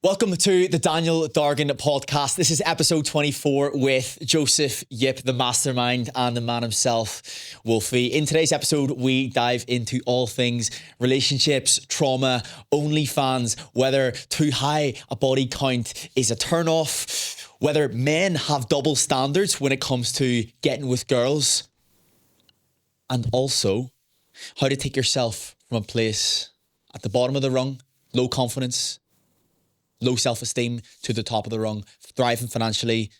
Welcome to the Dargan Podcast. This is episode 24 with Joseph Yip, the mastermind and the man himself, Wolfie. In today's episode, we dive into all things relationships, trauma, OnlyFans, whether too high a body count is a turnoff, whether men have double standards when it comes to getting with girls, and also how to take yourself from a place at the bottom of the rung, low confidence, low self-esteem, to the top of the rung, thriving financially,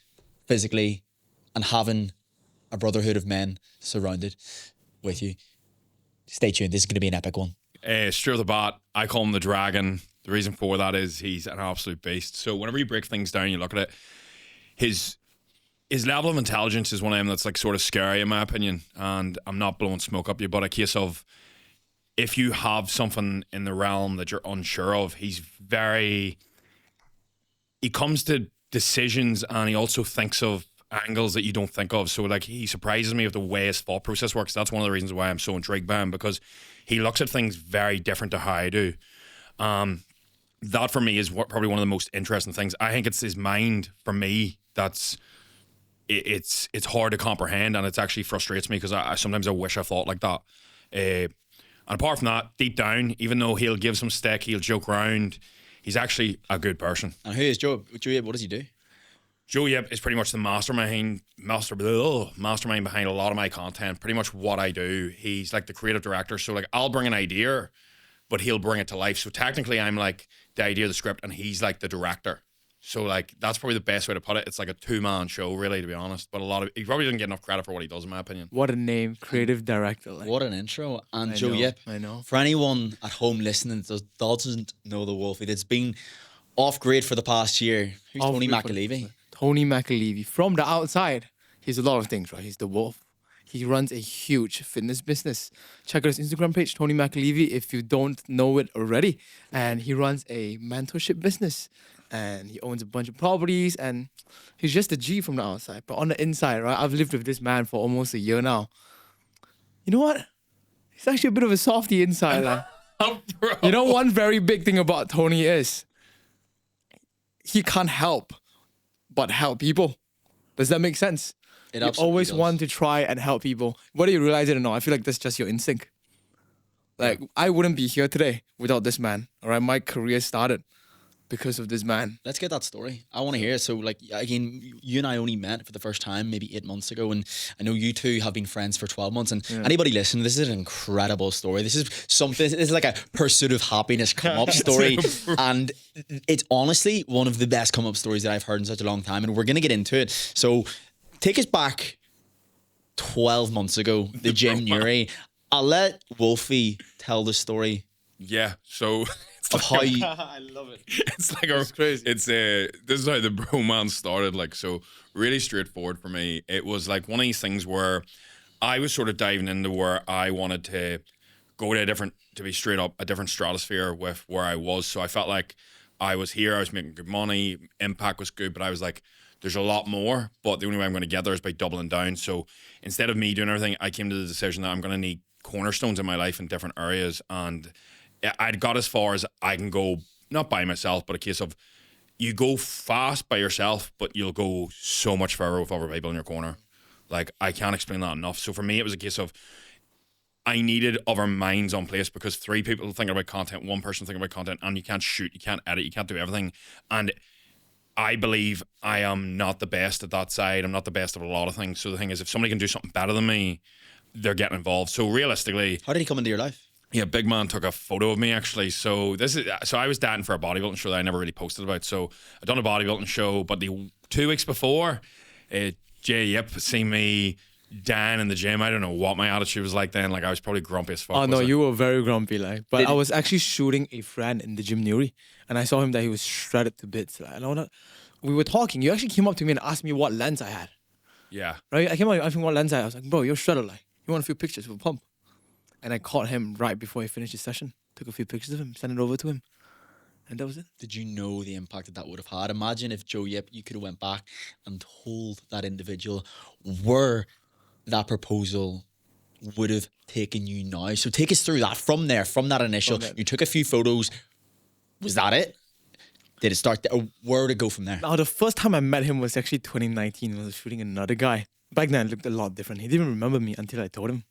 physically, and having a brotherhood of men surrounded with you. Stay tuned. This is going to be an epic one. Straight off the bat, I call him the Dragon. The reason for that is he's an absolute beast. So whenever you break things down, you look at it, his level of intelligence is one of them that's like sort of scary in my opinion. And I'm not blowing smoke up you, but a case of if you have something in the realm that you're unsure of, he comes to decisions and he also thinks of angles that you don't think of. So like he surprises me with the way his thought process works. That's one of the reasons why I'm so intrigued by him, because he looks at things very different to how I do. That for me is probably one of the most interesting things. I think it's his mind for me that's it's hard to comprehend, and it actually frustrates me because I sometimes I wish I thought like that. And apart from that, deep down, even though he'll give some stick, he'll joke around, he's actually a good person. And who is Joe Yip? What does he do? Joe Yip is pretty much the mastermind behind a lot of my content. Pretty much what I do. He's like the creative director. So like I'll bring an idea, but he'll bring it to life. So technically I'm like the idea of the script and he's like the director. So like that's probably the best way to put it. It's like a two-man show really, to be honest. But he probably doesn't get enough credit for what he does in my opinion. What a name, creative director. Like. What an intro. And Joe Yip. I know. For anyone at home listening that doesn't know the Wolfie, that's been off grid for the past year. Who's Tony Mcaleavey? Tony Mcaleavey. From the outside, he's a lot of things, right? He's the wolf. He runs a huge fitness business. Check out his Instagram page, Tony Mcaleavey, if you don't know it already. And he runs a mentorship business. And he owns a bunch of properties, and he's just a G from the outside. But on the inside, right, I've lived with this man for almost a year now. You know what? He's actually a bit of a softy inside. Like. You know, one very big thing about Tony is he can't help but help people. Does that make sense? It you always want to try and help people. Whether you realize it or not, I feel like that's just your instinct. Like, I wouldn't be here today without this man. All right, my career started because of this man. Let's get that story. I want to hear it. So like, again, you and I only met for the first time maybe 8 months ago, and I know you two have been friends for 12 months, and anybody listening, this is an incredible story. This is something, this is like a pursuit of happiness come up story, and it's honestly one of the best come up stories that I've heard in such a long time, and we're going to get into it. So take us back 12 months ago, the Jim Nuri. I'll let Wolfie tell the story. Yeah, so of how you... I love it. It's like it's crazy. It's this is how the bromance started. Like, so really straightforward for me. It was like one of these things where I was sort of diving into where I wanted to go to to be straight up, a different stratosphere with where I was. So I felt like I was here, I was making good money, impact was good, but I was like, there's a lot more, but the only way I'm going to get there is by doubling down. So instead of me doing everything, I came to the decision that I'm going to need cornerstones in my life in different areas, and I'd got as far as I can go, not by myself, but a case of you go fast by yourself, but you'll go so much further with other people in your corner. Like, I can't explain that enough. So for me, it was a case of I needed other minds on place, because 3 people thinking about content, 1 person thinking about content, and you can't shoot, you can't edit, you can't do everything. And I believe I am not the best at that side. I'm not the best at a lot of things. So the thing is, if somebody can do something better than me, they're getting involved. So realistically... How did he come into your life? Yeah, big man took a photo of me actually. So I was dating for a bodybuilding show that I never really posted about. So I done a bodybuilding show, but the 2 weeks before, Jay Yip seen me down in the gym. I don't know what my attitude was like then. Like, I was probably grumpy as fuck. Oh no, you were very grumpy, like. But I was actually shooting a friend in the gym Nuri, and I saw him that he was shredded to bits. Like, we were talking. You actually came up to me and asked me what lens I had. Yeah. Right. I came up asking what lens I had. I was like, bro, you're shredded. Like, you want a few pictures of a pump? And I caught him right before he finished his session. Took a few pictures of him, sent it over to him. And that was it. Did you know the impact that would have had? Imagine if Joe Yip, you could have went back and told that individual where that proposal would have taken you now. So take us through that from there, from that initial. You took a few photos. Was that it? Did it start there? Or where did it go from there? Now, the first time I met him was actually 2019. I was shooting another guy. Back then, it looked a lot different. He didn't remember me until I told him.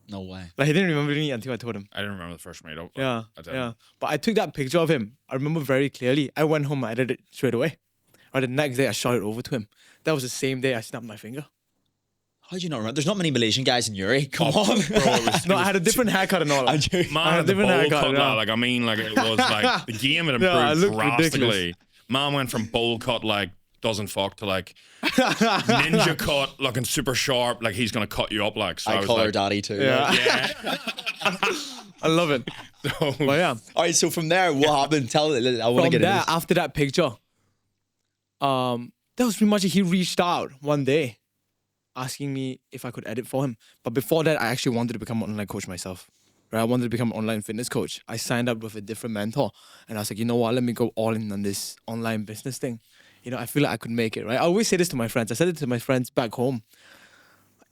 No way. Like, he didn't remember me until I told him. I didn't remember the first meetup. Yeah, I did. yeah. But I took that picture of him. I remember very clearly. I went home, I edited it straight away. Or the next day, I shot it over to him. That was the same day I snapped my finger. How did you not remember? There's not many Malaysian guys in Uri. Come on. Bro, it was, No, I had a different haircut and all. I do. man I had had the different bowl haircut, cut, yeah. like I mean, like it was like the game had Yeah, I improved looked drastically. ridiculous. Man went from bowl cut like doesn't fuck to like ninja cut, looking super sharp, like he's gonna cut you up like. So I I was call her like, daddy too. Yeah. yeah. I love it. So, But yeah. All right, so from there, what happened? Tell it. I want to From get there, into this. after that picture, that was pretty much it. He reached out one day asking me if I could edit for him. But before that, I actually wanted to become an online coach myself. Right? I wanted to become an online fitness coach. I signed up with a different mentor and I was like, you know what, let me go all in on this online business thing. You know, I feel like I could make it, right? I always say this to my friends. I said it to my friends back home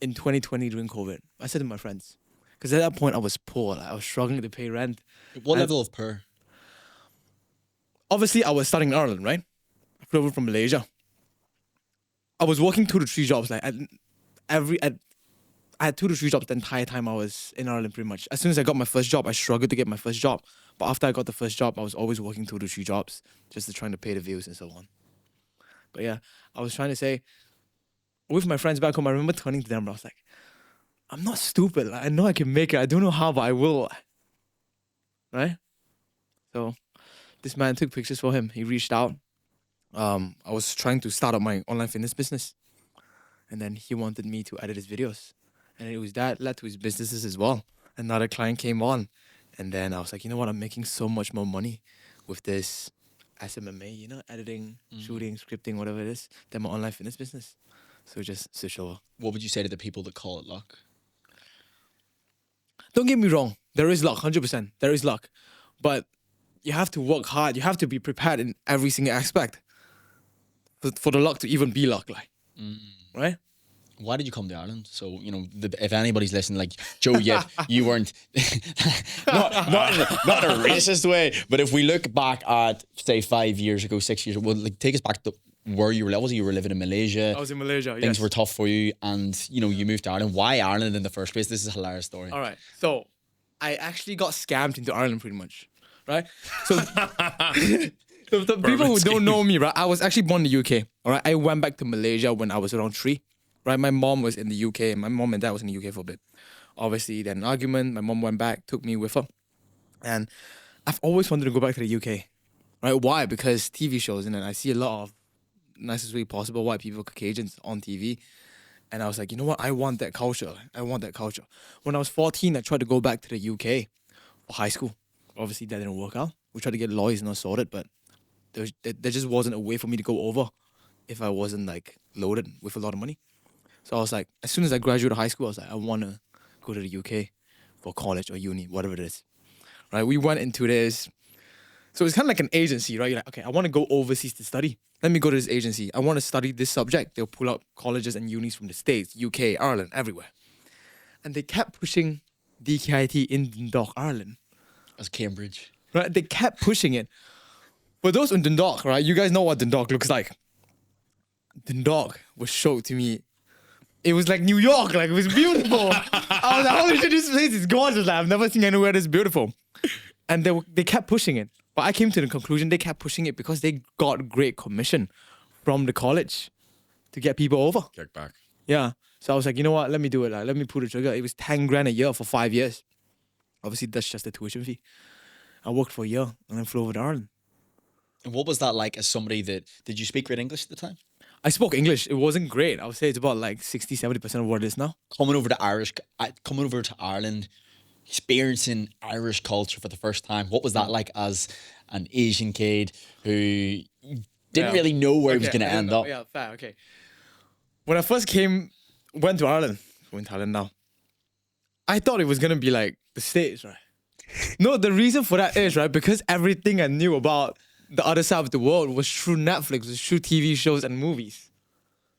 in 2020 during COVID. I said to my friends, because at that point I was poor. Like, I was struggling to pay rent. What And- level of per? Obviously, I was starting in Ireland, right? I flew over from Malaysia. I was working 2 to 3 jobs. Like I had 2 to 3 jobs the entire time I was in Ireland, pretty much. As soon as I got my first job, I struggled to get my first job. But after I got the first job, I was always working 2 to 3 jobs just to trying to pay the bills and so on. But yeah, I was trying to say, with my friends back home, I remember turning to them, I was like, I'm not stupid. Like, I know I can make it. I don't know how, but I will. Right? So this man took pictures for him. He reached out. I was trying to start up my online fitness business. And then he wanted me to edit his videos. And it was that led to his businesses as well. Another client came on. And then I was like, you know what? I'm making so much more money with this SMMA, you know, editing, shooting, scripting, whatever it is, than my online fitness business. So just switch over. What would you say to the people that call it luck? Don't get me wrong. There is luck, 100%. There is luck. But you have to work hard. You have to be prepared in every single aspect for the luck to even be luck, like. Right? Why did you come to Ireland? So, you know, if anybody's listening, like Joe Yip, you weren't, not in a racist way, but if we look back at, say, 5 years ago, 6 years ago, well, like, take us back to where you were. Was it you were living in Malaysia? I was in Malaysia, Things yes. were tough for you and, you know, you moved to Ireland. Why Ireland in the first place? This is a hilarious story. All right. So I actually got scammed into Ireland pretty much. Right? So the people who don't know me, right? I was actually born in the UK. All right. I went back to Malaysia when I was around 3. Right? My mom was in the UK and my mom and dad was in the UK for a bit. Obviously, then an argument. My mom went back, took me with her. And I've always wanted to go back to the UK. Right? Why? Because TV shows and I see a lot of nicest way possible white people, Caucasians on TV. And I was like, you know what? I want that culture. I want that culture. When I was 14, I tried to go back to the UK for high school. Obviously, that didn't work out. We tried to get lawyers and all sorted, but there just wasn't a way for me to go over if I wasn't like loaded with a lot of money. So I was like, as soon as I graduated high school, I was like, I want to go to the UK for college or uni, whatever it is. Right? We went into this. So it's kind of like an agency, right? You're like, okay, I want to go overseas to study. Let me go to this agency. I want to study this subject. They'll pull out colleges and unis from the States, UK, Ireland, everywhere. And they kept pushing DKIT in Dundalk, Ireland. As Cambridge. Right? They kept pushing it. For those in Dundalk, right? You guys know what Dundalk looks like. Dundalk was showed to me. It was like New York. Like, it was beautiful. I was like, holy shit, this place is gorgeous. Like, I've never seen anywhere this beautiful. And they kept pushing it. But I came to the conclusion they kept pushing it because they got great commission from the college to get people over. Kick back. Yeah. So I was like, you know what? Let me do it. Like, let me pull the trigger. It was 10 grand a year for 5 years. Obviously, that's just the tuition fee. I worked for a year and then flew over to Ireland. And what was that like as somebody that, did you speak great English at the time? I spoke English. It wasn't great. I would say it's about like 60, 70% of what it is now. Coming over to Ireland, experiencing Irish culture for the first time. What was that like as an Asian kid who didn't really know where he was going to end up? Yeah, fair, okay. When I first went to Ireland now, I thought it was going to be like the States, right? No, the reason for that is, right, because everything I knew about the other side of the world was through Netflix, was through TV shows and movies.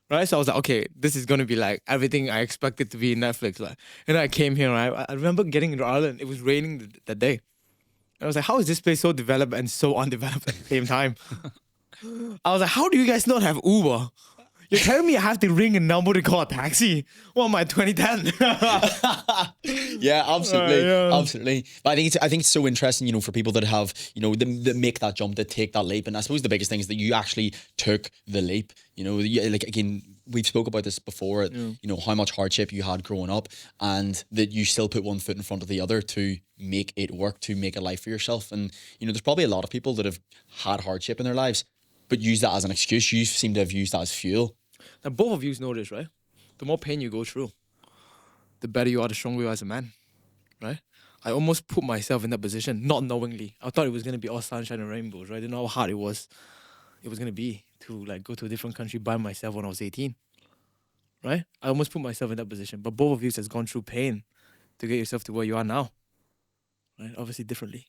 Right? So I was like, okay, this is going to be like everything I expected to be in Netflix. Like, and I came here, right? I remember getting into Ireland. It was raining that day. And I was like, how is this place so developed and so undeveloped at the same time? I was like, how do you guys not have Uber? You're telling me I have to ring a number to call a taxi? What am I, 2010? Yeah, absolutely, yeah. absolutely. But I think it's so interesting, you know, for people that have, you know, that make that jump, that take that leap. And I suppose the biggest thing is that you actually took the leap. You know, like again, we've spoke about this before. You know, how much hardship you had growing up, and that you still put one foot in front of the other to make it work, to make a life for yourself. And you know, there's probably a lot of people that have had hardship in their lives, but use that as an excuse. You seem to have used that as fuel. Now, both of you know this, right? The more pain you go through, the better you are, the stronger you are as a man, right? I almost put myself in that position, not knowingly. I thought it was going to be all sunshine and rainbows, right? I didn't know how hard it was going to be to like go to a different country by myself when I was 18, right? I almost put myself in that position. But both of you has gone through pain to get yourself to where you are now, right? Obviously differently.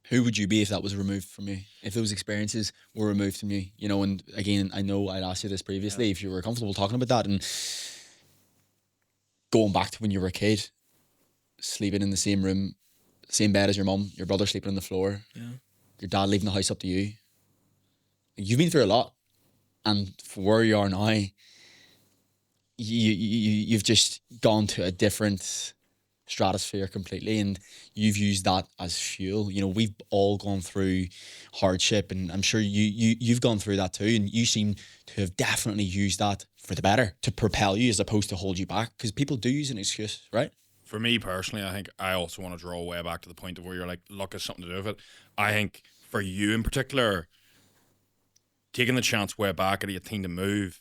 Who would you be if that was removed from you? If those experiences were removed from you? You know, and again, I know I'd asked you this previously, if you were comfortable talking about that, and going back to when you were a kid, sleeping in the same room, same bed as your mum, your brother sleeping on the floor, your dad leaving the house up to you. You've been through a lot, and for where you are now, you've just gone to a different stratosphere completely, and you've used that as fuel. You know, we've all gone through hardship, and I'm sure you've gone through that too, and you seem to have definitely used that for the better, to propel you as opposed to hold you back, because people do use an excuse, right? For me personally, I think I also want to draw way back to the point of where you're like, luck has something to do with it. I think for you in particular, taking the chance way back at 18 to move,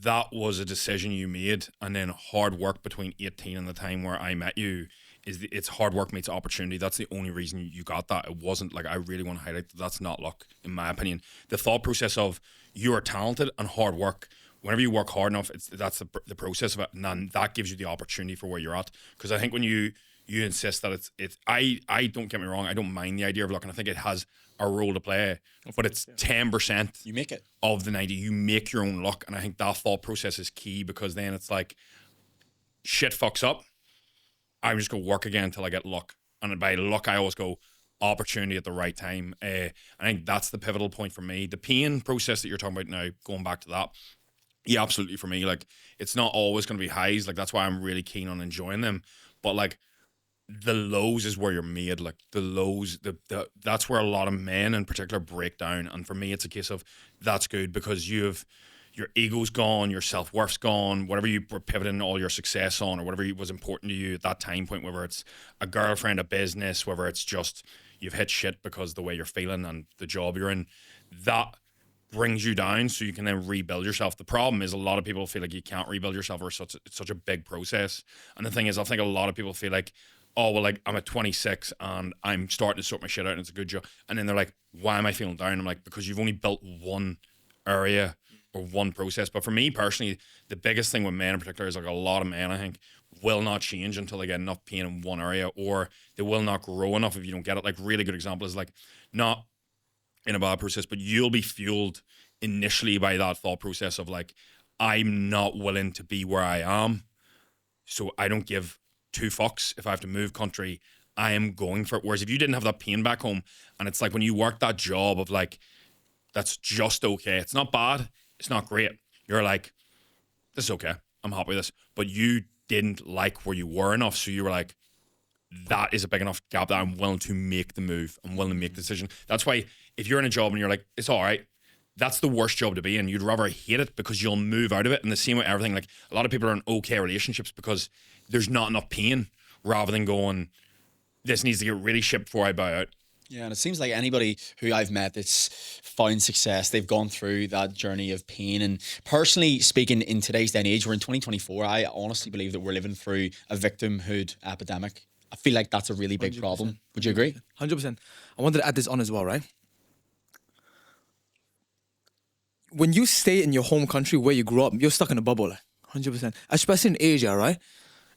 that was a decision you made, and then hard work between 18 and the time where I met you it's hard work meets opportunity. That's the only reason you got that. It wasn't like, I really want to highlight that's not luck, in my opinion. The thought process of you are talented and hard work. Whenever you work hard enough, that's the process of it, and then that gives you the opportunity for where you're at. Because I think when you insist that I don't get me wrong, I don't mind the idea of luck, and I think it has a role to play, but it's 10%. You make it of the 90. You make your own luck, and I think that thought process is key, because then it's like, shit fucks up, I'm just gonna work again until I get luck, and by luck I always go opportunity at the right time. I think that's the pivotal point for me. The pain process that you're talking about now, going back to that, yeah, absolutely. For me, like, it's not always going to be highs. Like, that's why I'm really keen on enjoying them. But like, the lows is where you're made. Like, the lows, that's where a lot of men in particular break down. And for me, it's a case of that's good, because your ego's gone, your self-worth's gone, whatever you were pivoting all your success on, or whatever was important to you at that time point, whether it's a girlfriend, a business, whether it's just you've hit shit because the way you're feeling and the job you're in, that brings you down so you can then rebuild yourself. The problem is a lot of people feel like you can't rebuild yourself, or it's such a big process. And the thing is, I think a lot of people feel like, oh, well, like, I'm at 26 and I'm starting to sort my shit out and it's a good job. And then they're like, why am I feeling down? I'm like, because you've only built one area or one process. But for me personally, the biggest thing with men in particular is, like, a lot of men, I think, will not change until they get enough pain in one area, or they will not grow enough if you don't get it. Like, really good example is, like, not in a bad process, but you'll be fueled initially by that thought process of, like, I'm not willing to be where I am, so I don't give two fucks if I have to move country. I am going for it. Whereas if you didn't have that pain back home, and it's like when you work that job of, like, that's just okay, it's not bad, it's not great, you're like, this is okay, I'm happy with this, but you didn't like where you were enough, so you were like, that is a big enough gap that I'm willing to make the move, I'm willing to make the decision. That's why if you're in a job and you're like, it's all right, that's the worst job to be in. You'd rather hate it because you'll move out of it. And the same with everything. Like, a lot of people are in okay relationships because there's not enough pain, rather than going, this needs to get really shit before I buy out. Yeah, and it seems like anybody who I've met that's found success, they've gone through that journey of pain. And personally speaking, in today's day and age, we're in 2024, I honestly believe that we're living through a victimhood epidemic. I feel like that's a really big 100%. problem. Would you agree? 100%. I wanted to add this on as well, right? When you stay in your home country where you grew up, you're stuck in a bubble, like, 100%. Especially in Asia, right?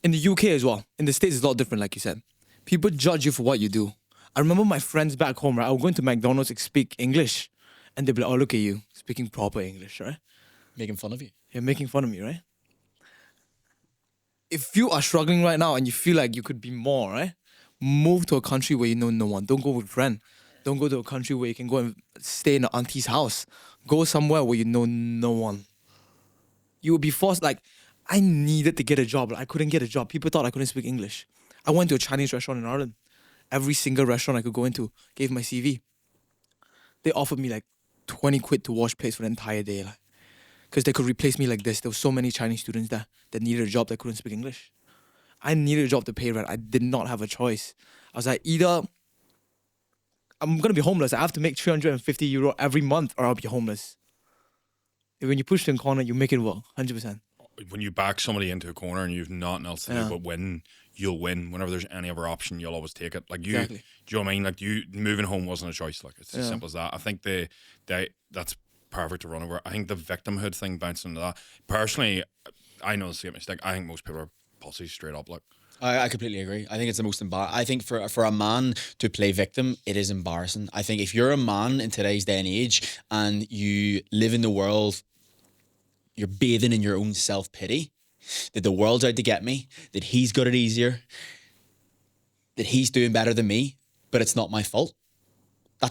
In the UK as well. In the States, it's a lot different, like you said. People judge you for what you do. I remember my friends back home, right? I would go into McDonald's and speak English, and they'd be like, oh, look at you, speaking proper English, right? Making fun of you. You're making fun of me, right? If you are struggling right now and you feel like you could be more, right? Move to a country where you know no one. Don't go with a friend. Don't go to a country where you can go and stay in an auntie's house. Go somewhere where you know no one. You would be forced, like, I needed to get a job. Like, I couldn't get a job. People thought I couldn't speak English. I went to a Chinese restaurant in Ireland. Every single restaurant I could go into gave my CV. They offered me like 20 quid to wash plates for the entire day. Like, because they could replace me like this. There were so many Chinese students there that needed a job that couldn't speak English. I needed a job to pay rent. I did not have a choice. I was like, either I'm going to be homeless. I have to make 350 euro every month or I'll be homeless. When you push them corner, you make it work, 100%. When you back somebody into a corner and you've nothing else to do but win, you'll win. Whenever there's any other option, you'll always take it. Like you, Exactly. do you know what I mean? Like you, moving home wasn't a choice. Like it's as simple as that. I think that's perfect to run over. I think the victimhood thing bouncing into that. Personally, I know it's a mistake. I think most people are pussies straight up. Like I completely agree. I think it's the most I think for a man to play victim, it is embarrassing. I think if you're a man in today's day and age and you live in the world, you're bathing in your own self-pity, that the world's out to get me, that he's got it easier, that he's doing better than me, but it's not my fault. I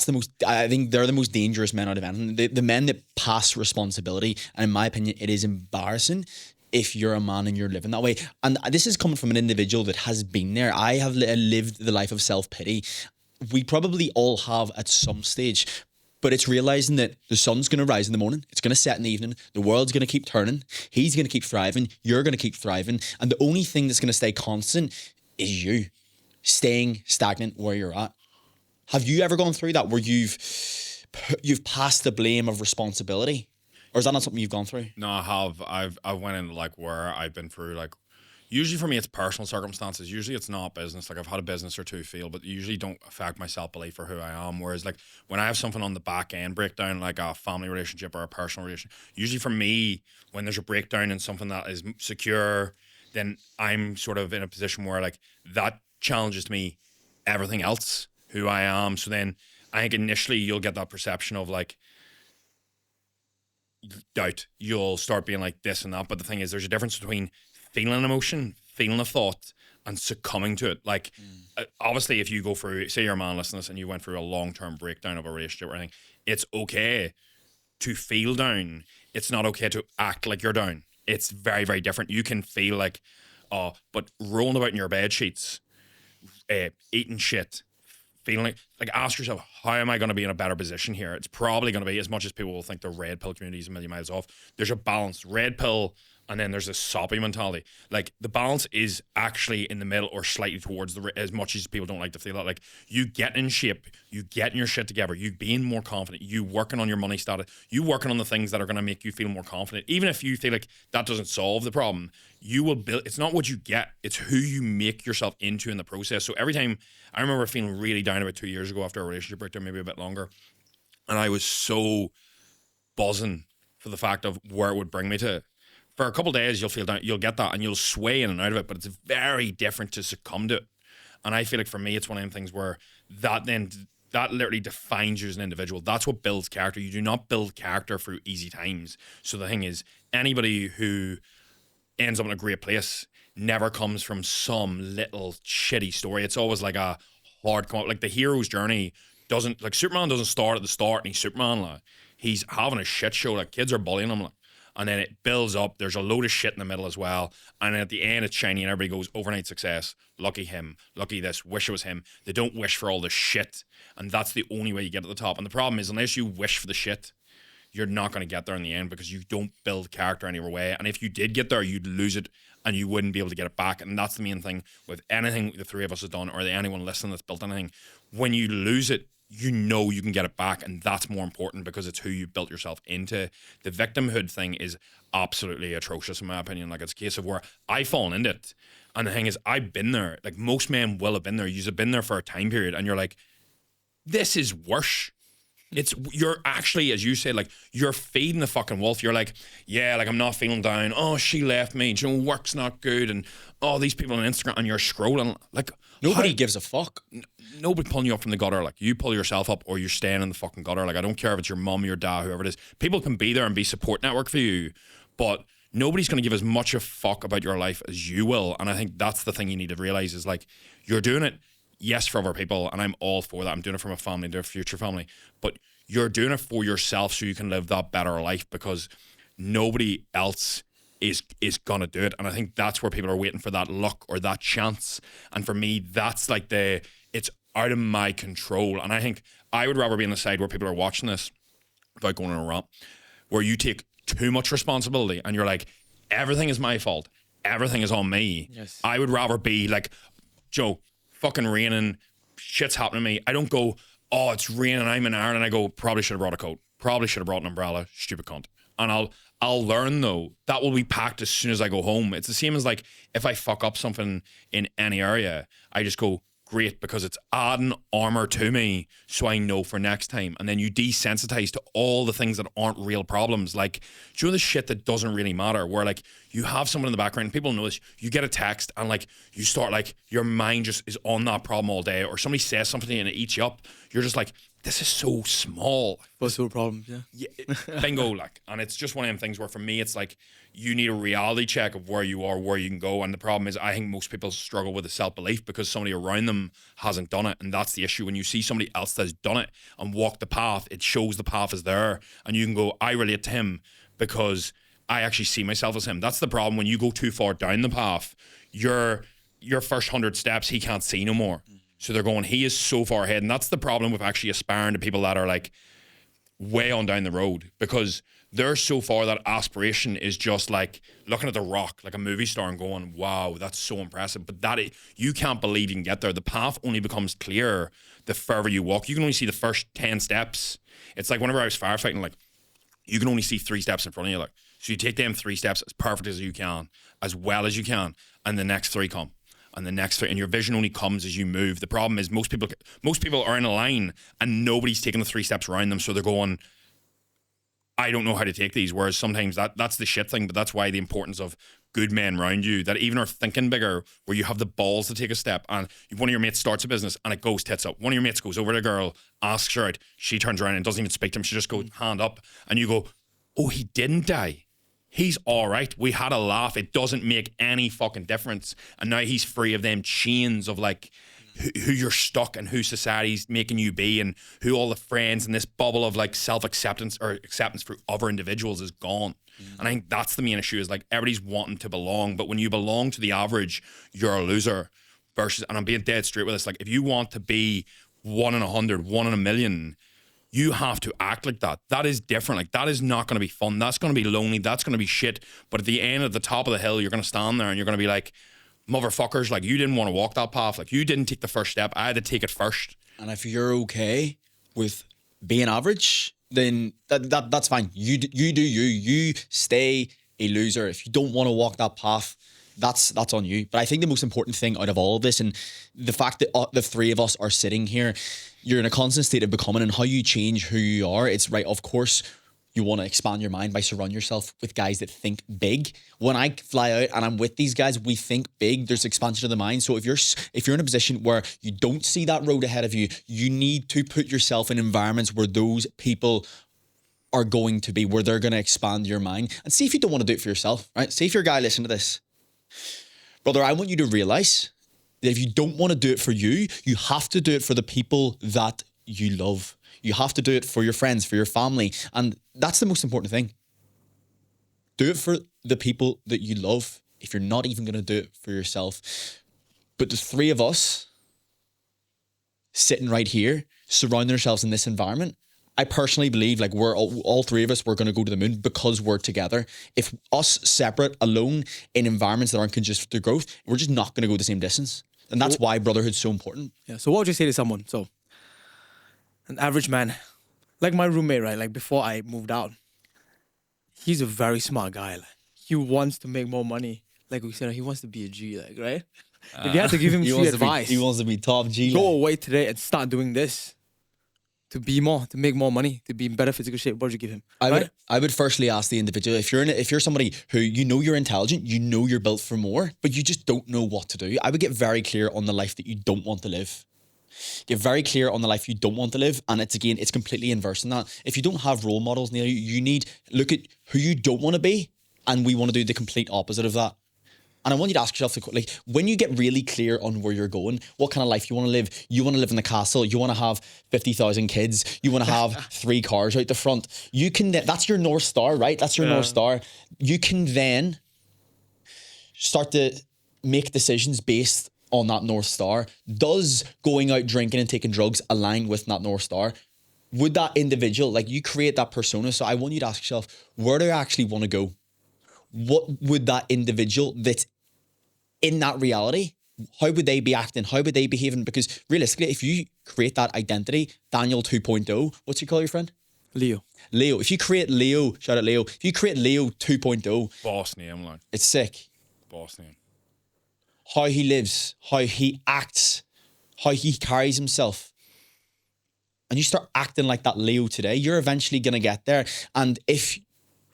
think they're the most dangerous men out of anything. The men that pass responsibility, and in my opinion, it is embarrassing if you're a man and you're living that way. And this is coming from an individual that has been there. I have lived the life of self-pity. We probably all have at some stage. But it's realizing that the sun's going to rise in the morning. It's going to set in the evening. The world's going to keep turning. He's going to keep thriving. You're going to keep thriving. And the only thing that's going to stay constant is you staying stagnant where you're at. Have you ever gone through that where you've passed the blame of responsibility? Or is that not something you've gone through? no, I have. I went into like where I've been through like. Usually for me, it's personal circumstances. Usually it's not business. Like I've had a business or two fail, but usually don't affect my self-belief for who I am. Whereas like when I have something on the back end breakdown, like a family relationship or a personal relationship, usually for me, when there's a breakdown in something that is secure, then I'm sort of in a position where like that challenges me everything else, who I am. So then I think initially you'll get that perception of like doubt. You'll start being like this and that. But the thing is, there's a difference between feeling an emotion, feeling a thought, and succumbing to it. Like, obviously, if you go through, say you're a man listening to this and you went through a long-term breakdown of a relationship or anything, it's okay to feel down. It's not okay to act like you're down. It's very, very different. You can feel like, but rolling about in your bed sheets, eating shit, feeling like ask yourself, how am I going to be in a better position here? It's probably going to be, as much as people will think the red pill community is a million miles off, there's a balance. Red pill, and then there's a soppy mentality. Like the balance is actually in the middle or slightly towards as much as people don't like to feel that. Like you get in shape, you getting your shit together, you being more confident, you working on your money status, you working on the things that are going to make you feel more confident. Even if you feel like that doesn't solve the problem, you will build. It's not what you get, it's who you make yourself into in the process. So every time, I remember feeling really down about 2 years ago after a relationship breakdown, maybe a bit longer, and I was so buzzing for the fact of where it would bring me to. For a couple of days, you'll feel down, you'll get that, and you'll sway in and out of it, but it's very different to succumb to it. And I feel like for me, it's one of them things where that literally defines you as an individual. That's what builds character. You do not build character through easy times. So the thing is, anybody who ends up in a great place never comes from some little shitty story. It's always like a hard come up. Like the hero's journey doesn't, like Superman doesn't start at the start and he's Superman. Like he's having a shit show. Like kids are bullying him. Like, and then it builds up. There's a load of shit in the middle as well. And then at the end, it's shiny and everybody goes, overnight success. Lucky him. Lucky this. Wish it was him. They don't wish for all the shit. And that's the only way you get to the top. And the problem is, unless you wish for the shit, you're not going to get there in the end because you don't build character any other way. And if you did get there, you'd lose it and you wouldn't be able to get it back. And that's the main thing with anything the three of us have done or anyone listening that's built anything. When you lose it, you know you can get it back, and that's more important because it's who you built yourself into. The victimhood thing is absolutely atrocious in my opinion. Like it's a case of where I've fallen into it, and the thing is I've been there. Like most men will have been there. You've been there for a time period, and you're like, this is worse. You're actually, as you say, like you're feeding the fucking wolf. You're like, yeah, like I'm not feeling down. Oh, she left me. You know, work's not good, and oh, these people on Instagram, and you're scrolling like Nobody gives a fuck. Nobody pulling you up from the gutter. Like you pull yourself up or you're staying in the fucking gutter. Like I don't care if it's your mum, your dad, whoever it is. People can be there and be support network for you, but nobody's going to give as much a fuck about your life as you will. And I think that's the thing you need to realize is like you're doing it. yes, for other people, and I'm all for that. I'm doing it for my family, doing it for future family. But you're doing it for yourself so you can live that better life, because nobody else is gonna do it. And I think that's where people are waiting for that luck or that chance. And for me, that's like it's out of my control. And I think I would rather be on the side where people are watching this, without going on a rant, where you take too much responsibility and you're like, everything is my fault, everything is on me. Yes. I would rather be like, Joe, fucking raining, shit's happening to me. I don't go, oh, it's raining, I'm in Ireland. I go, probably should have brought a coat, probably should have brought an umbrella, stupid cunt. And I'll learn though. That will be packed as soon as I go home. It's the same as like if I fuck up something in any area, I just go, great, because it's adding armor to me so I know for next time. And then you desensitize to all the things that aren't real problems. Like, do you know the shit that doesn't really matter, where like you have someone in the background and people know this, you get a text and like you start like your mind just is on that problem all day, or somebody says something to you and it eats you up. You're just like, this is so small. First world problems, yeah. Bingo, like. And it's just one of them things where for me it's like you need a reality check of where you are, where you can go. And the problem is I think most people struggle with the self-belief because somebody around them hasn't done it. And that's the issue. When you see somebody else that's done it and walked the path, it shows the path is there. And you can go, I relate to him because I actually see myself as him. That's the problem. When you go too far down the path, your first 100 steps he can't see no more. So they're going, he is so far ahead. And that's the problem with actually aspiring to people that are like way on down the road, because they're so far that aspiration is just like looking at the rock, like a movie star, and going, wow, that's so impressive. But you can't believe you can get there. The path only becomes clearer the further you walk. You can only see the first 10 steps. It's like whenever I was firefighting, like you can only see 3 steps in front of you. Like, so you take them 3 steps as perfect as you can, as well as you can, and the next 3 come. And the next 3, and your vision only comes as you move. The problem is most people are in a line and nobody's taking the 3 steps around them, so they're going, I don't know how to take these. Whereas sometimes that's the shit thing, but that's why the importance of good men around you that even are thinking bigger, where you have the balls to take a step. And one of your mates starts a business and it goes tits up. One of your mates goes over to a girl, asks her out, she turns around and doesn't even speak to him. She just goes hand up, and you go, oh, he didn't die. He's all right. We had a laugh. It doesn't make any fucking difference. And now he's free of them chains of like who you're stuck and who society's making you be, and who all the friends and this bubble of like self-acceptance or acceptance for other individuals is gone. And I think that's the main issue, is like everybody's wanting to belong. But when you belong to the average, you're a loser. Versus, and I'm being dead straight with this, like if you want to be 1 in 100, 1 in a million, you have to act like that. That is different. Like that is not going to be fun. That's going to be lonely. That's going to be shit. But at the end, at the top of the hill, you're going to stand there and you're going to be like, motherfuckers, like you didn't want to walk that path. Like you didn't take the first step. I had to take it first. And if you're okay with being average, then that's fine. You do you. You stay a loser. If you don't want to walk that path, that's on you. But I think the most important thing out of all of this, and the fact that the 3 of us are sitting here, you're in a constant state of becoming, and how you change who you are. It's right, of course, you want to expand your mind by surrounding yourself with guys that think big. When I fly out and I'm with these guys, we think big. There's expansion of the mind. So if you're in a position where you don't see that road ahead of you, you need to put yourself in environments where those people are going to be, where they're going to expand your mind. And see if you don't want to do it for yourself, right? See if you're a guy listening to this. Brother, I want you to realize that if you don't want to do it for you, you have to do it for the people that you love. You have to do it for your friends, for your family. And that's the most important thing. Do it for the people that you love if you're not even going to do it for yourself. But the 3 of us sitting right here, surrounding ourselves in this environment, I personally believe like we're all 3 of us, we're going to go to the moon because we're together. If us separate, alone, in environments that aren't conducive to growth, we're just not going to go the same distance. And that's why brotherhood's so important. Yeah. So what would you say to someone? So an average man, like my roommate, right? Like before I moved out, he's a very smart guy. Like he wants to make more money. Like we said, he wants to be a G, like, right? If you had to give him free advice, he wants to be top G. Go away today and start doing this to make more money, to be in better physical shape. What would you give him? I would firstly ask the individual, if you're somebody who you know you're intelligent, you know you're built for more, but you just don't know what to do. I would get very clear on the life that you don't want to live. Get very clear on the life you don't want to live. And it's completely inverse in that. If you don't have role models near you, look at who you don't want to be, and we want to do the complete opposite of that. And I want you to ask yourself, like, when you get really clear on where you're going, what kind of life you want to live. You want to live in the castle. You want to have 50,000 kids. You want to have 3 cars out the front. You can, that's your North Star, right? That's your North Star. You can then start to make decisions based on that North Star. Does going out drinking and taking drugs align with that North Star? Would that individual, like, you create that persona. So I want you to ask yourself, where do I actually want to go? What would that individual that's in that reality, how would they be acting? How would they be behaving? Because realistically, if you create that identity, Daniel 2.0, what's you call your friend? Leo. Leo. If you create Leo, shout out Leo. If you create Leo 2.0, Boss name, like. it's sick. Boss name. How he lives, how he acts, how he carries himself. And you start acting like that Leo today, you're eventually going to get there. And if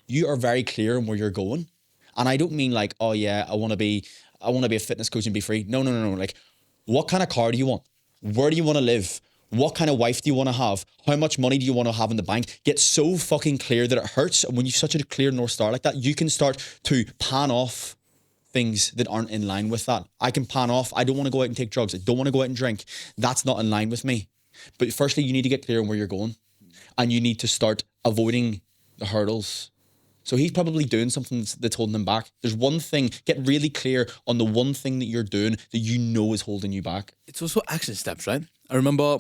you are very clear on where you're going, and I don't mean like, oh yeah, I want to be a fitness coach and be free. No. Like, what kind of car do you want? Where do you want to live? What kind of wife do you want to have? How much money do you want to have in the bank? Get so fucking clear that it hurts. And when you've such a clear North Star like that, you can start to pan off things that aren't in line with that. I can pan off, I don't want to go out and take drugs. I don't want to go out and drink. That's not in line with me. But firstly, you need to get clear on where you're going. And you need to start avoiding the hurdles. So he's probably doing something that's holding him back. There's one thing, get really clear on the one thing that you're doing that you know is holding you back. It's also action steps, right? I remember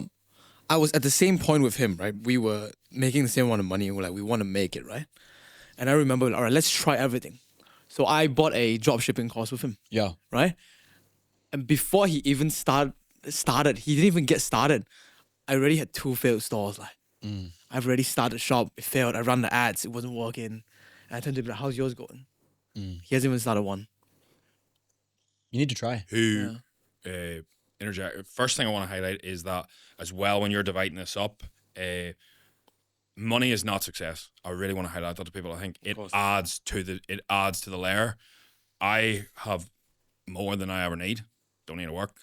I was at the same point with him, right? We were making the same amount of money and we're like, we want to make it, right? And I remember, all right, let's try everything. So I bought a drop shipping course with him. Yeah. Right? And before he even started, he didn't even get started. I already had 2 failed stores. Like, I've already started shop. It failed. I ran the ads. It wasn't working. And I turned to be like, how's yours going? He hasn't even started one. You need to try. Interject. First thing I want to highlight is that as well, when you're dividing this up, money is not success. I really want to highlight that to people. I think it adds to the layer. I have more than I ever need. Don't need to work.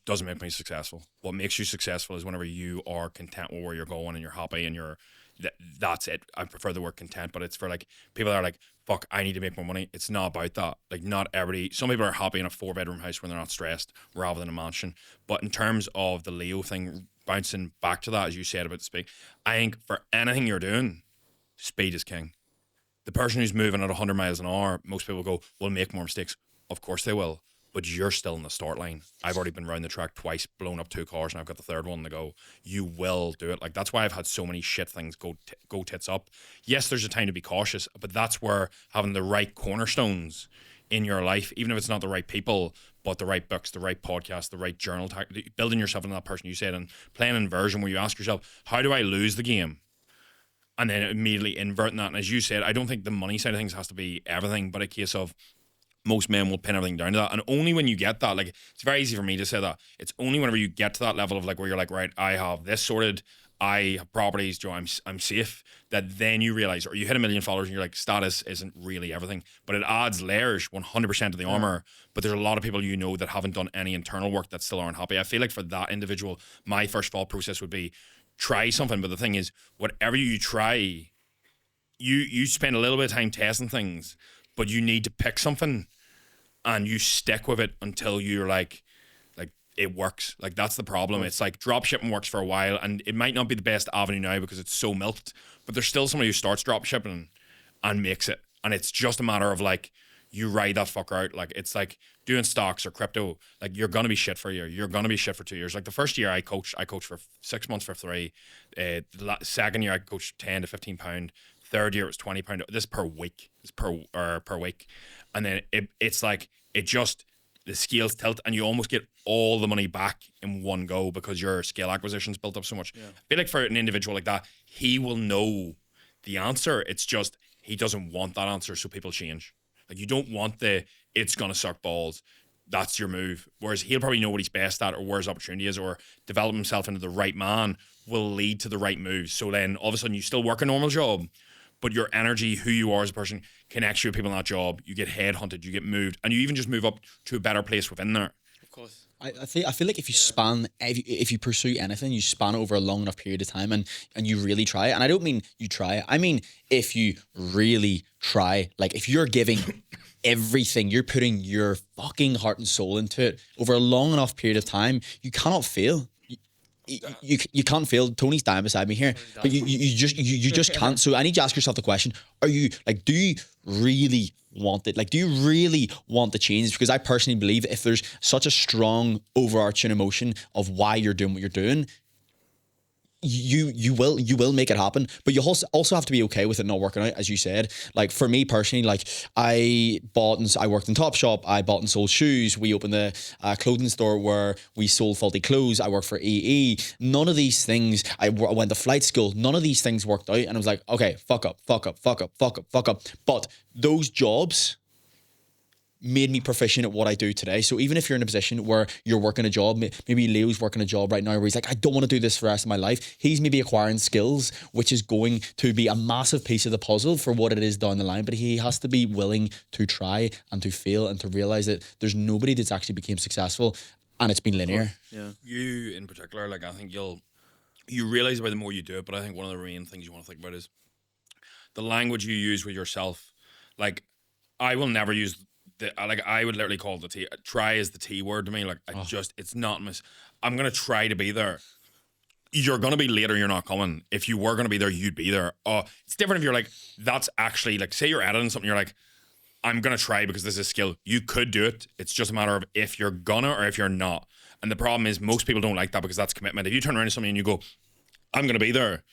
Doesn't make me successful. What makes you successful is whenever you are content with where you're going and you're happy and that's it. I prefer the word content, but it's for like people that are like, fuck, I need to make more money. It's not about that. Like, not everybody, some people are happy in a 4-bedroom house when they're not stressed rather than a mansion. But in terms of the Leo thing, bouncing back to that, as you said about the speed, I think for anything you're doing, speed is king. The person who's moving at 100 miles an hour, most people go, will make more mistakes. Of course they will. But you're still in the start line. I've already been round the track twice, blown up 2 cars, and I've got the 3rd one to go. You will do it. Like, that's why I've had so many shit things go tits up. Yes, there's a time to be cautious, but that's where having the right cornerstones in your life, even if it's not the right people, but the right books, the right podcast, the right journal, building yourself into that person you said, and playing inversion where you ask yourself, how do I lose the game? And then immediately inverting that. And as you said, I don't think the money side of things has to be everything, but a case of most men will pin everything down to that. And only when you get that, like, it's very easy for me to say that. It's only whenever you get to that level of like where you're like, right, I have this sorted, I have properties, Joe, I'm safe, that then you realize, or you hit 1 million followers and you're like, status isn't really everything. But it adds layers 100% to the armor. But there's a lot of people you know that haven't done any internal work that still aren't happy. I feel like for that individual, my first thought process would be try something. But the thing is, whatever you try, you spend a little bit of time testing things, but you need to pick something and you stick with it until you're like it works. Like, that's the problem. It's like drop shipping works for a while and it might not be the best avenue now because it's so milked, but there's still somebody who starts drop shipping and makes it. And it's just a matter of like, you ride that fucker out. Like, it's like doing stocks or crypto. Like, you're going to be shit for a year. You're going to be shit for 2 years. Like, the first year I coached for 6 months for 3. The second year I coached 10 to 15 pound. Third year it was £20. This per week. It's per week. And then it's like, the scales tilt and you almost get all the money back in one go because your scale acquisition's built up so much. Yeah. I feel like for an individual like that, he will know the answer. It's just, he doesn't want that answer, so people change. Like, you don't want it's going to suck balls. That's your move. Whereas he'll probably know what he's best at or where his opportunity is, or develop himself into the right man will lead to the right moves. So then all of a sudden you still work a normal job, but your energy, who you are as a person, connects you with people in that job. You get headhunted, you get moved, and you even just move up to a better place within there. Of course. I feel like if you span, if you pursue anything, you span over a long enough period of time and you really try. And I don't mean you try. I mean, if you really try, like if you're giving everything, you're putting your fucking heart and soul into it over a long enough period of time, you cannot fail. You can't fail. Tony's dying beside me here, but you just can't. So I need to ask yourself the question: are you like? Do you really want it? Like, do you really want the change? Because I personally believe if there's such a strong overarching emotion of why you're doing what you're doing, you will make it happen, but you also have to be okay with it not working out, as you said. Like for me personally, like I worked in Topshop, I bought and sold shoes, we opened a clothing store where we sold faulty clothes, I worked for EE. None of these things, I went to flight school, none of these things worked out, and I was like, okay, fuck up. But those jobs made me proficient at what I do today. So even if you're in a position where you're working a job, maybe Leo's working a job right now where he's like, I don't want to do this for the rest of my life. He's maybe acquiring skills, which is going to be a massive piece of the puzzle for what it is down the line. But he has to be willing to try and to fail and to realize that there's nobody that's actually became successful and it's been linear. Yeah. You in particular, like I think you realize by the more you do it, but I think one of the main things you want to think about is the language you use with yourself. Like I will never use I would literally call it try is the T word to me. Like it's not I'm gonna try to be there. You're gonna be later, you're not coming. If you were gonna be there, you'd be there. It's different if you're like, that's actually like, say you're editing something, you're like, I'm gonna try because this is a skill. You could do it. It's just a matter of if you're gonna or if you're not. And the problem is most people don't like that because that's commitment. If you turn around to somebody and you go, I'm gonna be there,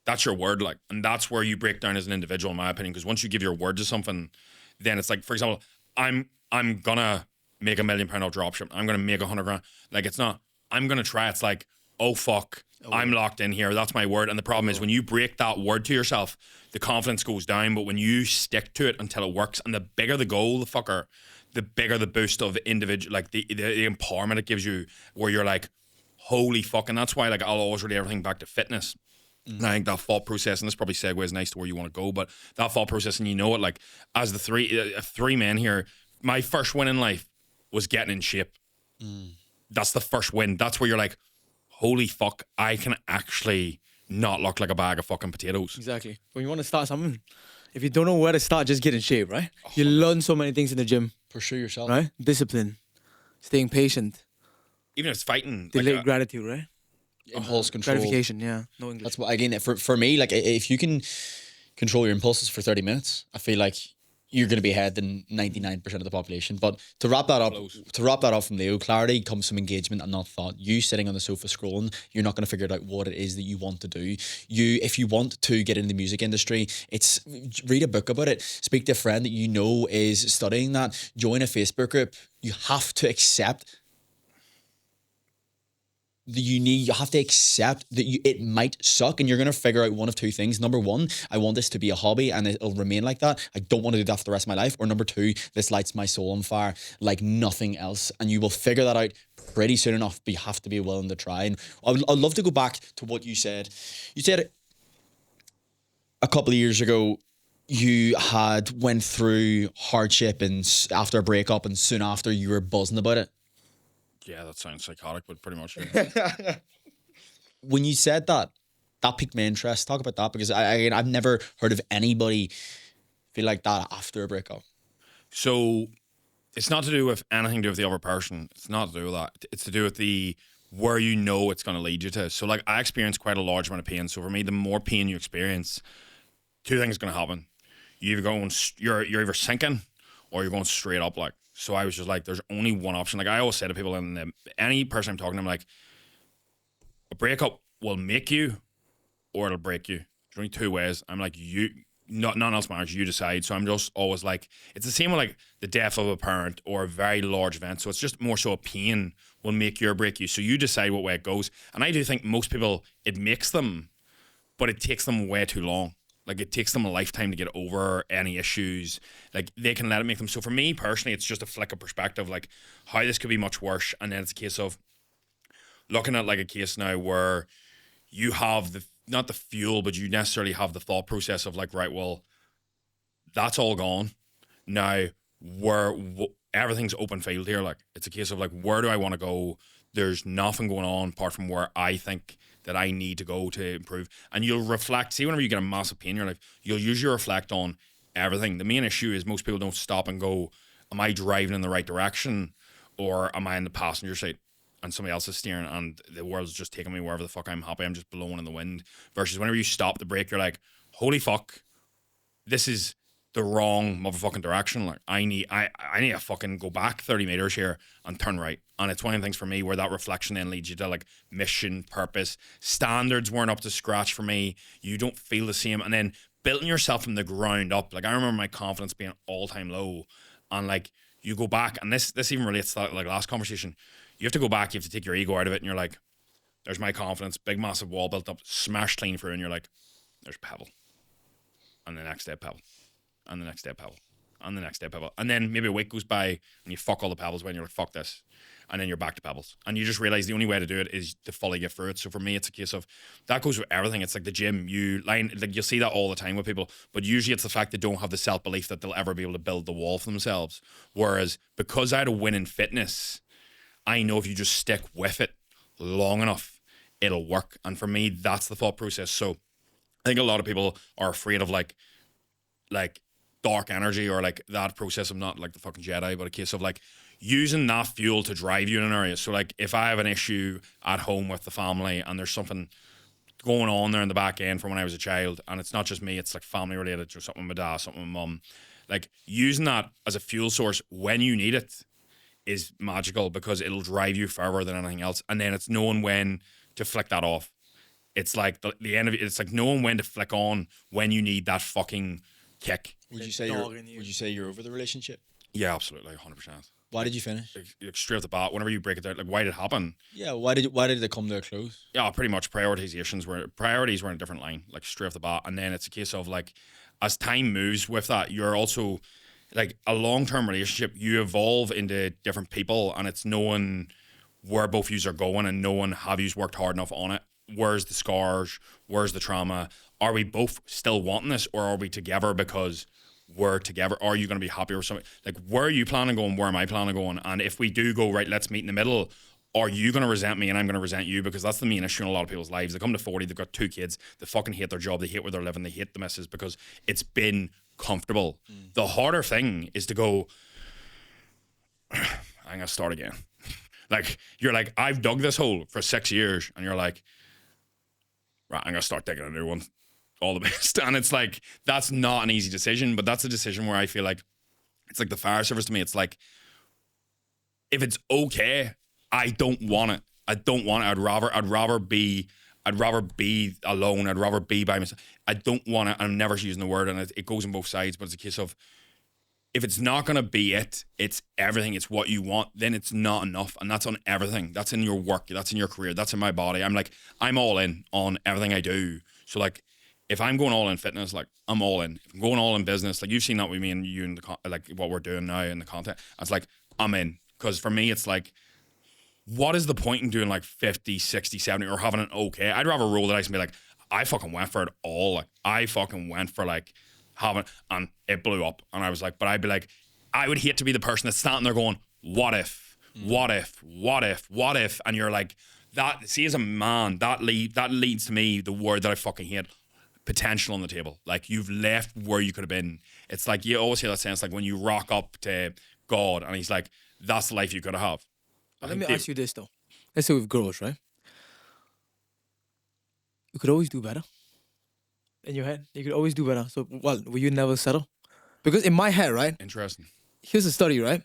that's your word, like, and that's where you break down as an individual, in my opinion. Because once you give your word to something, then it's like, for example, I'm gonna make $1 million off dropship. I'm gonna make 100 grand. Like it's not, I'm gonna try. It's like, oh fuck, I'm locked in here. That's my word. And the problem is when you break that word to yourself, the confidence goes down. But when you stick to it until it works, and the bigger the goal, the bigger the boost of the individual, like the empowerment it gives you, where you're like, holy fuck. And that's why like I'll always relate everything back to fitness. And I think that thought process, and this probably segues nice to where you want to go, but that thought process, and you know it, like as the three men here, my first win in life was getting in shape. That's the first win. That's where you're like, holy fuck, I can actually not look like a bag of fucking potatoes. Exactly. When you want to start something, if you don't know where to start, just get in shape, right? You learn so many things in the gym. Pursue yourself. Right? Discipline, staying patient. Even if it's fighting. Delayed gratitude, right? Impulse control. Gratification, yeah. No English. That's what, again, for me, like if you can control your impulses for 30 minutes, I feel like you're going to be ahead than 99% of the population. But to wrap that up from Leo, clarity comes from engagement and not thought. You sitting on the sofa scrolling, you're not going to figure out what it is that you want to do. If you want to get into the music industry, read a book about it. Speak to a friend that you know is studying that. Join a Facebook group. You have to accept you have to accept that it might suck, and you're going to figure out one of two things. Number one, I want this to be a hobby and it'll remain like that. I don't want to do that for the rest of my life. Or number two, this lights my soul on fire like nothing else. And you will figure that out pretty soon enough, but you have to be willing to try. And I'd love to go back to what you said. You said a couple of years ago, you had went through hardship and after a breakup, and soon after you were buzzing about it. Yeah, that sounds psychotic, but pretty much. Yeah. When you said that piqued my interest. Talk about that, because I've never heard of anybody feel like that after a breakup. So it's not to do with anything to do with the other person. It's not to do with that. It's to do with where you know it's going to lead you to. So like I experienced quite a large amount of pain. So for me, the more pain you experience, two things are going to happen. You're either sinking or you're going straight up. Like, so I was just like, there's only one option. Like I always say to people, and any person I'm talking to, I'm like, a breakup will make you or it'll break you. There's only two ways. I'm like, nothing else matters. You decide. So I'm just always like, it's the same with like the death of a parent or a very large event. So it's just more so a pain will make you or break you. So you decide what way it goes. And I do think most people, it makes them, but it takes them way too long. Like it takes them a lifetime to get over any issues. Like they can let it make them. So for me personally, it's just a flick of perspective, like how this could be much worse. And then it's a case of looking at like a case now where you have not the fuel, but you necessarily have the thought process of like, right, well, that's all gone. Now everything's open field here. Like it's a case of like, where do I want to go? There's nothing going on apart from where I think that I need to go to improve. And you'll reflect, see, whenever you get a massive pain in your life, you'll usually reflect on, everything. The main issue is most people don't stop and go, am I driving in the right direction, or am I in the passenger seat and somebody else is steering and the world's just taking me wherever the fuck I'm happy, I'm just blowing in the wind. Versus whenever you stop the brake, you're like, holy fuck, this is the wrong motherfucking direction. Like I need to fucking go back 30 meters here and turn right. And it's one of the things for me where that reflection then leads you to like mission, purpose. Standards weren't up to scratch for me. You don't feel the same. And then building yourself from the ground up. Like I remember my confidence being all time low, and like you go back, and this even relates to that like last conversation. You have to go back, you have to take your ego out of it, and you're like, there's my confidence, big massive wall built up, smashed clean through, and you're like, there's pebble. And the next day pebble. And the next day pebble. And the next day pebble. And then maybe a week goes by and you fuck all the pebbles away and you're like, fuck this. And then you're back to pebbles. And you just realize the only way to do it is to fully get through it. So for me, it's a case of, that goes with everything. It's like the gym. You'll see that all the time with people, but usually it's the fact they don't have the self-belief that they'll ever be able to build the wall for themselves. Whereas because I had a win in fitness, I know if you just stick with it long enough, it'll work. And for me, that's the thought process. So I think a lot of people are afraid of like dark energy or like that process. I'm not like the fucking Jedi, but a case of like using that fuel to drive you in an area. So like if I have an issue at home with the family and there's something going on there in the back end from when I was a child, and it's not just me, it's like family related to something with my dad, something with my mum, like using that as a fuel source when you need it is magical because it'll drive you further than anything else. And then it's knowing when to flick that off. It's like the end of it. It's like knowing when to flick on when you need that fucking kick. Would you say you're over the relationship? Yeah, absolutely, 100%. Why did you finish? Like straight off the bat, whenever you break it down, like why did it happen? Yeah, why did it come to a close? Yeah, pretty much priorities were in a different line, like straight off the bat. And then it's a case of like, as time moves with that, you're also like a long-term relationship, you evolve into different people, and it's knowing where both yous are going and knowing have yous worked hard enough on it. Where's the scars? Where's the trauma? Are we both still wanting this, or are we together because we're together? Are you going to be happy or something? Like, where are you planning on going? Where am I planning on going? And if we do go, right, let's meet in the middle, are you going to resent me and I'm going to resent you? Because that's the main issue in a lot of people's lives. They come to 40, they've got 2 kids, they fucking hate their job, they hate where they're living, they hate the missus because it's been comfortable. The harder thing is to go, I'm going to start again. Like, you're like, I've dug this hole for 6 years, and you're like, right, I'm going to start digging a new one. All the best. And it's like, that's not an easy decision, but that's a decision where I feel like it's like the fire service to me. It's like, if it's okay, I don't want it. I'd rather be alone. I'd rather be by myself. I don't want it. I'm never using the word, and it goes on both sides, but it's a case of, if it's not going to be it's everything, it's what you want, then it's not enough. And that's on everything. That's in your work. That's in your career. That's in my body. I'm all in on everything I do. So like, if I'm going all in fitness, like I'm all in. If I'm going all in business, like you've seen that with me and you and like what we're doing now in the content, it's like, I'm in. Because for me, it's like, what is the point in doing like 50, 60, 70 or having an okay? I'd rather roll the dice and be like, I fucking went for it all. Like I fucking went for like, having, and it blew up, and I was like, but I'd be like, I would hate to be the person that's standing there going, what if, and you're like, that, see, as a man, that leads to me the word that I fucking hate, potential on the table. Like, you've left where you could have been. It's like, you always hear that sense, like when you rock up to God and he's like, that's the life you could have. Let me ask you this though, let's say with girls, right? You could always do better. In your head, you could always do better. So, well, will you never settle? Because in my head, right? Interesting. Here's a study, right?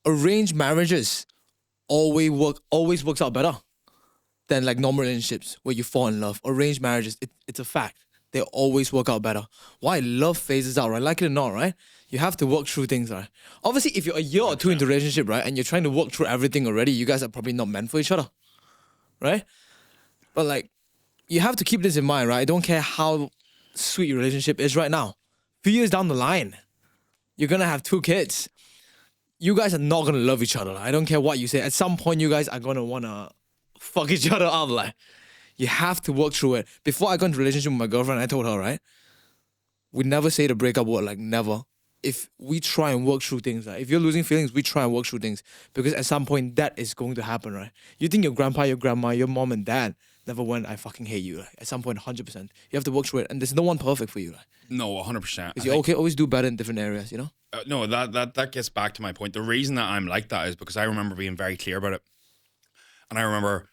Arranged marriages always works out better than like normal relationships where you fall in love. Arranged marriages, it's a fact. They always work out better. Why? Love phases out, right? Like it or not, right? You have to work through things, right? Obviously, if you're a year or two into a relationship, right, and you're trying to work through everything already, you guys are probably not meant for each other, right? But like, you have to keep this in mind, right? I don't care how sweet your relationship is right now. A few years down the line, you're going to have 2 kids. You guys are not going to love each other. I don't care what you say. At some point, you guys are going to want to fuck each other up. Like, you have to work through it. Before I got into a relationship with my girlfriend, I told her, right? We never say the breakup word, like never. If we try and work through things, like if you're losing feelings, we try and work through things. Because at some point, that is going to happen, right? You think your grandpa, your grandma, your mom and dad, never went, I fucking hate you. Like, at some point, 100%. You have to work through it, and there's no one perfect for you. Like, No, 100%. because you always do better in different areas, you know? No, that gets back to my point. The reason that I'm like that is because I remember being very clear about it. And I remember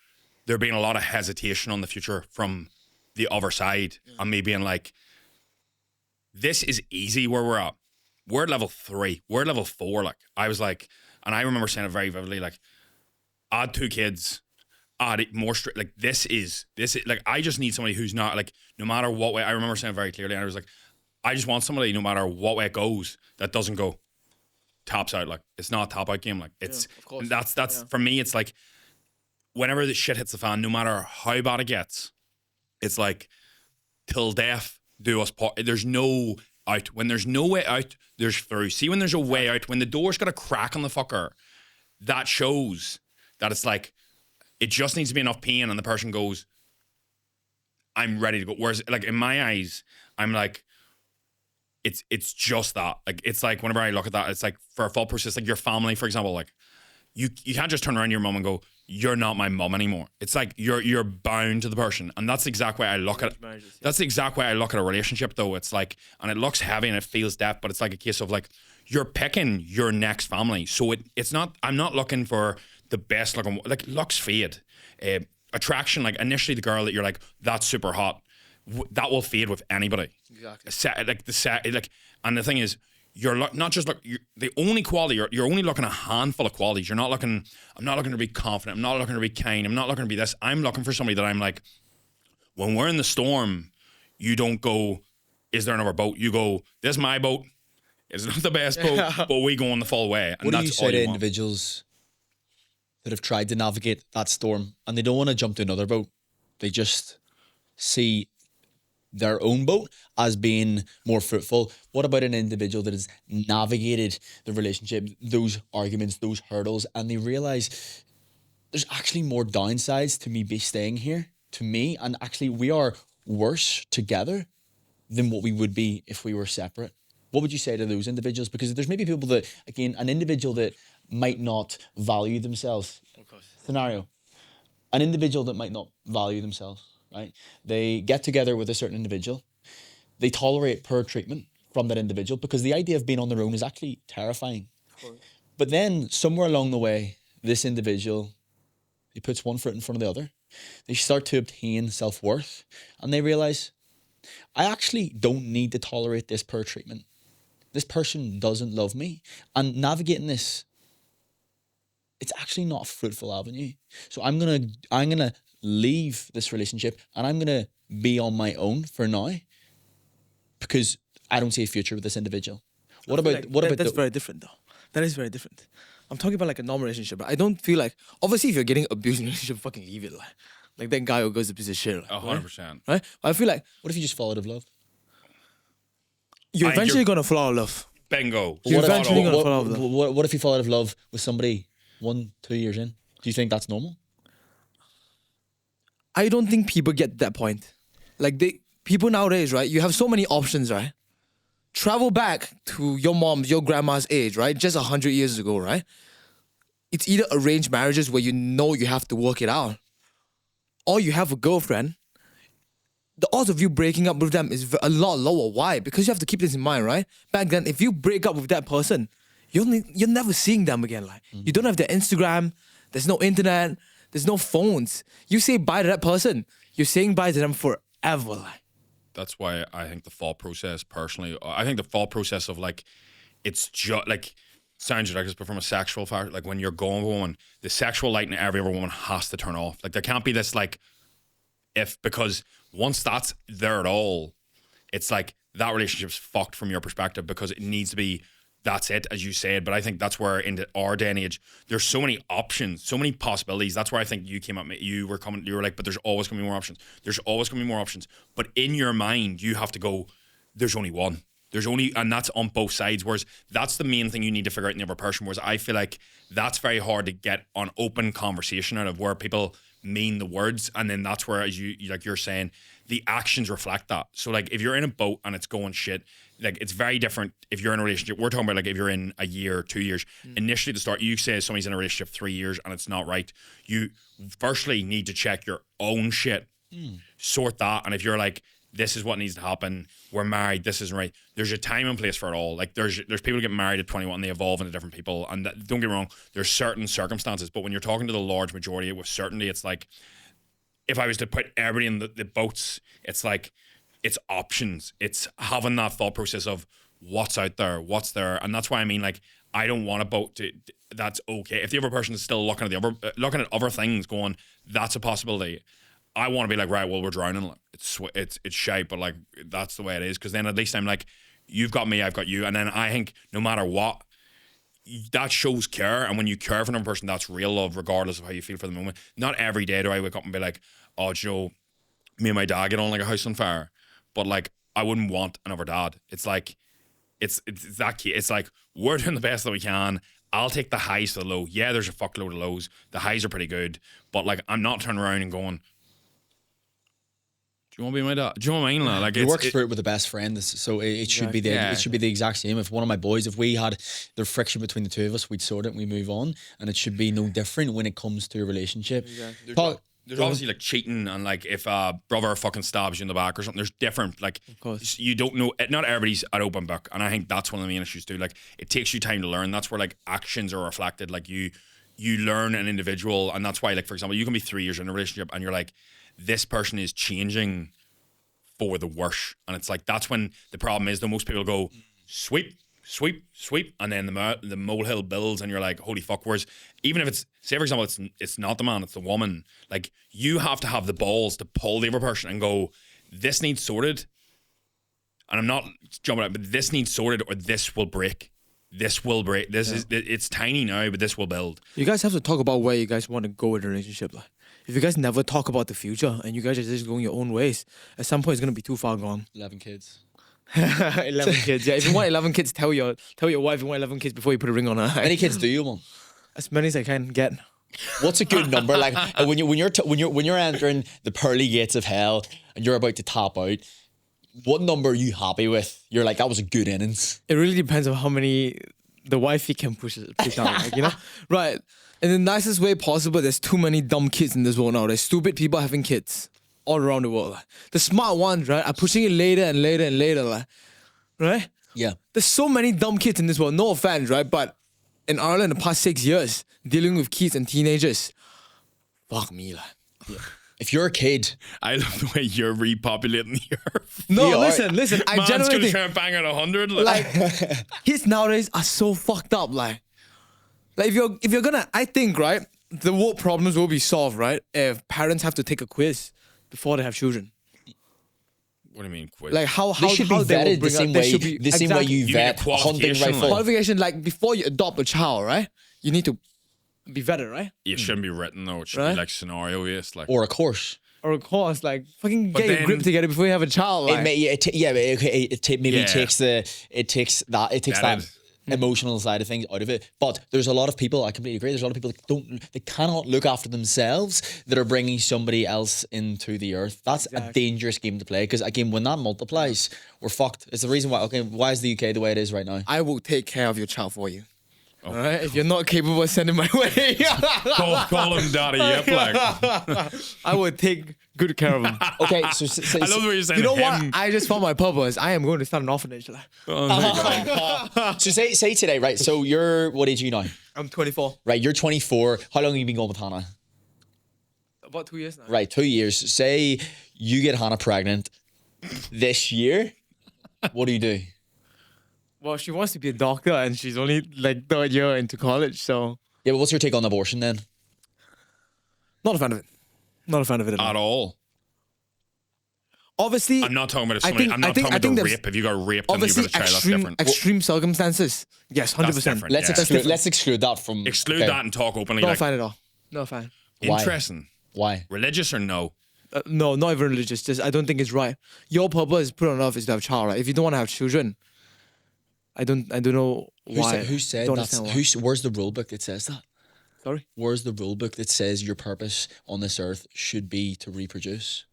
there being a lot of hesitation on the future from the other side, and me being like, this is easy where we're at. We're at level 3. We're at level 4. Like, I was like, and I remember saying it very vividly, like, add 2 kids, add more straight. Like, this is, like, I just need somebody who's not, like, no matter what way, I remember saying it very clearly, and I was like, I just want somebody, no matter what way it goes, that doesn't go tops out. Like, it's not a top out game. Like, it's, of course. that's for me, it's like, whenever the shit hits the fan, no matter how bad it gets, it's like, till death do us part. There's no out. When there's no way out, there's through. See, when there's a way out, when the door's got a crack on the fucker, that shows that it's like, it just needs to be enough pain, and the person goes, I'm ready to go. Whereas, like, in my eyes, I'm like, it's just that. Like, it's like, whenever I look at that, it's like, for a thought process, like your family, for example, like, you can't just turn around to your mum and go, you're not my mum anymore. It's like you're bound to the person, and that's the exact way I look at it. That's the exact way I look at a relationship, though. It's like, and it looks heavy and it feels depth, but it's like a case of like, you're picking your next family. So it's not. I'm not looking for the best looking. Like, looks fade. Attraction, like initially the girl that you're like, that's super hot, that will fade with anybody. Exactly. And the thing is, you're not just the only quality. You're only looking at a handful of qualities. You're not looking. I'm not looking to be confident. I'm not looking to be kind. I'm not looking to be this. I'm looking for somebody that I'm like, when we're in the storm, you don't go, is there another boat? You go, this is my boat. It's not the best boat, but we go on the full way. And What do you that's say all to you want. individuals that have tried to navigate that storm and they don't want to jump to another boat? They just see their own boat as being more fruitful. What about an individual that has navigated the relationship, those arguments, those hurdles, and they realize there's actually more downsides to me staying here, to me, and actually we are worse together than what we would be if we were separate? What would you say to those individuals? Because there's maybe people that, again, an individual that might not value themselves. Of course. Scenario. An individual that might not value themselves, right? They get together with a certain individual. They tolerate poor treatment from that individual because the idea of being on their own is actually terrifying. But then somewhere along the way, this individual, he puts one foot in front of the other. They start to obtain self-worth and they realize, I actually don't need to tolerate this poor treatment. This person doesn't love me. And navigating this, it's actually not a fruitful avenue. So I'm gonna leave this relationship and I'm gonna be on my own for now because I don't see a future with this individual. That's very different though. That is very different. I'm talking about like a normal relationship. But I don't feel like, obviously if you're getting abused in a relationship, fucking leave it. Like that guy who goes a piece of shit. Like, 100%. right? I feel like, What if you just fall out of love? you're eventually gonna fall out of love. Bingo. You're Spot eventually on. gonna fall out of love. What if you fall out of love with somebody 1-2 years in? Do you think that's normal? I don't think people get that point. Like people nowadays, right? You have so many options, right? Travel back to your mom's, your grandma's age, right? Just 100 years ago, right? It's either arranged marriages where you know you have to work it out, or you have a girlfriend. The odds of you breaking up with them is a lot lower. Why? Because you have to keep this in mind, right? Back then, if you break up with that person, you're never seeing them again. Like you don't have their Instagram. There's no internet. There's no phones. You say bye to that person, you're saying bye to them forever. Like. That's why I think the thought process, personally, I think the thought process of like, it's just like, sounds ridiculous, but from a sexual factor, like when you're going with a woman, the sexual light in every other woman has to turn off. Like there can't be this like, because once that's there at all, it's like that relationship's fucked from your perspective because it needs to be, that's it, as you said. But I think that's where in our day and age, there's so many options, so many possibilities. That's where I think you came up, you were like, but there's always gonna be more options. There's always gonna be more options. But in your mind, you have to go, there's only one. And that's on both sides. Whereas that's the main thing you need to figure out in the other person. Whereas I feel like that's very hard to get on open conversation out of, where people mean the words. And then that's where, as you're saying, the actions reflect that. So like if you're in a boat and it's going shit, like it's very different if you're in a relationship. We're talking about like if you're in a year, 2 years. Initially to start, you say somebody's in a relationship 3 years and it's not right. You firstly need to check your own shit, sort that. And if you're like, this is what needs to happen, we're married, this isn't right. There's a time and place for it all. Like there's people who get married at 21 and they evolve into different people. And don't get me wrong, there's certain circumstances, but when you're talking to the large majority with certainty, it's like, if I was to put everybody in the boats, it's like, it's options. It's having that thought process of what's out there, what's there. And that's why I mean, like, I don't want a boat that's okay. If the other person is still looking at other things going, that's a possibility. I want to be like, right, well, we're drowning. It's shite, but like, that's the way it is. Cause then at least I'm like, you've got me, I've got you. And then I think no matter what, that shows care. And when you care for another person, that's real love, regardless of how you feel for the moment. Not every day do I wake up and be like, oh, do you know, me and my dad get on like a house on fire. But like, I wouldn't want another dad. It's like, it's that key. It's like, we're doing the best that we can. I'll take the highs to the low. Yeah, there's a fuckload of lows. The highs are pretty good. But like, I'm not turning around and going, do you want to be my dad? Do you know what I mean? Like, You work through it with the best friend, so it should be it should be the exact same. If one of my boys, if we had the friction between the two of us, we'd sort it and we move on, and it should be no different when it comes to a relationship. Exactly. There's obviously like cheating and like if a brother fucking stabs you in the back or something, there's different, like, Of course. you don't know, not everybody's an open book. And I think that's one of the main issues too. Like, it takes you time to learn. That's where like actions are reflected. Like you learn an individual, and that's why, like, for example, you can be 3 years in a relationship and you're like, this person is changing for the worse. And it's like, that's when the problem is, though. Most people go sweep, and then the molehill builds and you're like, holy fuck. Whereas even if it's, say for example, it's not the man, it's the woman, like, you have to have the balls to pull the other person and go, this needs sorted. And I'm not jumping out, but this needs sorted or this will break. This will break. It's tiny now, but this will build. You guys have to talk about where you guys want to go with the relationship. Like, if you guys never talk about the future and you guys are just going your own ways, at some point it's gonna be too far gone. 11 kids. 11 kids. Yeah, if you want 11 kids, tell your wife you want 11 kids before you put a ring on her. How many kids do you want? As many as I can get. What's a good number? Like when you're entering the pearly gates of hell and you're about to top out, what number are you happy with? You're like, that was a good innings. It really depends on how many the wifey can push down, like, you know? Right. In the nicest way possible, there's too many dumb kids in this world now. There's stupid people having kids all around the world. Like. The smart ones, right, are pushing it later and later and later, like, right? Yeah. There's so many dumb kids in this world. No offense, right? But in Ireland, the past 6 years, dealing with kids and teenagers, fuck me, like. Yeah. If you're a kid, I love the way you're repopulating the earth. No, Yeah, listen. I Man's genuinely gonna think, try and bang out 100. like, kids nowadays are so fucked up, like if you're gonna, I think, right, the world problems will be solved, right, if parents have to take a quiz before they have children. What do you mean quiz? Like how they should be how they will vetted the bring same up, they way should be, the same way you You vet need a hunting qualification, rifle. like- qualification, like before you adopt a child, right, you need to be vetted, right, it shouldn't be written though. It should Right? be like scenario based. Like, Or a course. or of course, like, fucking But get your then- grip together before you have a child, like. Maybe Yeah. it takes that emotional side of things out of it. But there's a lot of people, I completely agree, there's a lot of people that cannot look after themselves that are bringing somebody else into the earth. That's a dangerous game to play, because again, when that multiplies, we're fucked. It's the reason why is the UK the way it is right now? I will take care of your child for you. All right, if you're not capable of sending my way, call him Daddy Yip. Like, I will take good care of him. Okay, so I love the way you're saying You know him. what? I just found my purpose. I am going to start an orphanage. Like. Oh, there you go. so say today, right? So what age are you now? I'm 24. Right, you're 24. How long have you been going with Hannah? About 2 years now. Right, 2 years. Say you get Hannah pregnant this year. What do you do? Well, she wants to be a doctor, and she's only like 3rd year into college, so Yeah, but what's your take on abortion then? not a fan of it. Not a fan of it at At all. all. Obviously, I'm not talking about if I somebody. think- I'm I not think- talking I think about there's- rape. If you got raped and obviously you've got a child, that's different. extreme circumstances. Yes, 100%. different. Let's Yeah. let's exclude that from Exclude okay. that and talk openly. Not a Like, fan at all. Not a fan. Why? interesting. Why? Religious or no? No, not even religious. Just I don't think it's right. Your purpose put on earth is to have a child, right? If you don't want to have children, I don't know why. Who said Don't that's understand why. where's the rule book that says that? Sorry? Where's the rule book that says your purpose on this earth should be to reproduce?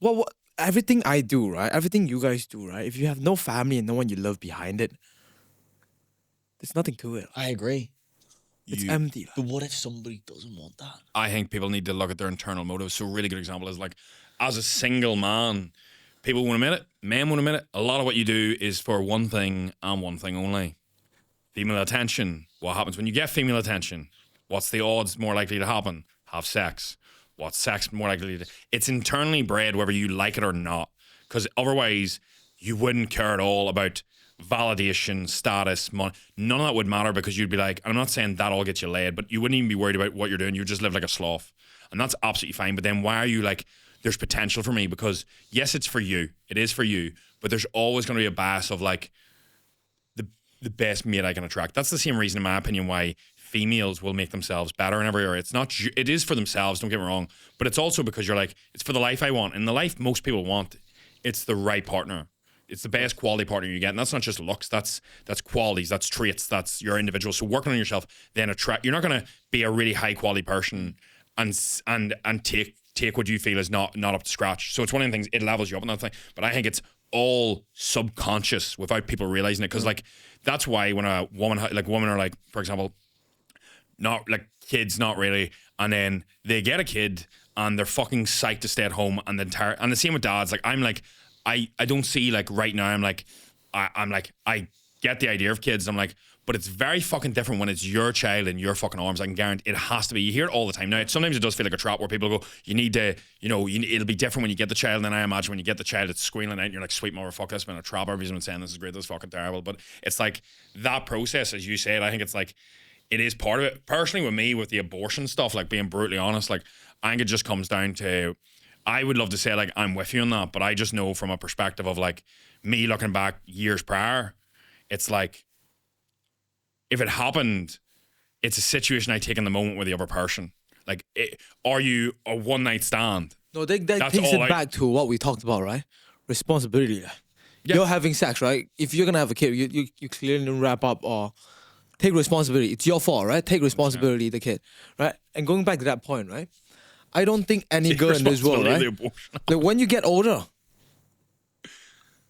what everything I do, right? Everything you guys do, right? If you have no family and no one you love behind it, there's nothing to it. I agree. It's empty. But what if somebody doesn't want that? I think people need to look at their internal motives. So a really good example is like, as a single man, people won't admit it, men won't admit it. A lot of what you do is for one thing and one thing only. Female attention. What happens when you get female attention? What's the odds more likely to happen? Have sex. What's sex more likely to... It's internally bred whether you like it or not. Because otherwise, you wouldn't care at all about validation, status, money. None of that would matter because you'd be like, I'm not saying that all gets you laid, but you wouldn't even be worried about what you're doing. You just live like a sloth. And that's absolutely fine. But then why are you like, there's potential for me? Because yes, it's for you. It is for you. But there's always going to be a bias of like, the best mate I can attract. That's the same reason, in my opinion, why females will make themselves better in every area. It's not, it is for themselves, don't get me wrong, but it's also because you're like, it's for the life I want. And the life most people want, it's the right partner. It's the best quality partner you get. And that's not just looks, that's qualities, that's traits, that's your individual. So working on yourself, then attract, you're not going to be a really high quality person and take what you feel is not up to scratch. So it's one of the things, it levels you up and that thing. But I think it's all subconscious without people realizing it. Because like, that's why when a woman, like women are like, for example, not like kids, not really. And then they get a kid and they're fucking psyched to stay at home and the same with dads. Like I'm like, I don't see like right now, I get the idea of kids. I'm like, but it's very fucking different when it's your child in your fucking arms. I can guarantee it has to be. You hear it all the time. Now, sometimes it does feel like a trap where people go, you need to, it'll be different when you get the child. And then I imagine when you get the child, it's squealing out and you're like, sweet motherfucker, that's been a trap. Everybody's been saying this is great, this is fucking terrible. But it's like that process, as you said, I think it's like, it is part of it. Personally, with me, with the abortion stuff, like being brutally honest, like I think it just comes down to, I would love to say like, I'm with you on that. But I just know from a perspective of like me looking back years prior, it's like, if it happened, it's a situation I take in the moment with the other person. Like, are you a one night stand? No, that takes it back to what we talked about, right? Responsibility. Yeah. You're having sex, right? If you're gonna have a kid, you clearly don't wrap up or take responsibility. It's your fault, right? Take responsibility, the kid, right? And going back to that point, right? I don't think any girl in this world, right? Like when you get older,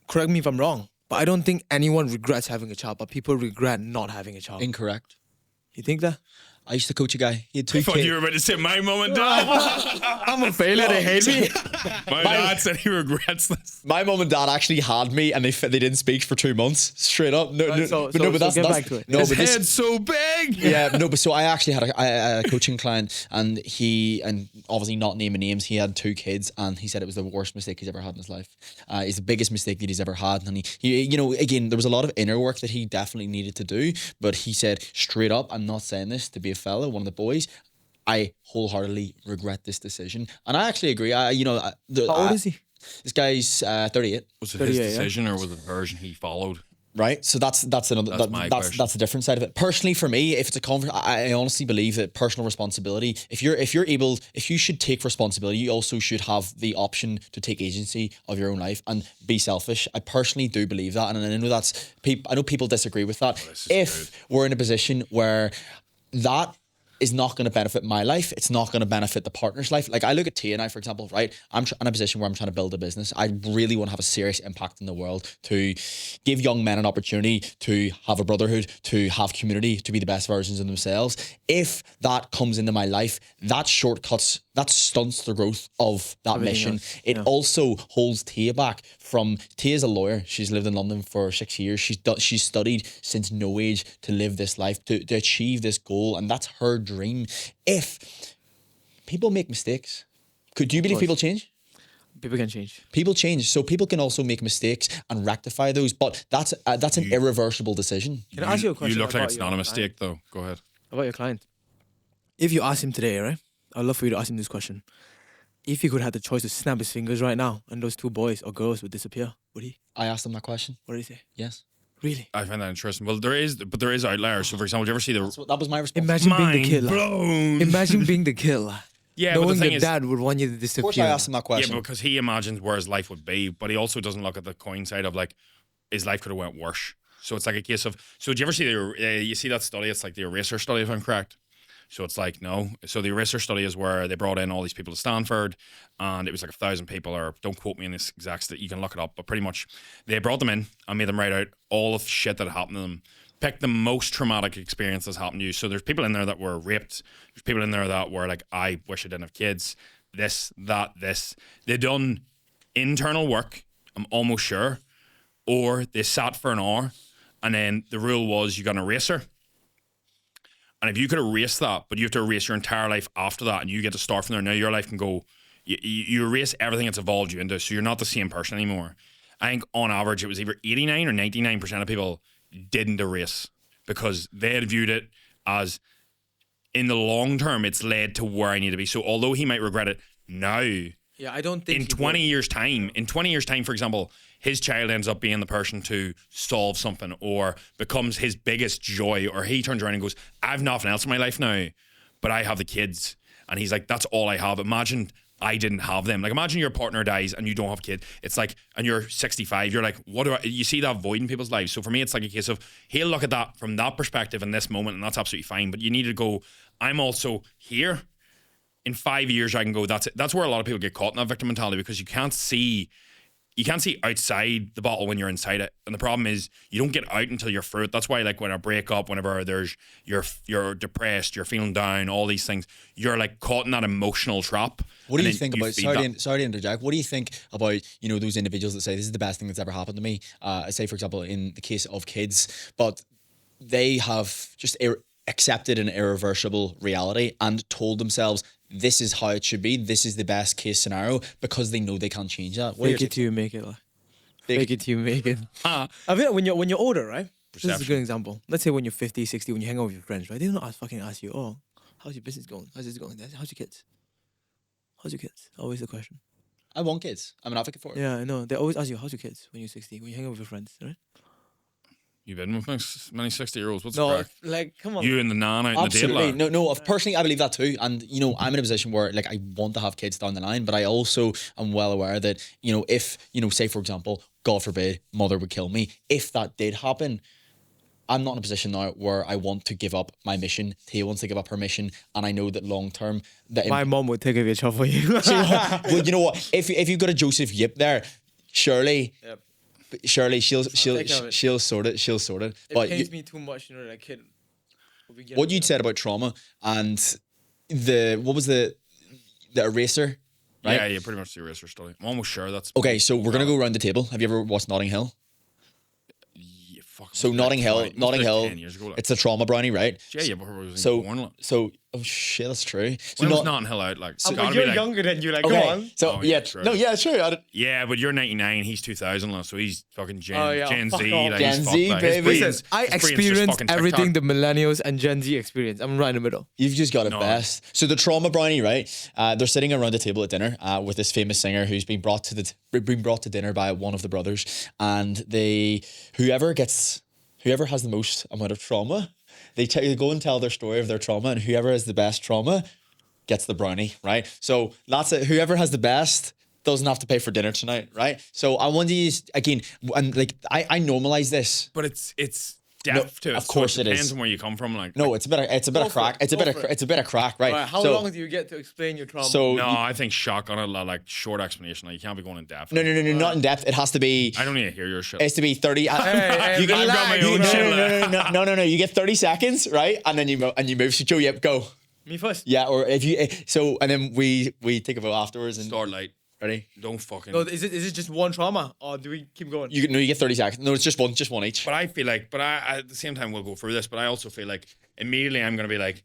correct me if I'm wrong, but I don't think anyone regrets having a child, but people regret not having a child. Incorrect. You think that? I used to coach a guy. He had 2 kids. I thought you were about to say my mom and dad. I'm a failure. They hate me. My dad said he regrets this. My mom and dad actually had me, and they didn't speak for 2 months straight up. No, Right, but that's back to it. No, His but head's so big. Yeah, no, but so I actually had a coaching client, and obviously not naming names, he had 2 kids, and he said it was the worst mistake he's ever had in his life. It's the biggest mistake that he's ever had, and he again, there was a lot of inner work that he definitely needed to do, but he said straight up, I'm not saying this to be a fella, one of the boys, I wholeheartedly regret this decision, and I actually agree. How old is he? This guy's 38. Was it his decision or was it the version he followed? Right, so that's another that's the different side of it. Personally, for me, if it's a I honestly believe that personal responsibility. If you should take responsibility, you also should have the option to take agency of your own life and be selfish. I personally do believe that, and I know I know people disagree with that. If we're in a position where that is not going to benefit my life, it's not going to benefit the partner's life. Like I look at Tia and I, for example, right? I'm in a position where I'm trying to build a business. I really want to have a serious impact in the world, to give young men an opportunity to have a brotherhood, to have community, to be the best versions of themselves. If that comes into my life, that stunts the growth of that mission. It also holds Tia back from, Tia's a lawyer. She's lived in London for 6 years. She's studied since no age to live this life, to achieve this goal, and that's her dream. If people make mistakes, do you believe people change? People can change. People change, so people can also make mistakes and rectify those, but that's an irreversible decision. Can I ask you a question? You look like it's not a mistake, though. Go ahead. About your client. If you ask him today, right? I'd love for you to ask him this question. If he could have the choice to snap his fingers right now and those 2 boys or girls would disappear, would he? I asked him that question. What did he say? Yes. Really? I find that interesting. Well, there is outliers. So, for example, do you ever see that was my response. Imagine being the killer. Blown. Imagine being the killer. Yeah, knowing but the thing your dad would want you to disappear. Of course I asked him that question. Yeah, because he imagines where his life would be, but he also doesn't look at the coin side of like, his life could have went worse. So it's like a case of, so do you ever see you see that study? It's like the eraser study, if I'm correct. So it's like, no. So the eraser study is where they brought in all these people to Stanford, and it was like 1,000 people, or don't quote me in this exact stat, you can look it up, but pretty much they brought them in and made them write out all of shit that happened to them. Pick the most traumatic experience that's happened to you. So there's people in there that were raped. There's people in there that were like, I wish I didn't have kids. This, that, this. They done internal work, I'm almost sure, or they sat for an hour, and then the rule was you got an eraser. And if you could erase that, but you have to erase your entire life after that, and you get to start from there. Now your life can go, you erase everything it's evolved you into, so you're not the same person anymore. I think on average it was either 89 or 99% of people didn't erase because they had viewed it as, in the long term, it's led to where I need to be. So although he might regret it now, Yeah, I don't think in 20 years' time, for example, his child ends up being the person to solve something or becomes his biggest joy, or he turns around and goes, I've nothing else in my life now, but I have the kids. And he's like, that's all I have. Imagine I didn't have them. Like, imagine your partner dies and you don't have a kid. It's like, and you're 65, you're like, what do I, you see that void in people's lives. So for me, it's like a case of, he'll look at that from that perspective in this moment, and that's absolutely fine. But you need to go, I'm also here. In 5 years, I can go, that's it. That's where a lot of people get caught in that victim mentality, because you can't see outside the bottle when you're inside it. And the problem is you don't get out until you're through it. That's why, like, when I break up, whenever there's you're depressed, you're feeling down, all these things, you're like caught in that emotional trap. What do you think about, sorry to interject, what do you think about, those individuals that say this is the best thing that's ever happened to me? Say, for example, in the case of kids, but they have just accepted an irreversible reality and told themselves this is how it should be, this is the best case scenario, because they know they can't change that. Fake it till you make it. Fake it till you make it. I mean, when you're older, right? This is a good example. Let's say when you're 50, 60, when you hang out with your friends, right? They don't ask you, oh, how's your business going? How's this going? How's your kids? How's your kids? Always the question. I want kids. I'm an advocate for it. Yeah, I know. They always ask you, how's your kids when you're 60, when you hang out with your friends, right? You've been with many 60-year-olds. What's the No, crack? like, come on. You and the nan out in the date. Absolutely. No, personally, I believe that too. And, I'm in a position where, like, I want to have kids down the line, but I also am well aware that, if, say, for example, God forbid, mother would kill me, if that did happen, I'm not in a position now where I want to give up my mission. Tia wants to give up her mission, and I know that long term that My mom would take a picture for you. well, you know what? If you've got a Joseph Yip there, surely. Yep. Surely she'll take care of it. she'll sort it. She'll sort it. It But pains me too much, that kid. what you'd said about trauma and what was the eraser, right? Yeah, pretty much the eraser study. I'm almost sure that's Okay, so we're gonna go around the table. Have you ever watched Notting Hill? Yeah, fuck. So Notting Hill, 10 years ago, like. it's a trauma brownie, right? Yeah, but we was So born, like. oh shit, that's true. So When was Notting Hill out? Like, But gotta you're be like, younger than you, like, okay, come on. so Oh, yeah, yeah, true. no, yeah, true. yeah, but you're 99, he's 2000, like, so he's fucking Gen, Oh, yeah, Gen fuck Z. off. Like, Gen he's Z, fucked, like, baby. his brain's- Listen, I his brain's just experienced fucking everything TikTok. the millennials and Gen Z experience. I'm right in the middle. You've just got it No. best. So the trauma brownie, right? They're sitting around a table at dinner with this famous singer who's been brought to dinner by one of the brothers, and whoever has the most amount of trauma, they go and tell their story of their trauma, and whoever has the best trauma gets the brownie, right? So that's it. Whoever has the best doesn't have to pay for dinner tonight, right? So I want to use again, and like I normalize this. But it's depth to it. of course so it depends is. on where you come from. Like, No, it's a bit of crack. It's a bit of crack, right? Right, how So- long do you get to explain your trauma? So no, I think shotgun a like short explanation. Like, you can't be going in depth. no, not in depth. It has to be. I don't need to hear your shit. It has to be 30. hey, you get, I've got my own shit, no. You get 30 seconds, right? And then you move. So Joe, yep, go. Me first. Yeah, or if you and then we take a vote afterwards and Start light. ready. Don't fucking. No, is it just one trauma, or do we keep going? You get 30 seconds. No, it's just one each. But I feel like, I at the same time we'll go through this. But I also feel like immediately I'm gonna be like,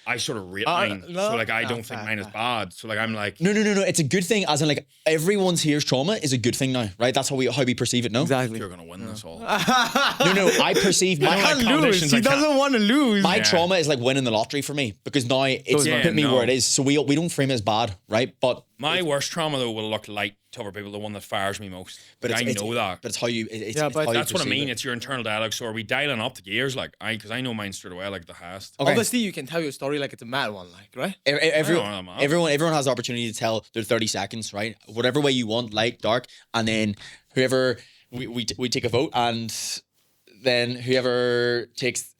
I sort of rate mine. no. So like I don't think mine is bad. So like I'm like, No. It's a good thing. As in, like, everyone's here's trauma is a good thing now, right? That's how we perceive it. No, Exactly. you're gonna win this all. no. I perceive my can't lose. Lose. He I can't- doesn't want to lose. my trauma is like winning the lottery for me, because now it's Yeah, put me no. where it is. So we don't frame it as bad, right? But My worst trauma though will look light to other people. The one that fires me most. but Like, it's, I know that. But it's how you. It's, Yeah, it's but how you That's what I perceive mean. it. It's your internal dialogue. So are we dialing up the gears? Like because I know mine straight away. Like the highest. Okay. Obviously, you can tell your story like it's a mad one, like, right? Everyone has the opportunity to tell their 30 seconds, right? Whatever way you want, light, dark, and then whoever we take a vote, and then whoever takes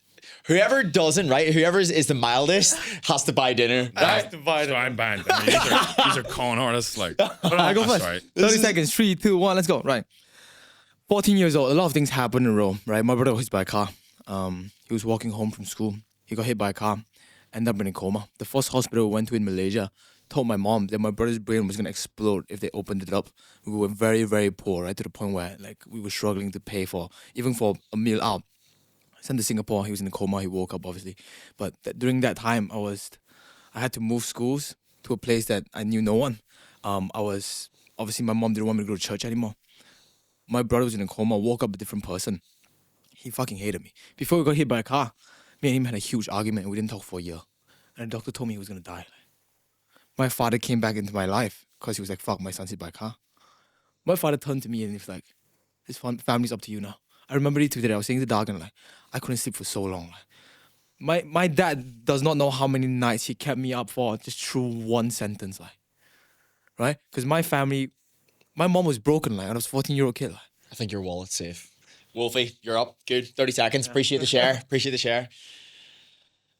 Whoever doesn't, right? Whoever is the mildest has to buy dinner. That's the So I'm banned. I mean, these are con artists. Like, I go first. Sorry. 30 seconds. 3, 2, 1. Let's go. Right. 14 years old. A lot of things happened in Rome, right? My brother was hit by a car. He was walking home from school. He got hit by a car. Ended up in a coma. The first hospital we went to in Malaysia told my mom that my brother's brain was going to explode if they opened it up. We were very, very poor, right? To the point where like we were struggling to pay for, even for a meal out. Sent to Singapore. He was in a coma. He woke up, obviously. But during that time, I had to move schools to a place that I knew no one. Obviously, my mom didn't want me to go to church anymore. My brother was in a coma, woke up a different person. He fucking hated me. Before we got hit by a car, me and him had a huge argument and we didn't talk for a year. And the doctor told me he was going to die. My father came back into my life because he was like, fuck, my son's hit by a car. My father turned to me and he was like, his family's up to you now. I remember it today. I was saying to Dargan, like, I couldn't sleep for so long. Like, my dad does not know how many nights he kept me up for just through one sentence, like, right? Because my mom was broken, like, I was a 14-year-old kid. Like. I think your wallet's safe. Wolfie, you're up. Good. 30 seconds. Appreciate the share. Appreciate the share.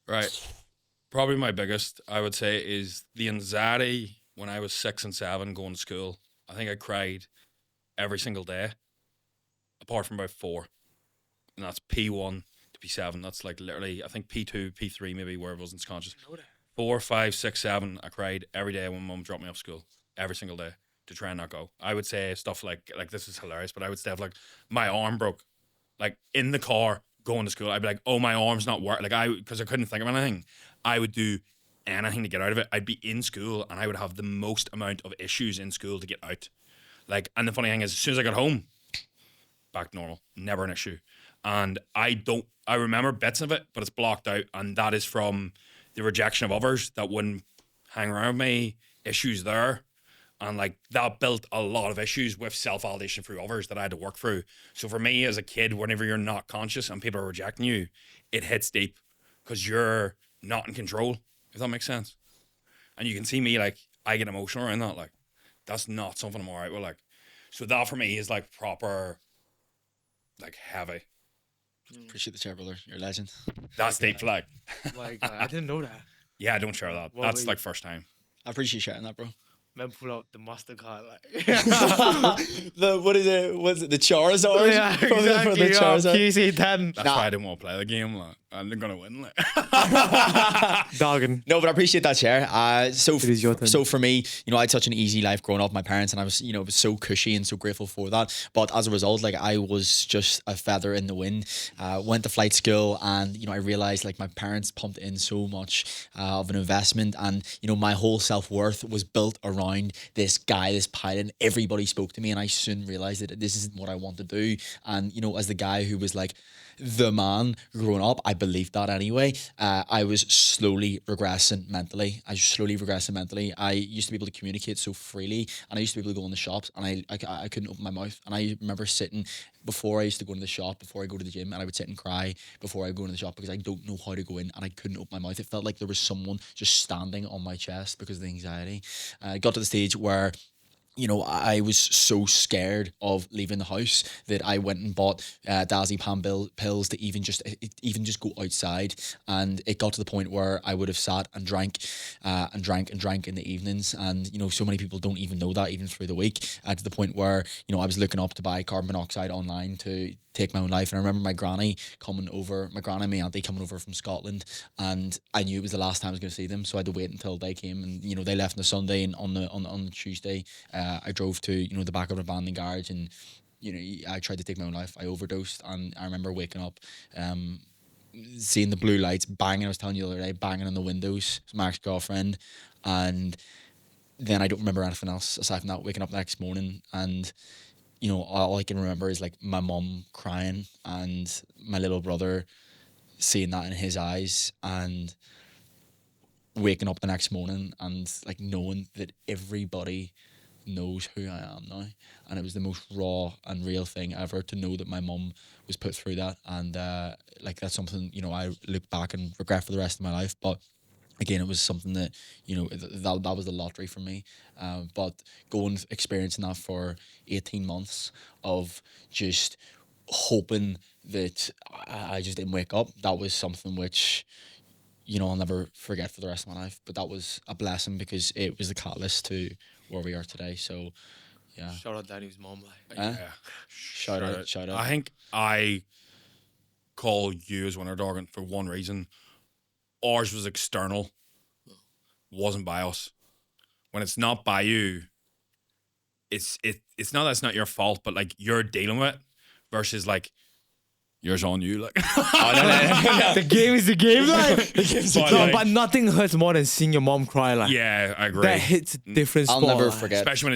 Right. Probably my biggest, I would say, is the anxiety when I was 6 and 7 going to school. I think I cried every single day, apart from about 4. And that's P1 to P7. That's like literally, I think P2, P3 maybe, where I wasn't conscious. 4, 5, 6, 7, I cried every day when mum dropped me off school. Every single day to try and not go. I would say stuff like this is hilarious, but I would say like my arm broke. Like in the car going to school, I'd be like, oh, my arm's not working. Like because I couldn't think of anything. I would do anything to get out of it. I'd be in school and I would have the most amount of issues in school to get out. Like, and the funny thing is, as soon as I got home, back to normal, never an issue. And I remember bits of it, but it's blocked out. And that is from the rejection of others that wouldn't hang around me, issues there. And like that built a lot of issues with self-validation through others that I had to work through. So for me as a kid, whenever you're not conscious and people are rejecting you, it hits deep because you're not in control, if that makes sense. And you can see me, like, I get emotional around that. Like, that's not something I'm all right with. Like, so that for me is like proper, like heavy. Appreciate the share, brother. You're a legend. That's deep, like. Like, I didn't know that. Yeah, I don't share that. What That's about like first time. I appreciate you sharing that, bro. Man pull out the MasterCard, like. What is it? Was it the Charizard? Yeah, For the exactly. Charizard? PC 10. That's why I didn't want to play the game. Like, I'm gonna win. Like. Dargan. No, but I appreciate that share. It is your turn. So for me, you know, I had such an easy life growing up with my parents, and I was, you know, it was so cushy and so grateful for that. But as a result, like I was just a feather in the wind. Went to flight school, and you know, I realized like my parents pumped in so much of an investment, and you know, my whole self-worth was built around this guy, this pilot. And everybody spoke to me, and I soon realized that this isn't what I want to do. And you know, as the guy who was like the man growing up, I believed that anyway. I was slowly regressing mentally. I used to be able to communicate so freely, and I used to be able to go in the shops, and I couldn't open my mouth. And I remember sitting before I used to go into the shop, before I go to the gym, and I would sit and cry before I go into the shop because I don't know how to go in, and I couldn't open my mouth. It felt like there was someone just standing on my chest because of the anxiety. I got to the stage where, you know, I was so scared of leaving the house that I went and bought diazepam pills to even just go outside. And it got to the point where I would have sat and drank in the evenings. And, you know, so many people don't even know that even through the week, to the point where, you know, I was looking up to buy carbon monoxide online to take my own life. And I remember my granny and my auntie coming over from Scotland, and I knew it was the last time I was going to see them, so I had to wait until they came. And you know, they left on the Sunday, and on the Tuesday I drove to, you know, the back of an abandoned garage, and you know, I tried to take my own life. I overdosed, and I remember waking up seeing the blue lights banging. I was telling you the other day, banging on the windows. It was my ex-girlfriend. And then I don't remember anything else aside from that, waking up the next morning. And you know, all I can remember is like my mum crying and my little brother seeing that in his eyes, and waking up the next morning and like knowing that everybody knows who I am now. And it was the most raw and real thing ever to know that my mum was put through that. And like that's something, you know, I look back and regret for the rest of my life. But again, it was something that, you know, that was the lottery for me. But experiencing that for 18 months of just hoping that I just didn't wake up. That was something which, I'll never forget for the rest of my life. But that was a blessing because it was the catalyst to where we are today. So, yeah. Shout out Danny's mom. Yeah. Shout out. I think I call you as winner, Dargan, for one reason. Ours was external, wasn't by us. When it's not by you, it's not that it's not your fault, but like you're dealing with it versus like yours on you. Like The game is the game, like. But But nothing hurts more than seeing your mom cry, like. yeah, I agree. That hits a different I'll spot. never like. forget. Especially when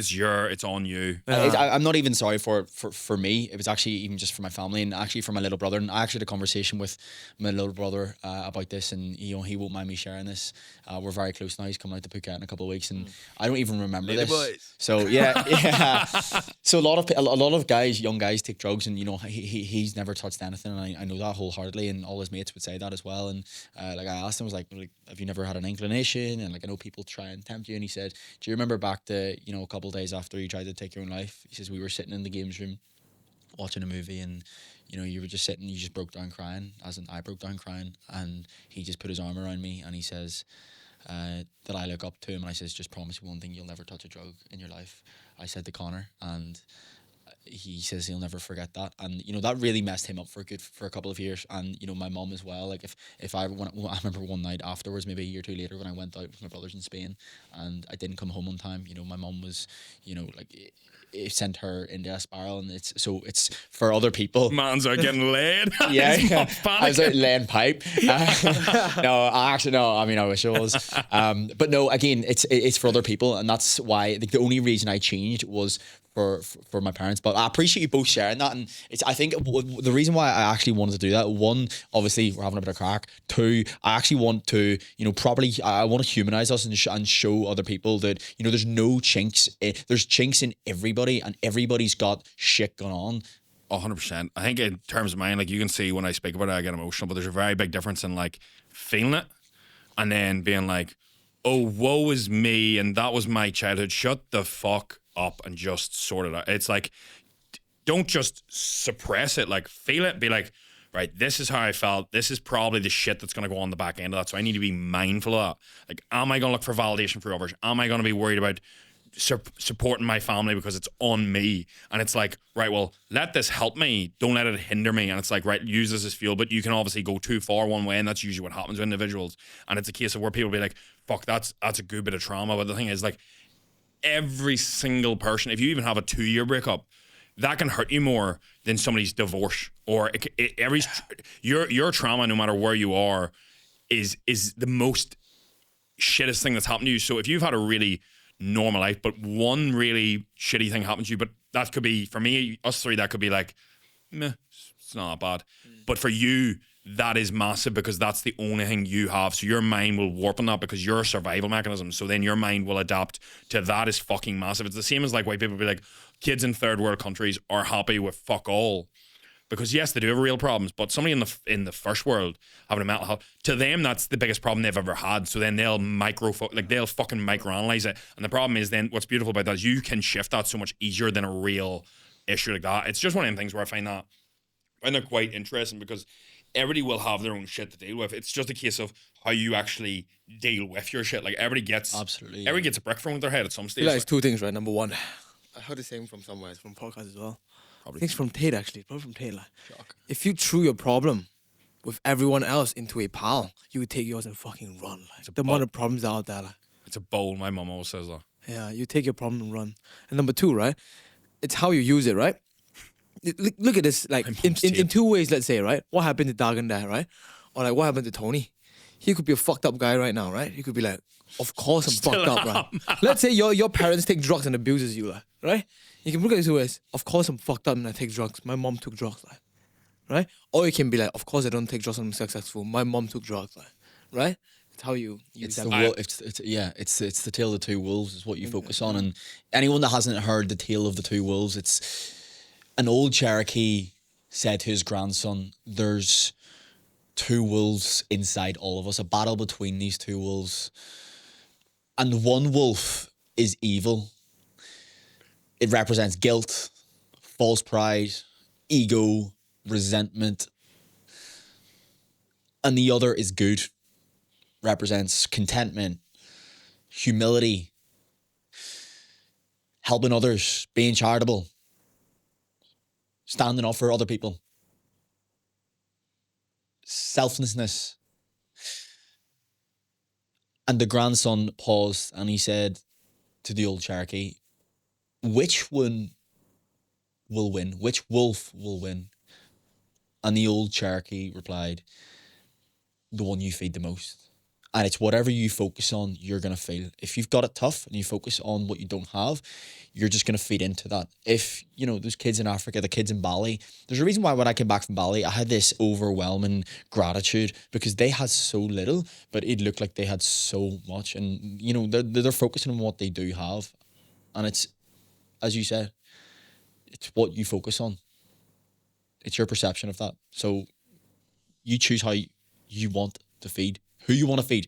it's on you. I'm not even sorry for me. It was actually even just for my family and actually for my little brother. And I actually had a conversation with my little brother about this, and he won't mind me sharing this. We're very close now. He's coming out to Phuket in a couple of weeks, and I don't even remember this. boys. So yeah. So a lot of guys, young guys, take drugs, and he's never touched anything, and I know that wholheartedly, and all his mates would say that as well. And like I asked him, I was like, have you never had an inclination? And like I know people try and tempt you, and he said, do you remember back to a couple of days after you tried to take your own life? He says we were sitting in the games room watching a movie, and you were just sitting, you just broke down crying, as in I broke down crying, and he just put his arm around me and he says that I look up to him, and I says, just promise me one thing, you'll never touch a drug in your life. I said to Connor, and he says he'll never forget that, and that really messed him up for a couple of years. And my mom as well. Like if I remember one night afterwards, maybe a year or two later, when I went out with my brothers in Spain and I didn't come home on time, my mom was like it sent her into a spiral, and it's for other people. Man's out getting laid. Yeah, His mom's I was out panicking. laying pipe. No, I mean I wish I was. But no, again, it's for other people, and that's why I think the only reason I changed was for my parents. But I appreciate you both sharing that, and I think the reason why I actually wanted to do that, one, obviously we're having a bit of crack. Two, I actually want to probably I want to humanize us and show other people that there's no chinks. There's chinks in everybody, and everybody's got shit going on. 100%. I think in terms of mine, like you can see when I speak about it, I get emotional, but there's a very big difference in like feeling it and then being like, oh, woe is me, and that was my childhood. Shut the fuck up and just sort it out. It's like, don't just suppress it. Like, feel it. Be like, right, this is how I felt. This is probably the shit that's going to go on the back end of that. So I need to be mindful of that. Like, am I going to look for validation for others? Am I going to be worried about supporting my family because it's on me? And it's like, right, well, let this help me. Don't let it hinder me. And it's like, right, use this as fuel. But you can obviously go too far one way, and that's usually what happens with individuals. And it's a case of where people be like, fuck, that's a good bit of trauma. But the thing is, like, every single person, if you even have a 2-year breakup, that can hurt you more than somebody's divorce. Or your trauma, no matter where you are, is the most shittest thing that's happened to you. So if you've had a really normal life, but one really shitty thing happened to you, but that could be, for me, us three, that could be like, meh, it's not that bad. But for you, that is massive, because that's the only thing you have. So your mind will warp on that because you're a survival mechanism. So then your mind will adapt to that. Is fucking massive. It's the same as like why people be like, kids in third world countries are happy with fuck all. Because yes, they do have real problems, but somebody in the first world having a mental health, to them that's the biggest problem they've ever had. So then they'll they'll fucking microanalyze it. And the problem is then what's beautiful about that is you can shift that so much easier than a real issue like that. It's just one of them things where I find they're quite interesting, because everybody will have their own shit to deal with. It's just a case of how you actually deal with your shit. Like everybody gets everybody gets a brick thrown at their head at some stage. I feel like it's two things, right? Number one, I heard the same from somewhere. It's from podcast as well. I think it's from Tate, actually. Probably from Tate. Like, if you threw your problem with everyone else into a pile, you would take yours and fucking run. Like, the amount of problems out there. Like, it's a bowl. My mum always says that. Yeah, you take your problem and run. And number two, right? It's how you use it, right? Look at this, like, in two ways, let's say, right? What happened to Dargan there, right? Or like, what happened to Tony? He could be a fucked up guy right now, right? He could be like, of course I'm fucked up, right? Let's say your parents take drugs and abuses you, like, right? You can look at it two ways. Of course I'm fucked up and I take drugs. My mom took drugs, like, right? Or you can be like, of course I don't take drugs and I'm successful. My mom took drugs, like, right? It's how you use that. It's the tale of the two wolves is what you focus on. And anyone that hasn't heard the tale of the two wolves, it's an old Cherokee said to his grandson, there's two wolves inside all of us, a battle between these two wolves. And one wolf is evil. It represents guilt, false pride, ego, resentment. And the other is good, represents contentment, humility, helping others, being charitable, standing up for other people, selflessness. And the grandson paused and he said to the old Cherokee, which one will win? Which wolf will win? And the old Cherokee replied, the one you feed the most. And it's whatever you focus on, you're going to feel. If you've got it tough and you focus on what you don't have, you're just going to feed into that. If, you know, those kids in Africa, the kids in Bali, there's a reason why when I came back from Bali, I had this overwhelming gratitude because they had so little, but it looked like they had so much. And, you know, they're focusing on what they do have. And it's, as you said, it's what you focus on. It's your perception of that. So you choose how you want to feed, who you want to feed,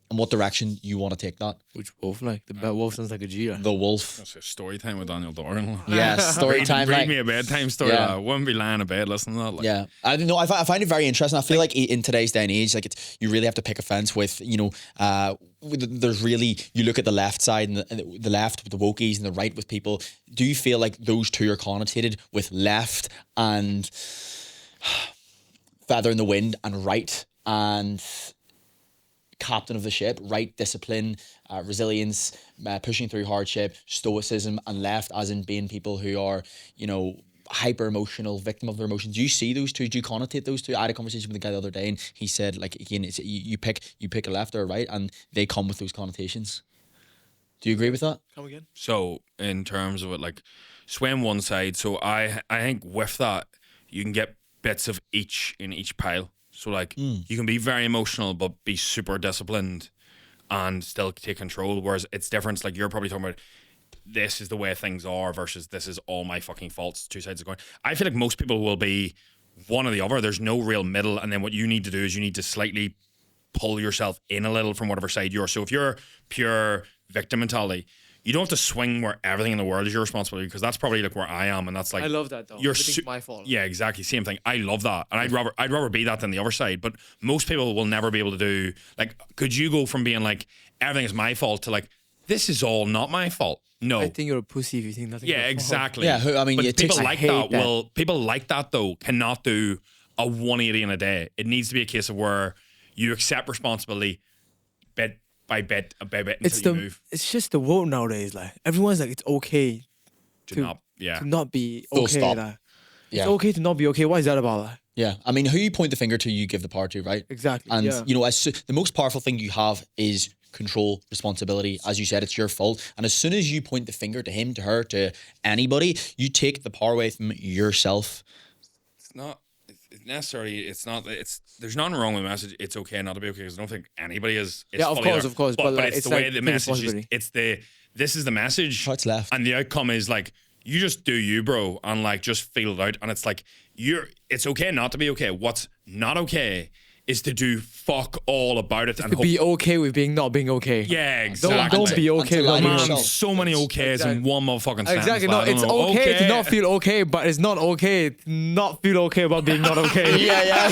and what direction you want to take that. Which wolf? Like the wolf sounds like a Gia. The wolf. That's a story time with Daniel Dargan. Yeah, story time. Read like, me a bedtime story. Yeah. I wouldn't be lying in bed listening to that. Like. Yeah, I don't know. I find it very interesting. I feel like in today's day and age, like you really have to pick a fence with, you know, there's really, you look at the left side and the left with the wokies and the right with people. Do you feel like those two are connotated with left and feather in the wind and right and captain of the ship, right, discipline, resilience, pushing through hardship, stoicism, and left as in being people who are, you know, hyper emotional, victim of their emotions? Do you see those two? Do you connotate those two? I had a conversation with a guy the other day and he said, like, again, it's, you pick a left or a right and they come with those connotations. Do you agree with that? Come again? So in terms of it, like swim one side. So I think with that, you can get bits of each in each pile. So like you can be very emotional but be super disciplined and still take control. Whereas it's different. It's like you're probably talking about this is the way things are versus this is all my fucking faults. Two sides of the coin. I feel like most people will be one or the other. There's no real middle. And then what you need to do is you need to slightly pull yourself in a little from whatever side you're. So if you're pure victim mentality, you don't have to swing where everything in the world is your responsibility, because that's probably like where I am, and that's like I love that though. You're Everything's my fault. Yeah, exactly, same thing. I love that, and I'd rather be that than the other side. But most people will never be able to do like. Could you go from being like everything is my fault to like this is all not my fault? No, I think you're a pussy if you think nothing. yeah, exactly. Yeah, I mean, but it people takes- like I hate that. that. Well, people like that though cannot do a 180 in a day. It needs to be a case of where you accept responsibility bit by bit until you move. It's just the world nowadays. Like everyone's like, it's okay To to not be Full okay. stop. Like, Yeah. It's okay to not be okay. What is that about? Like, Yeah, I mean, who you point the finger to, you give the power to, right? exactly. And yeah. you know, the most powerful thing you have is control, responsibility. As you said, it's your fault. And as soon as you point the finger to him, to her, to anybody, you take the power away from yourself. It's not necessarily. It's not. It's there's nothing wrong with the message. It's okay not to be okay, because I don't think anybody is. Yeah, of fully course, there. of course, But, but, like, it's it's the way like the take message is. responsibility. It's this is the message. How it's left. And the outcome is like you just do you, bro, and like just feel it out. And it's like it's okay not to be okay. What's not okay is to do fuck all about it and To hope. be okay with not being okay. Yeah, exactly. Don't be okay Until with I being do Man, yourself. so many okays in one motherfucking sentence. Exactly. like, No, I don't it's know. okay to not feel okay, but it's not okay to not feel okay about being not okay. yeah.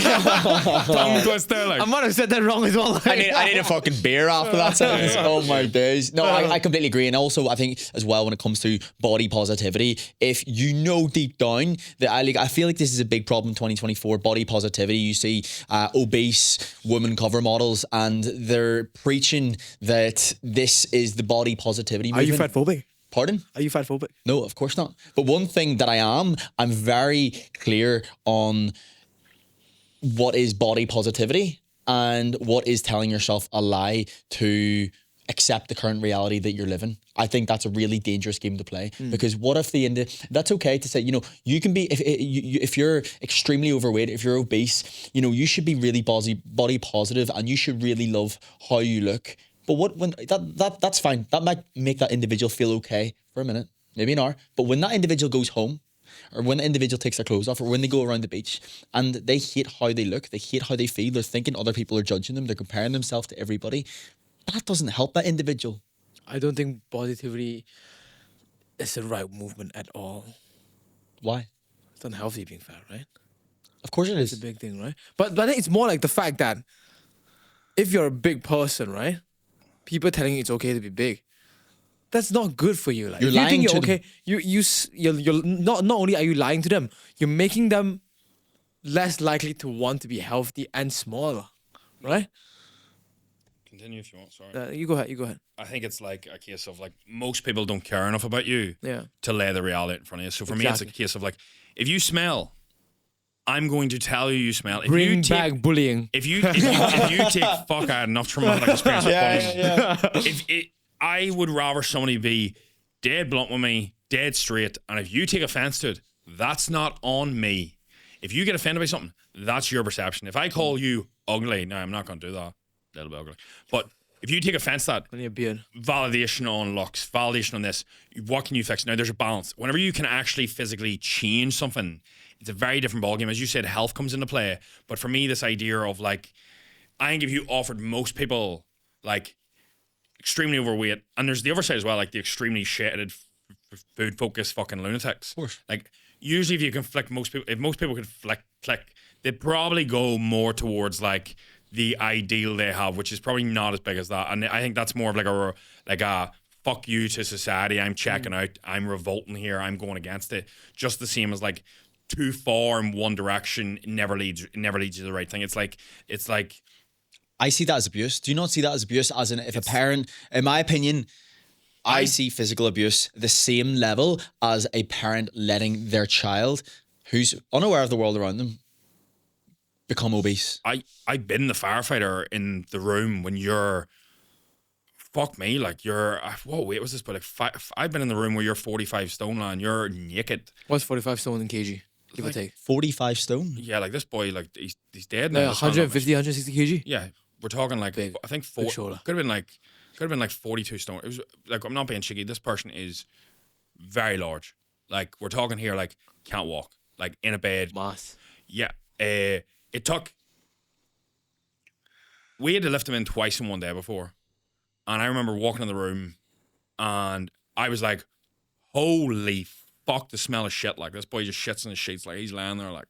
Tongue twister, like. I might have said that wrong as well. I need a fucking beer after that sentence. Oh my days. No, I completely agree. And also I think as well when it comes to body positivity, if you know deep down that I feel like this is a big problem in 2024, body positivity. You see obese women cover models and they're preaching that this is the body positivity Are you movement. fat phobic? Pardon? Are you fat phobic? No, of course not. But one thing that I'm very clear on what is body positivity and what is telling yourself a lie to accept the current reality that you're living. I think that's a really dangerous game to play, because what if that's okay to say, you know, you can be, if you're extremely overweight, if you're obese, you know, you should be really body positive and you should really love how you look. But that's fine. That might make that individual feel okay for a minute, maybe an hour. But when that individual goes home, or when the individual takes their clothes off, or when they go around the beach and they hate how they look, they hate how they feel, they're thinking other people are judging them, they're comparing themselves to everybody, that doesn't help that individual. I don't think positivity is the right movement at all. Why? It's unhealthy being fat, right? Of course it It's a is. big thing, right? But I think it's more like the fact that if you're a big person, right? People telling you it's okay to be big. That's not good for you. Like You're if you think lying you're to okay, you're not only are you lying to them, you're making them less likely to want to be healthy and smaller, right? Continue if you want. Sorry. You go ahead. I think it's like a case of like most people don't care enough about you Yeah. to lay the reality in front of you. So for me, it's a Exactly. case of like, if you smell, I'm going to tell you smell. If Bring you take, back bullying. if you take fuck, I had enough traumatic experience with bullying. I would rather somebody be dead blunt with me, dead straight, and if you take offense to it, that's not on me. If you get offended by something, that's your perception. If I call you ugly, now I'm not going to do that, a little bit ugly, but if you take offense to that, On your beard. validation on looks, validation on this, what can you fix? Now there's a balance. Whenever you can actually physically change something, it's a very different ballgame. As you said, health comes into play. But for me, this idea of like, I think if you offered most people like extremely overweight, and there's the other side as well, like the extremely shitted, food focused fucking lunatics. Of course. Like usually if you can flick most people, if most people could click, they'd probably go more towards like the ideal they have, which is probably not as big as that. And I think that's more of like a fuck you to society. I'm checking out. I'm revolting here. I'm going against it. Just the same as like too far in one direction never leads you to the right thing. It's like I see that as abuse. Do you not see that as abuse? As in, if a parent, in my opinion, I see physical abuse the same level as a parent letting their child, who's unaware of the world around them, become obese. I've been the firefighter in the room when you're, fuck me, like you're, what weight was this? But like I've been in the room where you're 45 stone now and you're naked. What's 45 stone in kg? Give or Like, take. 45 stone. Yeah, like this boy, like he's dead now. No, That's not 150, 160 kg? Yeah, we're talking like Big. I think Big shoulder. could have been like 42 stone. It was like, I'm not being cheeky. This person is very large. Like we're talking here, like can't walk, like in a bed. Mass. Yeah, it took. We had to lift him in twice in one day before, and I remember walking in the room, and I was like, "Holy fuck!" The smell of shit. Like this boy just shits in the sheets. Like he's laying there, like,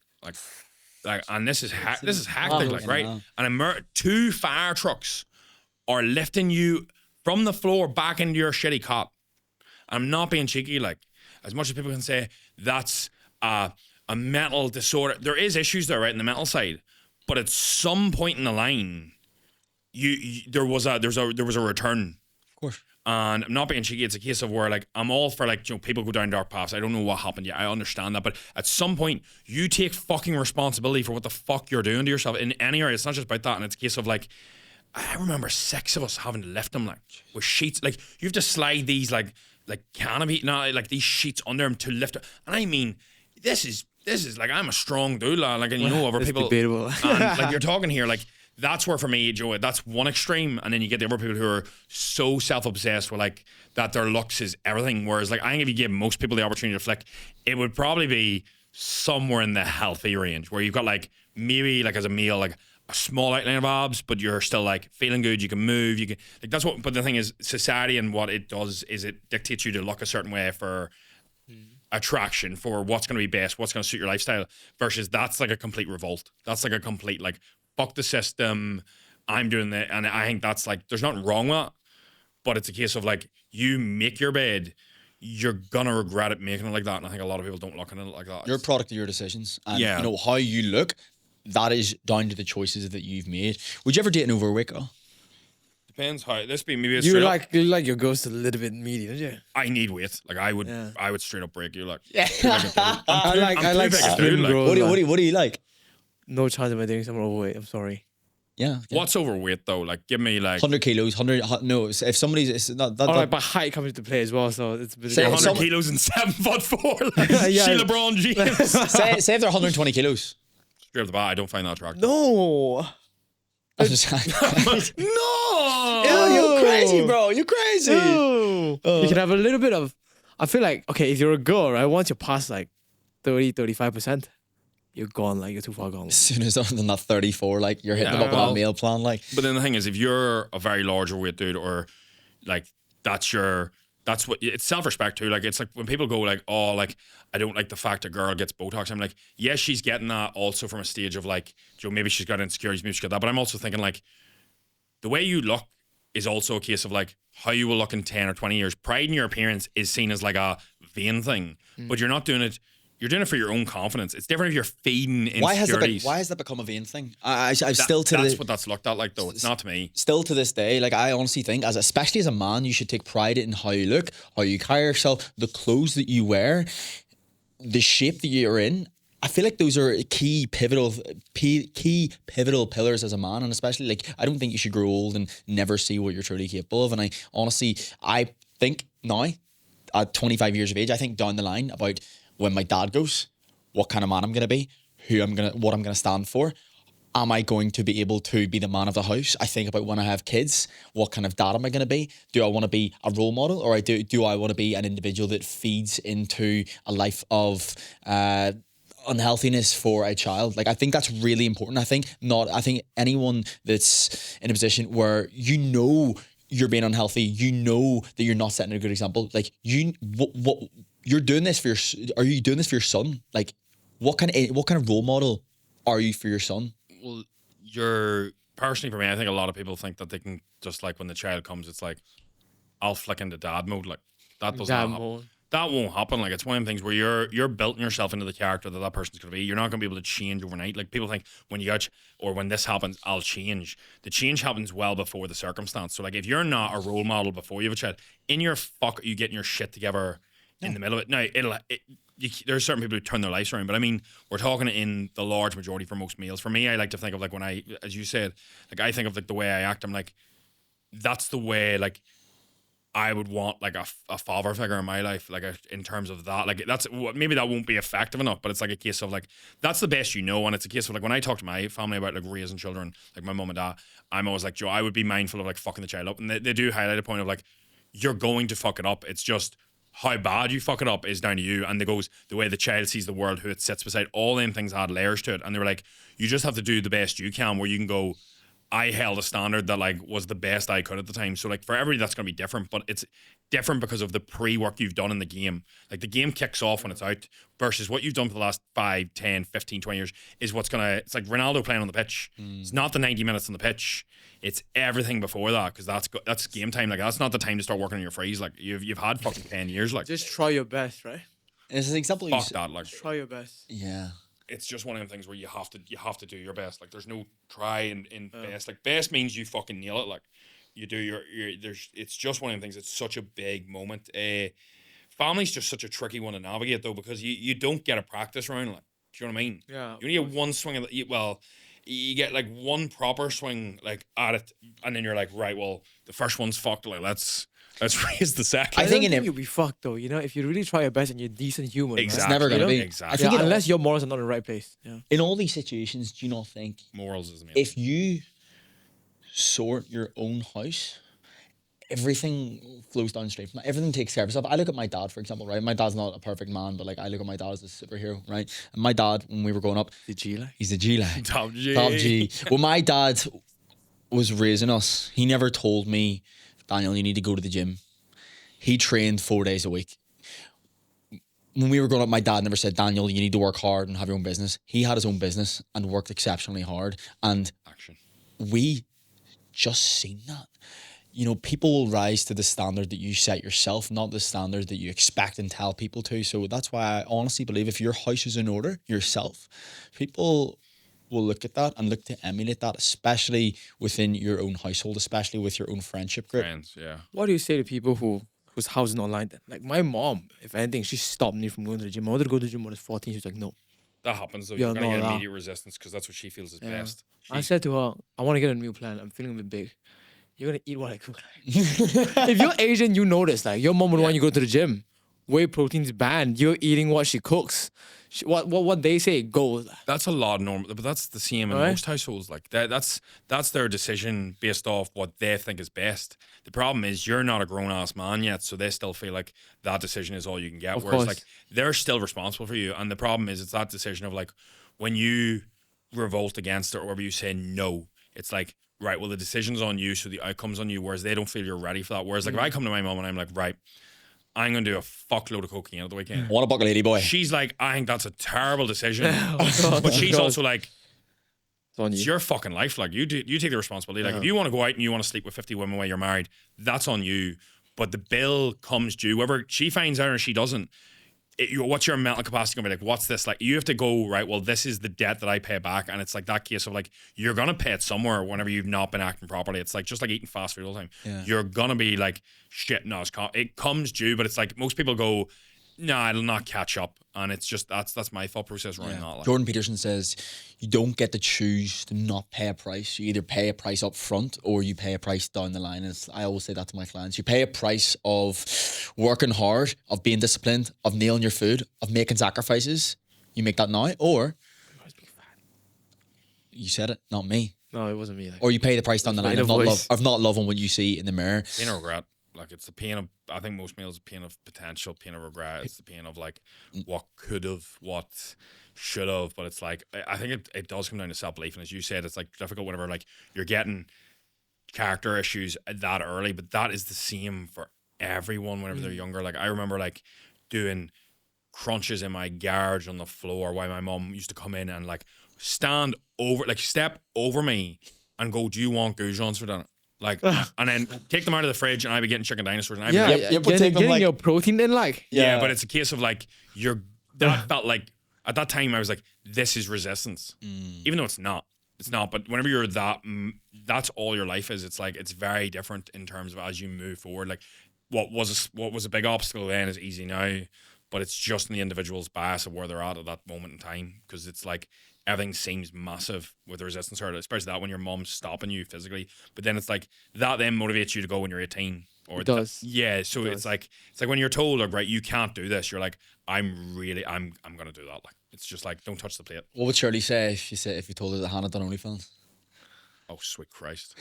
and this is hectic, like right. And two fire trucks are lifting you from the floor back into your shitty cot. I'm not being cheeky. Like as much as people can say that's a mental disorder, there is issues there, right, in the mental side. But at some point in the line, there was a return. Of course. And I'm not being cheeky. It's a case of where like I'm all for like, you know, people go down dark paths. I don't know what happened yet. I understand that, but at some point you take fucking responsibility for what the fuck you're doing to yourself in any area. It's not just about that. And it's a case of like, I remember 6 of us having to lift them like with sheets. Like you have to slide these like canopy, like these sheets under them to lift it. And I mean, this is like, I'm a strong dude, lad. Like, and you know, other It's people. debatable. And like you're talking here, like that's where for me, Joe, that's one extreme, and then you get the other people who are so self-obsessed with like that their looks is everything. Whereas like I think if you give most people the opportunity to flick, it would probably be somewhere in the healthy range where you've got like maybe like as a male like a small outline of abs, but you're still like feeling good. You can move. You can like that's what. But the thing is, society and what it does is it dictates you to look a certain way for attraction, for what's going to be best, what's going to suit your lifestyle. Versus that's like a complete revolt. That's like a complete like fuck the system. I'm doing that, and I think that's like there's nothing wrong with it, but it's a case of like you make your bed. You're gonna regret it making it like that, and I think a lot of people don't look at it like that. You're a product of your decisions. And Yeah. you know, how you look, that is down to the choices that you've made. Would you ever date an overweight girl? Depends how this be. Maybe it's You straight like your ghost a little bit meaty, don't you? I need weight. Like I would Yeah. straight up break you. Like I like big a slim dude, like, girls. What do you like? No chance of me dating someone overweight. I'm sorry. Yeah. what's overweight though? Like give me like 100 kilos, 100, no, if somebody's, it's not, that, All right, but height comes into play as well, so it's a bit. Say 100 some- kilos and 7'4". Like Yeah. see LeBron James. say if they're 120 kilos. Straight off the bat, I don't find that attractive. No. I'm just No. you're crazy, bro. You're crazy. No. You can have a little bit of. I feel like okay, if you're a girl, right? Once you're past like 30-35%, you're gone. Like you're too far gone. As soon as they're not 34, like you're hitting them up on a meal plan, like But then the thing is, if you're a very large overweight dude, or like that's your that's what it's self-respect too. Like, it's like when people go like, oh, like, I don't like the fact a girl gets Botox. I'm like, yes, she's getting that also from a stage of like, maybe she's got insecurities, maybe she's got that. But I'm also thinking like, the way you look is also a case of like how you will look in 10 or 20 years. Pride in your appearance is seen as like a vain thing, but you're not doing it. You're doing it for your own confidence. It's different if you're feeding insecurities. Why has that become a vain thing? That's what that's looked at like, though. It's not to me. Still to this day, like, I honestly think, especially as a man, you should take pride in how you look, how you carry yourself, the clothes that you wear, the shape that you're in. I feel like those are key pivotal pillars as a man, and especially, like, I don't think you should grow old and never see what you're truly capable of. And I think now, at 25 years of age, I think down the line about when my dad goes, what kind of man I'm gonna be, what I'm gonna stand for. Am I going to be able to be the man of the house? I think about when I have kids, what kind of dad am I going to be? Do I want to be a role model, or do I want to be an individual that feeds into a life of unhealthiness for a child? Like, I think that's really important. I think anyone that's in a position where you're being unhealthy, that you're not setting a good example. Like, you're doing this are you doing this for your son? Like, what kind of role model are you for your son? Well, personally, for me, I think a lot of people think that they can just, like, when the child comes, it's like, I'll flick into dad mode. Like, that doesn't happen. That won't happen. Like, it's one of the things where you're building yourself into the character that person's going to be. You're not going to be able to change overnight. Like, people think when this happens, I'll change. The change happens well before the circumstance. So, like, if you're not a role model before you have a child, are you getting your shit together in the middle of it? Now, there's certain people who turn their lives around, but I mean, we're talking in the large majority for most males. For me, I like to think of, like, when as you said, like, I think of, like, the way I act. I'm like, that's the way, like, I would want, like, a father figure in my life, like, in terms of that. Like, maybe that won't be effective enough, but it's like a case of, like, that's the best you know. And it's a case of, like, when I talk to my family about, like, raising children, like my mum and dad, I'm always like, Joe, I would be mindful of, like, fucking the child up. And they do highlight a point of, like, you're going to fuck it up. It's just how bad you fuck it up is down to you. And the way the child sees the world, who it sits beside, all them things add layers to it. And they were like, you just have to do the best you can, where you can go, I held a standard that, like, was the best I could at the time. So, like, for everybody that's going to be different, but it's different because of the pre-work you've done in the game. Like, the game kicks off when it's out versus what you've done for the last 5, 10, 15, 20 years is it's like Ronaldo playing on the pitch. It's not the 90 minutes on the pitch. It's everything before that, because that's game time. Like, that's not the time to start working on your freeze. Like, you've had fucking 10 years. Like, just try your best, right? It's an example. Fuck that. Like, try your best. Yeah. It's just one of them things where you have to do your best. Like, there's no try in best. Like, best means you fucking nail it. Like, you do it's just one of them things. It's such a big moment. Family's just such a tricky one to navigate, though, because you don't get a practice round. Like, do you know what I mean? Yeah. You only get one swing of you get, like, one proper swing, like, at it, and then you're like, right, well, the first one's fucked. Like, let's raise the second. I think you'll be fucked, though. You know, if you really try your best and you're decent human, exactly. It's never gonna be. Exactly. I think unless your morals are not in the right place. Yeah. In all these situations, do you not think Morals is amazing. if you sort your own house, everything flows downstream from that. Everything takes care of itself. I look at my dad, for example, right? My dad's not a perfect man, but, like, I look at my dad as a superhero, right? And my dad, when we were growing up, he's a G lad. Top G. Top G. When my dad was raising us, he never told me, Daniel, you need to go to the gym. He trained 4 days a week. When we were growing up, my dad never said, Daniel, you need to work hard and have your own business. He had his own business and worked exceptionally hard. And we just seen that. You know, people will rise to the standard that you set yourself, not the standard that you expect and tell people to. So that's why I honestly believe if your house is in order yourself, people will look at that and look to emulate that, especially within your own household, especially with your own friendship group. Friends, yeah. What do you say to people whose house is online then? Like, my mom, if anything, she stopped me from going to the gym. I wanted to go to the gym when I was 14. She was like, no. That happens, though. You're going to get immediate resistance because that's what she feels is best. I said to her, I want to get a meal plan. I'm feeling a bit big. You're going to eat what I cook. If you're Asian, you notice, like, your mom would want you to go to the gym. Whey protein's banned. You're eating what she cooks. What they say goes. That's a lot of normal, but that's the same in most households. Like, that's their decision based off what they think is best. The problem is you're not a grown-ass man yet, so they still feel like that decision is all you can get. Of Whereas, course. like, they're still responsible for you. And the problem is it's that decision of, like, when you revolt against it or wherever you say no, it's like, right, well, the decision's on you, so the outcome's on you, whereas they don't feel you're ready for that. Whereas, like, if I come to my mom and I'm like, right, I'm going to do a fuckload of cocaine at the weekend. What a bucket lady boy. She's like, I think that's a terrible decision. God, But she's God. also like, It's on it's you. your fucking life. Like, you take the responsibility. Like, if you want to go out and you want to sleep with 50 women while you're married, that's on you. But the bill comes due. Whether she finds out or she doesn't, what's your mental capacity going to be like? What's this? Like, you have to go, right, well, this is the debt that I pay back. And it's like that case of like, you're going to pay it somewhere whenever you've not been acting properly. It's like, just like eating fast food all the time. Yeah. You're going to be like, shit, no, it comes due. But it's like, most people go, nah, it'll not catch up. And it's just, that's my thought process around that. Like. Jordan Peterson says you don't get to choose to not pay a price. You either pay a price up front or you pay a price down the line. And I always say that to my clients. You pay a price of working hard, of being disciplined, of nailing your food, of making sacrifices. You make that now, or you said it, not me. No, it wasn't me. Like, Or you pay the price down the line Made a voice. of not loving what you see in the mirror. Pain of regret. Like, it's the pain of, I think most males, pain of potential, pain of regret. It's the pain of like what could have, what should have. But it's like, I think it does come down to self-belief. And as you said, it's like difficult whenever like you're getting character issues that early, but that is the same for everyone whenever they're younger. Like, I remember like doing crunches in my garage on the floor while my mom used to come in and like stand over, like step over me and go, do you want goujons for dinner? Like, and then take them out of the fridge and I'd be getting chicken dinosaurs. And I'd be yeah, like, yeah, but getting, take them, getting like- your protein in, like. yeah, but it's a case of like, that felt like, at that time I was like, this is resistance. Even though it's not. It's not, but whenever you're that's all your life is. It's like, it's very different in terms of as you move forward. Like, what was a big obstacle then is easy now, but it's just in the individual's bias of where they're at that moment in time. Because it's like, everything seems massive with the resistance hurdle, especially that when your mom's stopping you physically. But then it's like, that then motivates you to go when you're 18. Or It does. Yeah, so it's like when you're told, like, right, you can't do this. You're like, I'm gonna do that. Like, it's just like, don't touch the plate. What would Shirley say if you told her that Hannah done OnlyFans? Oh, sweet Christ.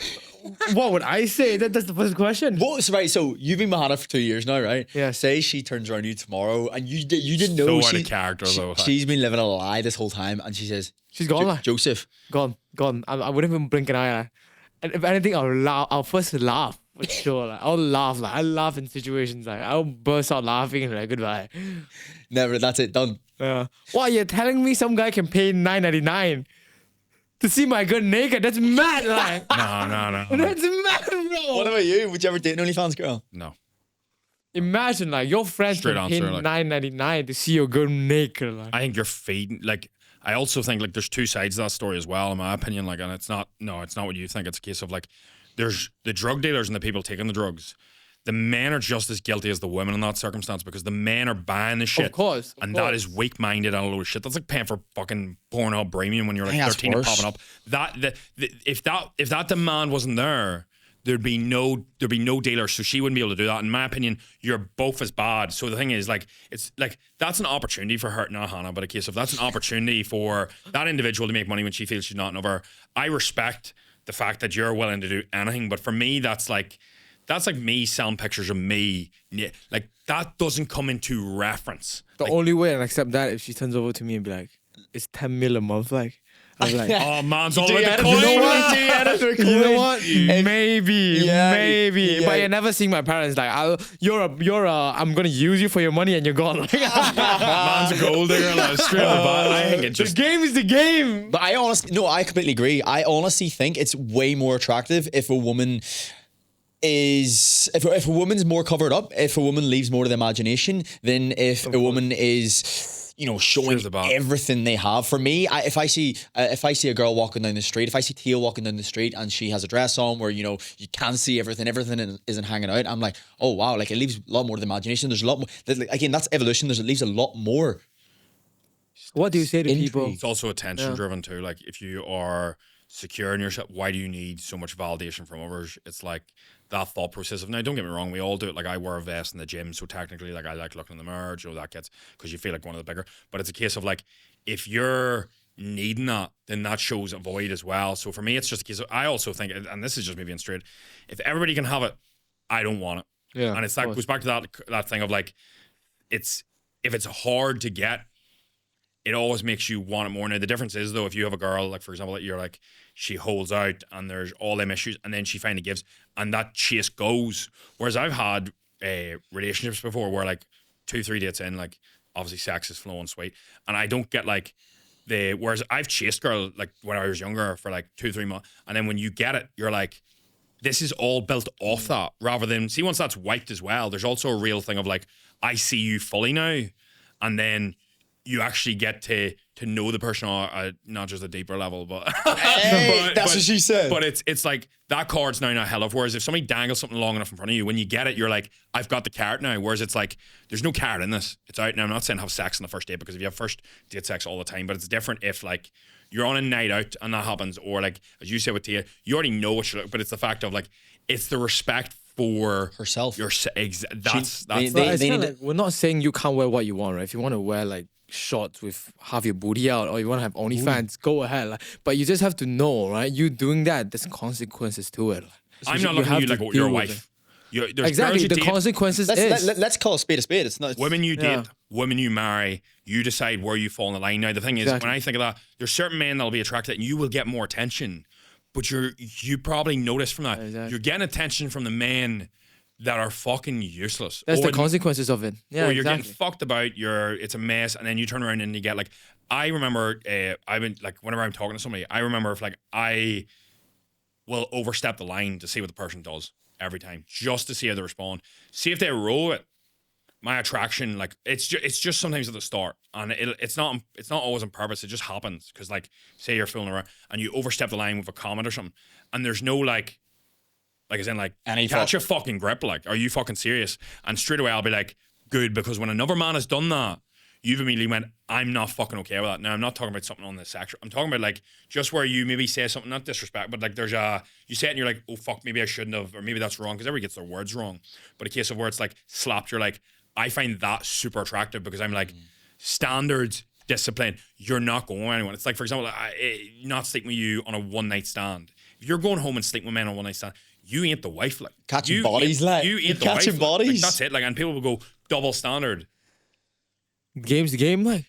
What would I say? That's the first question. What? Right, so you've been with Hannah for 2 years now, right? Yeah. Say she turns around you tomorrow, and you didn't know So out of character, though. Like. she's been living a lie this whole time, and she says, She's gone, like. Joseph, Gone. I wouldn't even blink an eye. Like. And if anything, I'll first laugh. For sure. Like, I'll laugh. Like, I laugh in situations. Like, I'll burst out laughing and like, goodbye. never. That's it, done. What, you're telling me some guy can pay $9.99 to see my girl naked? That's mad, like. No. That's mad, bro. What about you? Would you ever date an OnlyFans girl? No. Imagine, like, your friends Straight can pay answer, like- $9.99 to see your girl naked. Like. I think you're feeding, like, I also think, like, there's two sides to that story as well, in my opinion. Like, and it's not what you think. It's a case of, like, there's the drug dealers and the people taking the drugs. The men are just as guilty as the women in that circumstance because the men are buying the shit. Of course. And that is weak-minded and a load of shit. That's like paying for fucking Pornhub premium when you're like I think that's 13 and worse. popping up. If that demand wasn't there, there'd be no dealer, so she wouldn't be able to do that. In my opinion, you're both as bad. So the thing is, like, it's like that's an opportunity for her, not Hannah, but a case of that's an opportunity for that individual to make money when she feels she's not over. I respect the fact that you're willing to do anything, but for me, that's like me selling pictures of me. Like, that doesn't come into reference. The only way I'd accept that if she turns over to me and be like, it's 10 mil a month, like. I'm like, Oh, man's all Do you about the edit- coin. you know what? you know what? Maybe, Yeah, maybe. yeah. But you're never seeing my parents like, I'm gonna use you for your money and you're gone. Like, Man's a gold digger, like, straight up. I think it the just game is the game. But I completely agree. I honestly think it's way more attractive if a woman if a woman's more covered up, if a woman leaves more to the imagination, than if a woman is showing Here's the bat. everything they have. For me, if I see a girl walking down the street, if I see Tia walking down the street and she has a dress on where you can see everything isn't hanging out, I'm like, oh wow, like it leaves a lot more to the imagination. There's a lot more. Again, that's evolution. It leaves a lot more. What do you say to Intrigue. people? it's also attention driven too. Like, if you are secure in yourself, why do you need so much validation from others? It's like that thought process of, now don't get me wrong, we all do it. Like, I wear a vest in the gym, so technically, like, I like looking in the mirror, that gets, because you feel like one of the bigger, but it's a case of like, if you're needing that, then that shows a void as well. So for me, it's just a case of, I also think, and this is just me being straight, if everybody can have it, I don't want it. Yeah, And it's like, goes back to that thing of like, if it's hard to get, it always makes you want it more. Now, the difference is, though, if you have a girl, like, for example, that you're like, she holds out and there's all them issues and then she finally gives and that chase goes. Whereas I've had relationships before where like 2-3 dates in, like obviously sex is flowing sweet, and I don't get like whereas I've chased girl like when I was younger for like 2-3 months, and then when you get it, you're like, this is all built off that, rather than see once that's wiped as well. There's also a real thing of like, I see you fully now, and then you actually get to know the person on not just a deeper level, but Hey, that's what she said. But it's like that card's now not hell of. Whereas if somebody dangles something long enough in front of you, when you get it, you're like, I've got the carrot now. Whereas it's like, there's no carrot in this. It's out now. I'm not saying have sex on the first date, because if you have first date sex all the time, but it's different if like you're on a night out and that happens, or like as you said with Tia, you already know what you're. But it's the fact of like, it's the respect for herself. That's we're not saying you can't wear what you want, right? If you want to wear like shorts with half your booty out, or you want to have OnlyFans, go ahead. Like, but you just have to know, right? You doing that, there's consequences to it. So I'm not looking at you like your wife. Exactly, the consequences let's call a spade a spade. It's not women you date, women you marry. You decide where you fall in the line. Now the thing is, when I think of that, there's certain men that'll be attracted, and you will get more attention. But you probably notice from that, you're getting attention from the men that are fucking useless. That's the consequences of it. Yeah, or you're getting fucked about. It's a mess, and then you turn around and you get like. I remember, I've been like, whenever I'm talking to somebody, I remember if like I will overstep the line to see what the person does every time, just to see how they respond. See if they roll it. My attraction, like it's just sometimes at the start, and it's not always on purpose. It just happens because like say you're fooling around and you overstep the line with a comment or something, and there's no like as in like catch a fucking grip. Like, are you fucking serious? And straight away I'll be like, good, because when another man has done that, you've immediately went, I'm not fucking okay with that. Now I'm not talking about something on the sexual. I'm talking about like just where you maybe say something, not disrespect, but like there's you say it and you're like, oh fuck, maybe I shouldn't have, or maybe that's wrong, because everybody gets their words wrong. But a case of where it's like slapped, you're like, I find that super attractive, because I'm like, standards, discipline, you're not going with anyone. It's like, for example, not sleeping with you on a one night stand. If you're going home and sleeping with men on a one night stand, you ain't the wife. Like catching bodies, like you ain't the catching wife, bodies. like, that's it. Like, and people will go double standard. Game's the game, like.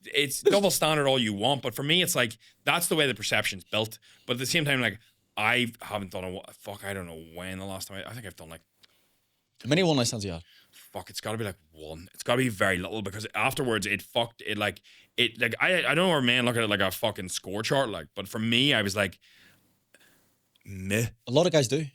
It's double standard all you want, but for me, it's like that's the way the perception's built. But at the same time, like I haven't done I don't know when the last time I think I've done like. How many one night stands you had? Fuck, it's got to be like one. It's got to be very little, because afterwards I don't know where men look at it like a fucking score chart, like, but for me I was like, meh. A lot of guys do.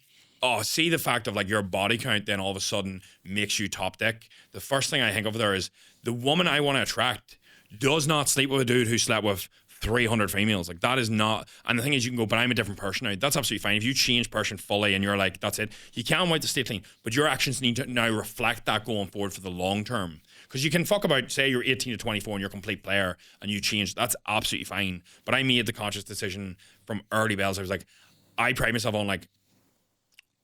Oh, see, the fact of like your body count then all of a sudden makes you top dick. The first thing I think of there is the woman I want to attract does not sleep with a dude who slept with 300 females. Like, that is not. And the thing is, you can go, but I'm a different person now. That's absolutely fine. If you change person fully and you're like, that's it, you can wipe the stay clean, but your actions need to now reflect that going forward for the long term. Because you can fuck about, say you're 18 to 24 and you're a complete player and you change, that's absolutely fine. But I made the conscious decision from early bells. I was like, I pride myself on like,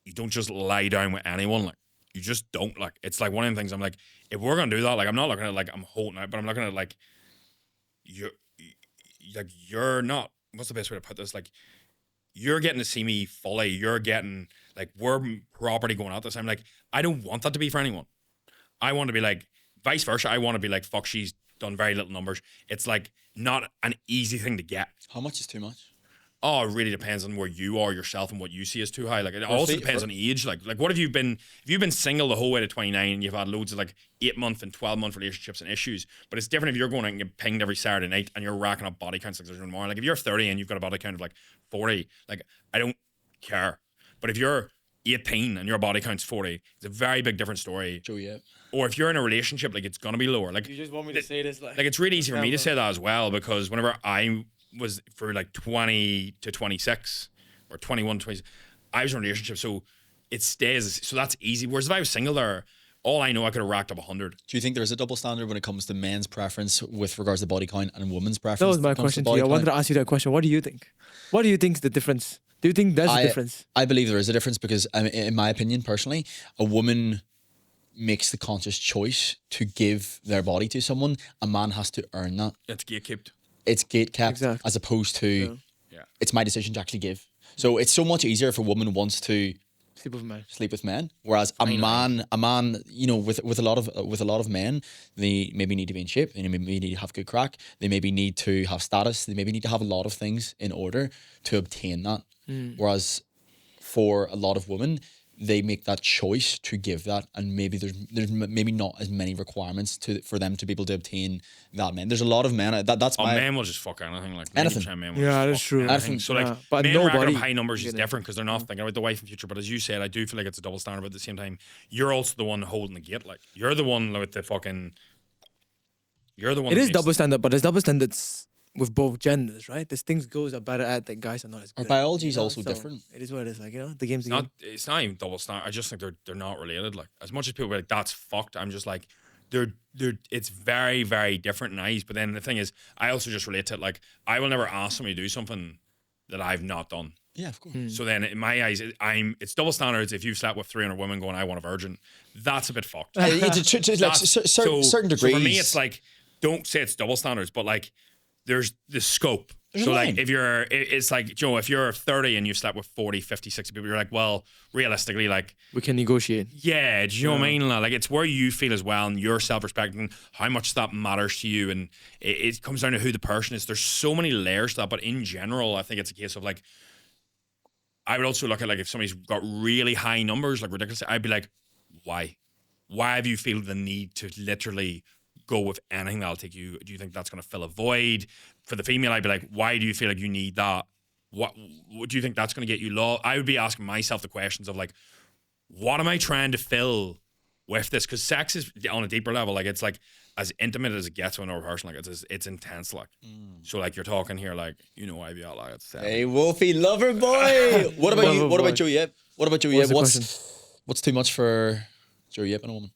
you don't just lie down with anyone. Like, you just don't. Like, it's like one of the things I'm like, if we're gonna do that, like, I'm not looking at like I'm holding out, but I'm looking at like you're not. What's the best way to put this? Like, you're getting to see me fully. You're getting like, we're properly going at this. I'm like, I don't want that to be for anyone. I want to be like vice versa. I want to be like, fuck, she's done very little numbers. It's like not an easy thing to get. How much is too much? Oh, it really depends on where you are yourself and what you see as too high. Like, it also depends on age. Like what if you've been single the whole way to 29 and you've had loads of like 8-month and 12-month relationships and issues. But it's different if you're going out and get pinged every Saturday night and you're racking up body counts like there's no more. Like, if you're 30 and you've got a body count of like 40, like, I don't care. But if you're 18 and your body count's 40, it's a very big different story. Joe Yip. Or if you're in a relationship, like, it's gonna be lower. Like, You just want me to say this, like it's really easy for me to say that as well, because whenever I was for like 20 to 26 or 21 to 26, I was in a relationship, so it stays, so that's easy. Whereas if I was single there, all I know, I could have racked up 100. Do you think there is a double standard when it comes to men's preference with regards to body count and women's preference? That was my question to you. I wanted to ask you that question. What do you think? What do you think is the difference? Do you think there's a difference? I believe there is a difference, because in my opinion, personally, a woman makes the conscious choice to give their body to someone. A man has to earn that. It's gatekept. It's gatekept, Exactly. as opposed to it's my decision to actually give. So it's so much easier if a woman wants to sleep with men, whereas a man, you know, with a lot of men, they maybe need to be in shape, they maybe need to have good crack, they maybe need to have status, they maybe need to have a lot of things in order to obtain that. Whereas for a lot of women, they make that choice to give that, and maybe there's maybe not as many requirements for them to be able to obtain that men. There's a lot of men that's my men will just fuck anything, like anything. 90% men will Yeah, just that's fuck true. anything. So like, but men nobody racking up high numbers is get it. different because they're not thinking about the wife and future. But as you said, I do feel like it's a double standard. But at the same time, you're also the one holding the gate. Like you're the one with the fucking. You're the one. It that is makes- double standard, but there's double standards with both genders, right? There's things girls are better at that guys are not as good. Our at, biology is you know? also So different. It is what it is. Like, you know, the game's the Not. game. It's not even double standard. I just think they're not related. Like as much as people are like that's fucked. I'm just like. They're it's very, very different in eyes. But then the thing is, I also just relate to it. Like, I will never ask somebody to do something that I've not done. Yeah, of course. So then, in my eyes, it's double standards. If you've slept with 300 women going, I want a virgin, that's a bit fucked. It's like That's- certain degrees. So for me, it's like, don't say it's double standards, but like, there's the scope. There's So a like, line. if you're, it's like, Joe, if you're 30 and you've slept with 40, 50, 60 people, you're like, well, realistically, like, We can negotiate. yeah, do you know what I mean? Like, it's where you feel as well and your self-respect and how much that matters to you. And it comes down to who the person is. There's so many layers to that. But in general, I think it's a case of like, I would also look at like if somebody's got really high numbers, like ridiculous, I'd be like, why? Why have you feel the need to literally go with anything that'll take you? Do you think that's going to fill a void? For the female, I'd be like, why do you feel like you need that? What do you think that's going to get you low? I would be asking myself the questions of like, what am I trying to fill with this? Because sex is on a deeper level. Like it's like as intimate as it gets with another person. Like it's intense. Like so, like you're talking here, like you know, I be out like it's Hey, Wolfie, lover boy. What about you? Lover What boy. about Joe Yip? What about Joe What's Yip? the What's too much for Joe Yip and a woman?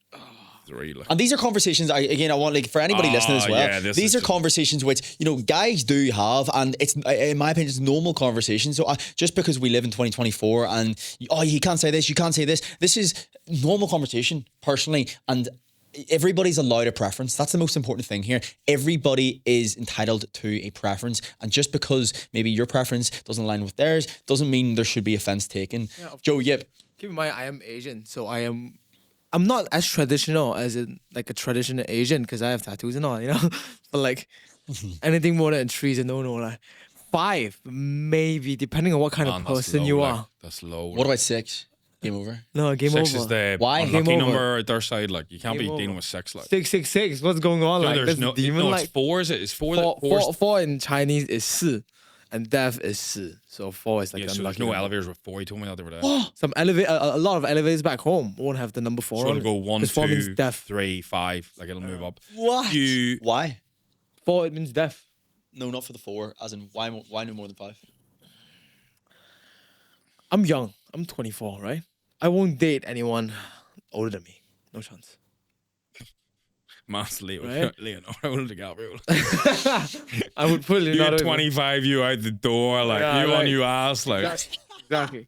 three. Like, And these are conversations. I want like for anybody listening as well. yeah, this these is are just- conversations which guys do have, and it's in my opinion, it's normal conversations. So just because we live in 2024, and you can't say this, you can't say this. This is normal conversation, personally, and everybody's allowed a preference. That's the most important thing here. Everybody is entitled to a preference, and just because maybe your preference doesn't align with theirs doesn't mean there should be offense taken. Joe Yip. Keep in mind, I am Asian, so I'm not as traditional as like a traditional Asian because I have tattoos and all, you know. But like anything more than 3 is a no. Like 5, maybe, depending on what kind of man, that's person low, you like, are. that's low. What about 6? Game over. No, game 6 over. is the Why? unlucky Game over. number at their side. Like you can't Game be over. dealing with 6. Like 666. What's going on? no, Like there's there's no, demon no, like it's 4. Is it? It's 4. four in Chinese is 4, and death is 4. So 4 is like Yeah, the so there's unlucky no number. elevators with 4. He told me that the other day. Some a lot of elevators back home won't have the number 4 So on it'll go it. 1, 'Cause 4 means 2, death. 3, 5. Like it'll move up. What? You Why? 4 it means death. No, not for the 4. As in, why no more than 5? I'm young. I'm 24, right? I won't date anyone older than me. No chance. Man's Leo, Right? Leonardo DiCaprio. I would put You're Leonardo. 25, you out the door, like Yeah, you on like- you ass, like Exactly.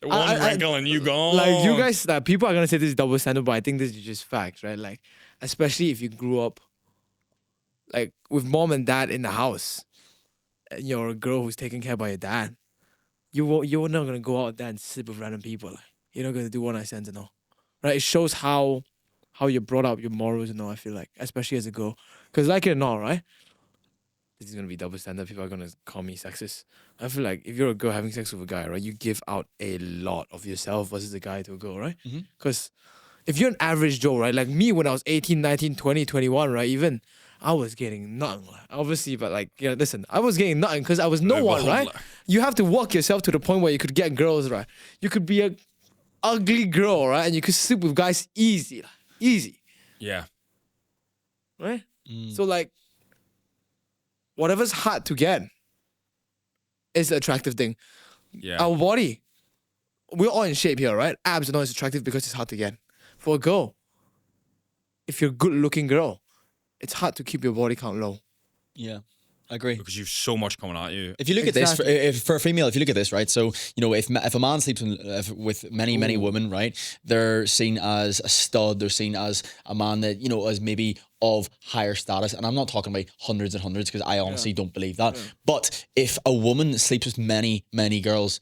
the one I- wrinkle and you gone. Like you guys, like people are gonna say this is double standard, but I think this is just facts, right? Like, especially if you grew up like with mom and dad in the house, and you're a girl who's taken care by your dad. You're not gonna go out there and sleep with random people. Like, you're not gonna do one night stands and all, right? It shows how you're brought up, your morals and all. I feel like, especially as a girl, because like it or not, right? This is gonna be double standard. People are gonna call me sexist. I feel like if you're a girl having sex with a guy, right, you give out a lot of yourself versus a guy to a girl, right? Because if you're an average Joe, right, like me when I was 18, 19, 20, 21, right, even I was getting nothing, like, obviously, but like, yeah, listen, I was getting nothing because I was no one, right? You have to work yourself to the point where you could get girls, right? You could be a ugly girl, right, and you could sleep with guys easy, yeah, right? So like, whatever's hard to get is the attractive thing. yeah. Our body, we're all in shape here, right? Abs are not as attractive because it's hard to get. For a girl, if you're a good-looking girl, it's hard to keep your body count low. Yeah, I agree. Because you've so much coming at you. If you look at this, for a female, if you look at this, right? So, if a man sleeps with many women, right? They're seen as a stud. They're seen as a man that, as maybe of higher status. And I'm not talking about hundreds and hundreds because I honestly don't believe that. But if a woman sleeps with many girls,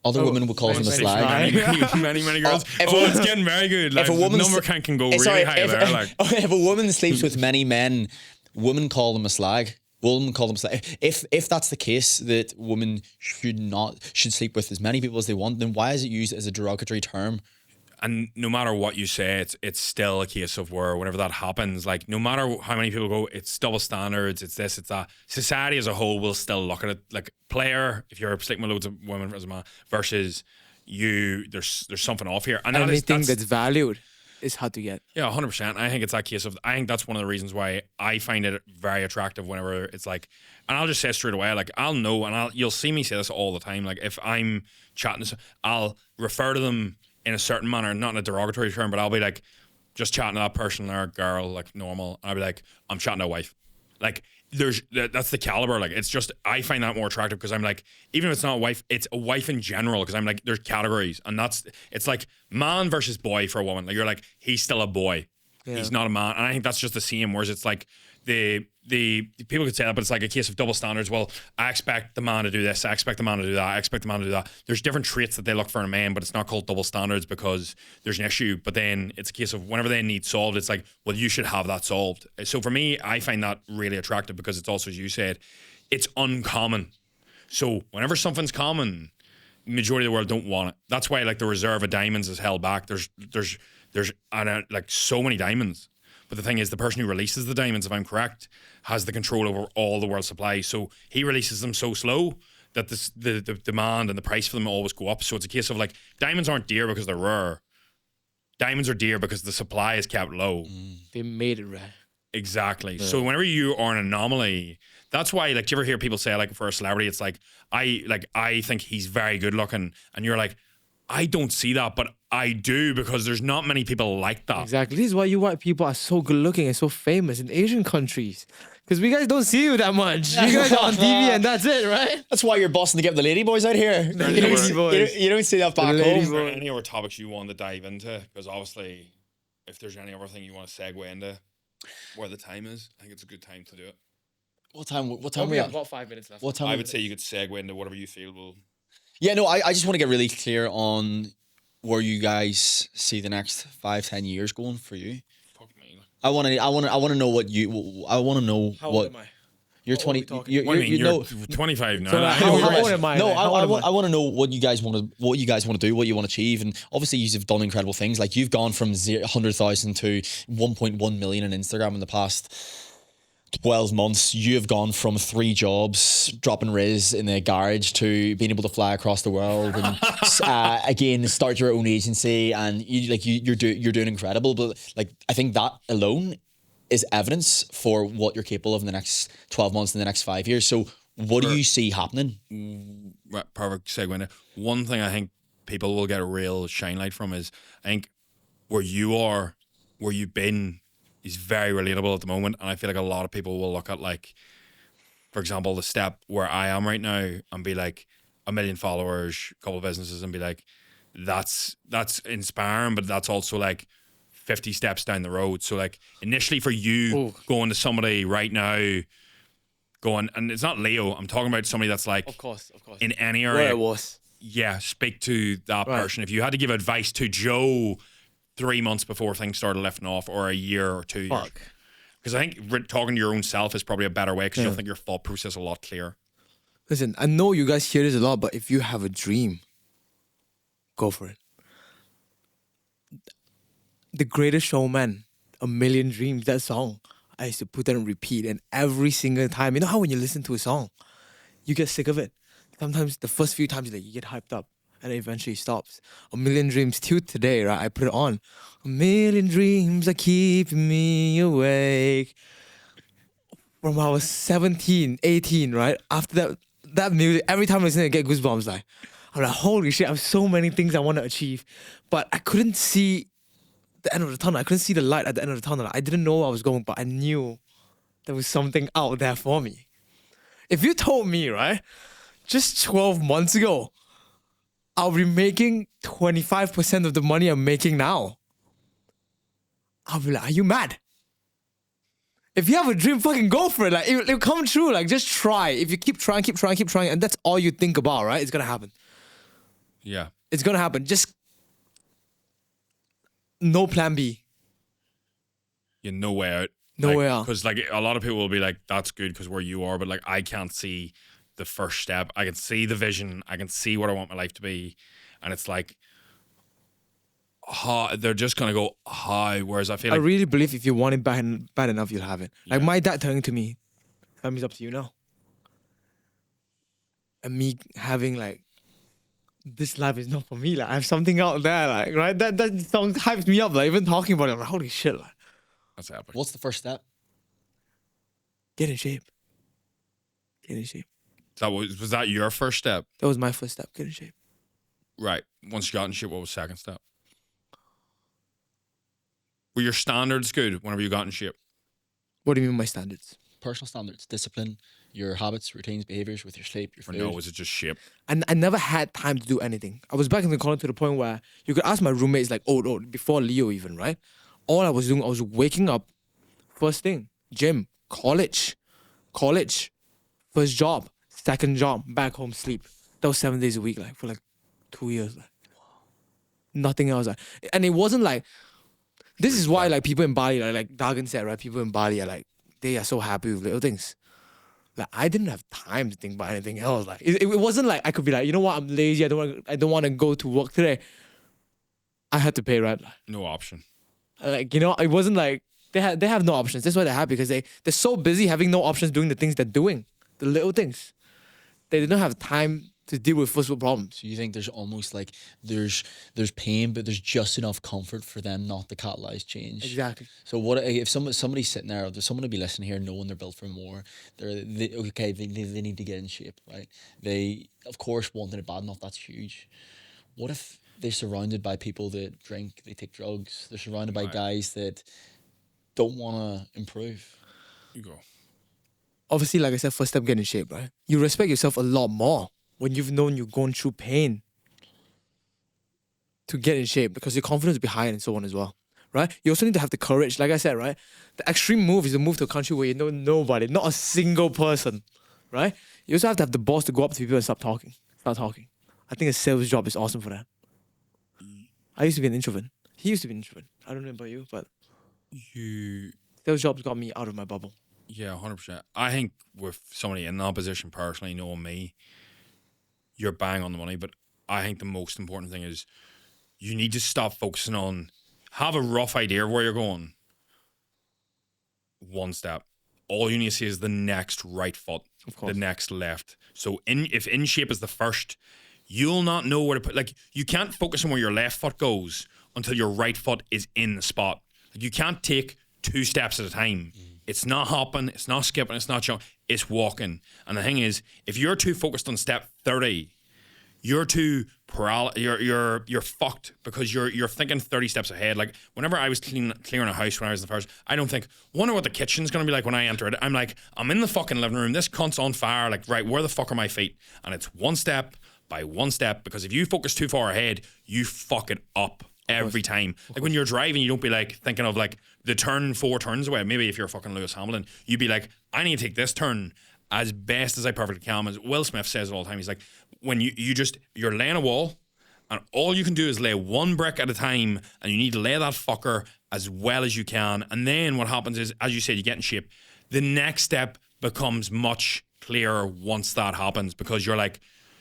other women would call them a many slag. Many girls. if Oh, a- it's getting very good. Like, If a the woman number can go really Sorry, high there. Like if a woman sleeps with many men, women call them a slag. Women call them if that's the case, that women should sleep with as many people as they want, then why is it used as a derogatory term? And no matter what you say, it's still a case of where whenever that happens, like no matter how many people go, it's double standards, it's this, it's that. Society as a whole will still look at it like player, if you're sleeping with loads of women as a man, versus you, there's something off here. And anything that's valued is hard to get. Yeah, 100%. I think it's that case of, I think that's one of the reasons why I find it very attractive whenever it's like, and I'll just say straight away, like I'll know, and you'll see me say this all the time, like if I'm chatting, I'll refer to them in a certain manner, not in a derogatory term, but I'll be like, just chatting to that person or girl, like normal. And I'll be like, I'm chatting to a wife. Like, that's the caliber. Like, it's just, I find that more attractive because I'm like, even if it's not a wife, it's a wife in general. Because I'm like, there's categories, and it's like man versus boy for a woman. Like, you're like, he's still a boy. Yeah. He's not a man. And I think that's just the same. Whereas it's like the people could say that, but it's like a case of double standards. Well, I expect the man to do this. I expect the man to do that. I expect the man to do that. There's different traits that they look for in a man, but it's not called double standards because there's an issue. But then it's a case of whenever they need solved, it's like, well, you should have that solved. So for me, I find that really attractive because it's also, as you said, it's uncommon. So whenever something's common, majority of the world don't want it. That's why like the reserve of diamonds is held back. There's like so many diamonds. But the thing is, the person who releases the diamonds, if I'm correct, has the control over all the world's supply. So he releases them so slow that the demand and the price for them always go up. So it's a case of like, diamonds aren't dear because they're rare. Diamonds are dear because the supply is kept low. They made it rare. Exactly. Yeah. So whenever you are an anomaly, that's why, like, do you ever hear people say, like, for a celebrity, it's like, I think he's very good looking. And you're like, I don't see that, but I do, because there's not many people like that. Exactly. This is why you white people are so good looking and so famous in Asian countries. Because we guys don't see you that much. You guys are on TV and that's it, right? That's why you're bossing to get the lady boys out here. You don't see that back home. Is there any other topics you want to dive into? Because obviously, if there's any other thing you want to segue into where the time is, I think it's a good time to do it. What time we have? About 5 minutes left. What time? I would say you could segue into whatever you feel will. Yeah, no, I just want to get really clear on where you guys see the next 5-10 years going for you. Fuck me. I want to know what you. I want to know how what. Old am I? You're 20. You're 25 now. So how old am I? No, I want to know what you guys want to do, what you want to achieve, and obviously you've done incredible things. Like you've gone from 100,000 to 1.1 million on Instagram in the past 12 months. You have gone from 3 jobs, dropping Riz in the garage, to being able to fly across the world and again start your own agency, and you're doing incredible. But like I think that alone is evidence for what you're capable of in the next 12 months, in the next 5 years. So what do you see happening? Right, perfect segue. One thing I think people will get a real shine light from is, I think where you are, where you've been, is very relatable at the moment. And I feel like a lot of people will look at, like, for example, the step where I am right now and be like 1 million followers, a couple of businesses, and be like, that's inspiring, but that's also like 50 steps down the road. So like initially for you going to somebody right now, and it's not Leo, I'm talking about somebody that's like, of course, in any area. Where it was. Yeah, speak to that person. If you had to give advice to Joe 3 months before things started lifting off, or a year or 2 years. Because I think talking to your own self is probably a better way, because you'll think your thought process a lot clearer. Listen, I know you guys hear this a lot, but if you have a dream, go for it. The Greatest Showman, 1 Million Dreams, that song, I used to put that on repeat, and every single time, you know how when you listen to a song, you get sick of it? Sometimes the first few times you get hyped up, and it eventually stops. 1 Million Dreams till today, right? I put it on. 1 million dreams are keeping me awake. From I was 17, 18, right? After that music, every time I listen, I get goosebumps. Like, I'm like, holy shit, I have so many things I want to achieve. But I couldn't see the end of the tunnel. I couldn't see the light at the end of the tunnel. I didn't know where I was going, but I knew there was something out there for me. If you told me, right, just 12 months ago, I'll be making 25% of the money I'm making now, I'll be like, are you mad? If you have a dream, fucking go for it. Like, it'll come true. Like, just try. If you keep trying, and that's all you think about, right? It's gonna happen. Yeah. It's gonna happen. Just no plan B. You're no way out. Nowhere. Because like a lot of people will be like, that's good because where you are, but like I can't see the first step. I can see the vision. I can see what I want my life to be. And it's like, how they're just gonna go high. Whereas I feel I like really believe if you want it bad enough, you'll have it. Like my dad turning to me, family's up to you now. And me having like, this life is not for me. Like I have something out there, like, right? That song hypes me up. Like even talking about it, I'm like, holy shit, like, that's happening. What's the first step? get in shape. Get in shape. Was that your first step? That was my first step. Get in shape. Right. Once you got in shape, what was the second step? Were your standards good whenever you got in shape? What do you mean by standards? Personal standards, discipline, your habits, routines, behaviors with your sleep, your Or food. no, was it just shape? And I never had time to do anything. I was back in the corner to the point where you could ask my roommates, like, oh, before Leo even, right? All I was doing, I was waking up, first thing, gym, college, first job, second job, back home, sleep. That was 7 days a week, like, for like 2 years. Like, nothing else. Like, and it wasn't like, this is why like people in Bali, like Dargan said, right? People in Bali are like, they are so happy with little things. Like I didn't have time to think about anything else. Like it wasn't like I could be like, you know what, I'm lazy. I don't want to go to work today. I had to pay rent. No option. Like, you know, it wasn't like they have no options. That's why they're happy, because they're so busy having no options doing the things they're doing, the little things. They don't have time to deal with first world problems. So you think there's almost like there's pain, but there's just enough comfort for them not to catalyze change. Exactly. So what if somebody's sitting there? There's someone to be listening here, knowing they're built for more. They need to get in shape, right? They of course wanting it bad enough. That's huge. What if they're surrounded by people that drink, they take drugs, they're surrounded by guys that don't want to improve? You go. Obviously, like I said, first step, get in shape, right? You respect yourself a lot more when you've known you've gone through pain to get in shape, because your confidence will be higher and so on as well, right? You also need to have the courage, like I said, right? The extreme move is to move to a country where you know nobody, not a single person, right? You also have to have the balls to go up to people and start talking. I think a sales job is awesome for that. I used to be an introvert. He used to be an introvert. I don't know about you, but sales jobs got me out of my bubble. Yeah, 100%. I think with somebody in that position, personally, knowing me, you're bang on the money. But I think the most important thing is you need to stop focusing on, have a rough idea of where you're going. One step. All you need to see is the next right foot, the next left. So if in shape is the first, you'll not know where to put. Like, you can't focus on where your left foot goes until your right foot is in the spot. Like, you can't take 2 steps at a time. It's not hopping, it's not skipping, it's not jumping, it's walking. And the thing is, if you're too focused on step 30, you're fucked, because you're thinking 30 steps ahead. Like, whenever I was clearing a house when I was in the first, I don't think, wonder what the kitchen's gonna be like when I enter it. I'm like, I'm in the fucking living room, this cunt's on fire, like, right, where the fuck are my feet? And it's one step by one step, because if you focus too far ahead, you fuck it up every time. Like, when you're driving, you don't be like thinking of like the turn 4 turns away. Maybe if you're fucking Lewis Hamilton, you'd be like, I need to take this turn as best as I perfectly can. As Will Smith says it all the time, he's like, when you're laying a wall, and all you can do is lay one brick at a time, and you need to lay that fucker as well as you can. And then what happens is, as you said, you get in shape. The next step becomes much clearer once that happens, because you're like,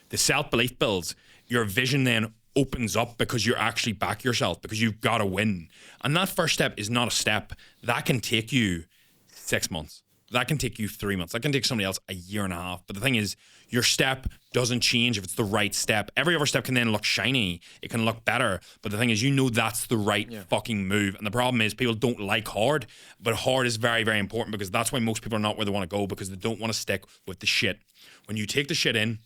the self-belief builds. Your vision then opens up, because you actually back yourself, because you've got to win. And that first step is not a step. That can take you 6 months. That can take you 3 months. That can take somebody else a year and a half. But the thing is, your step doesn't change if it's the right step. Every other step can then look shiny. It can look better. But the thing is, that's the right fucking move. And the problem is, people don't like hard. But hard is very, very important, because that's why most people are not where they want to go, because they don't want to stick with the shit. When you take the shit in,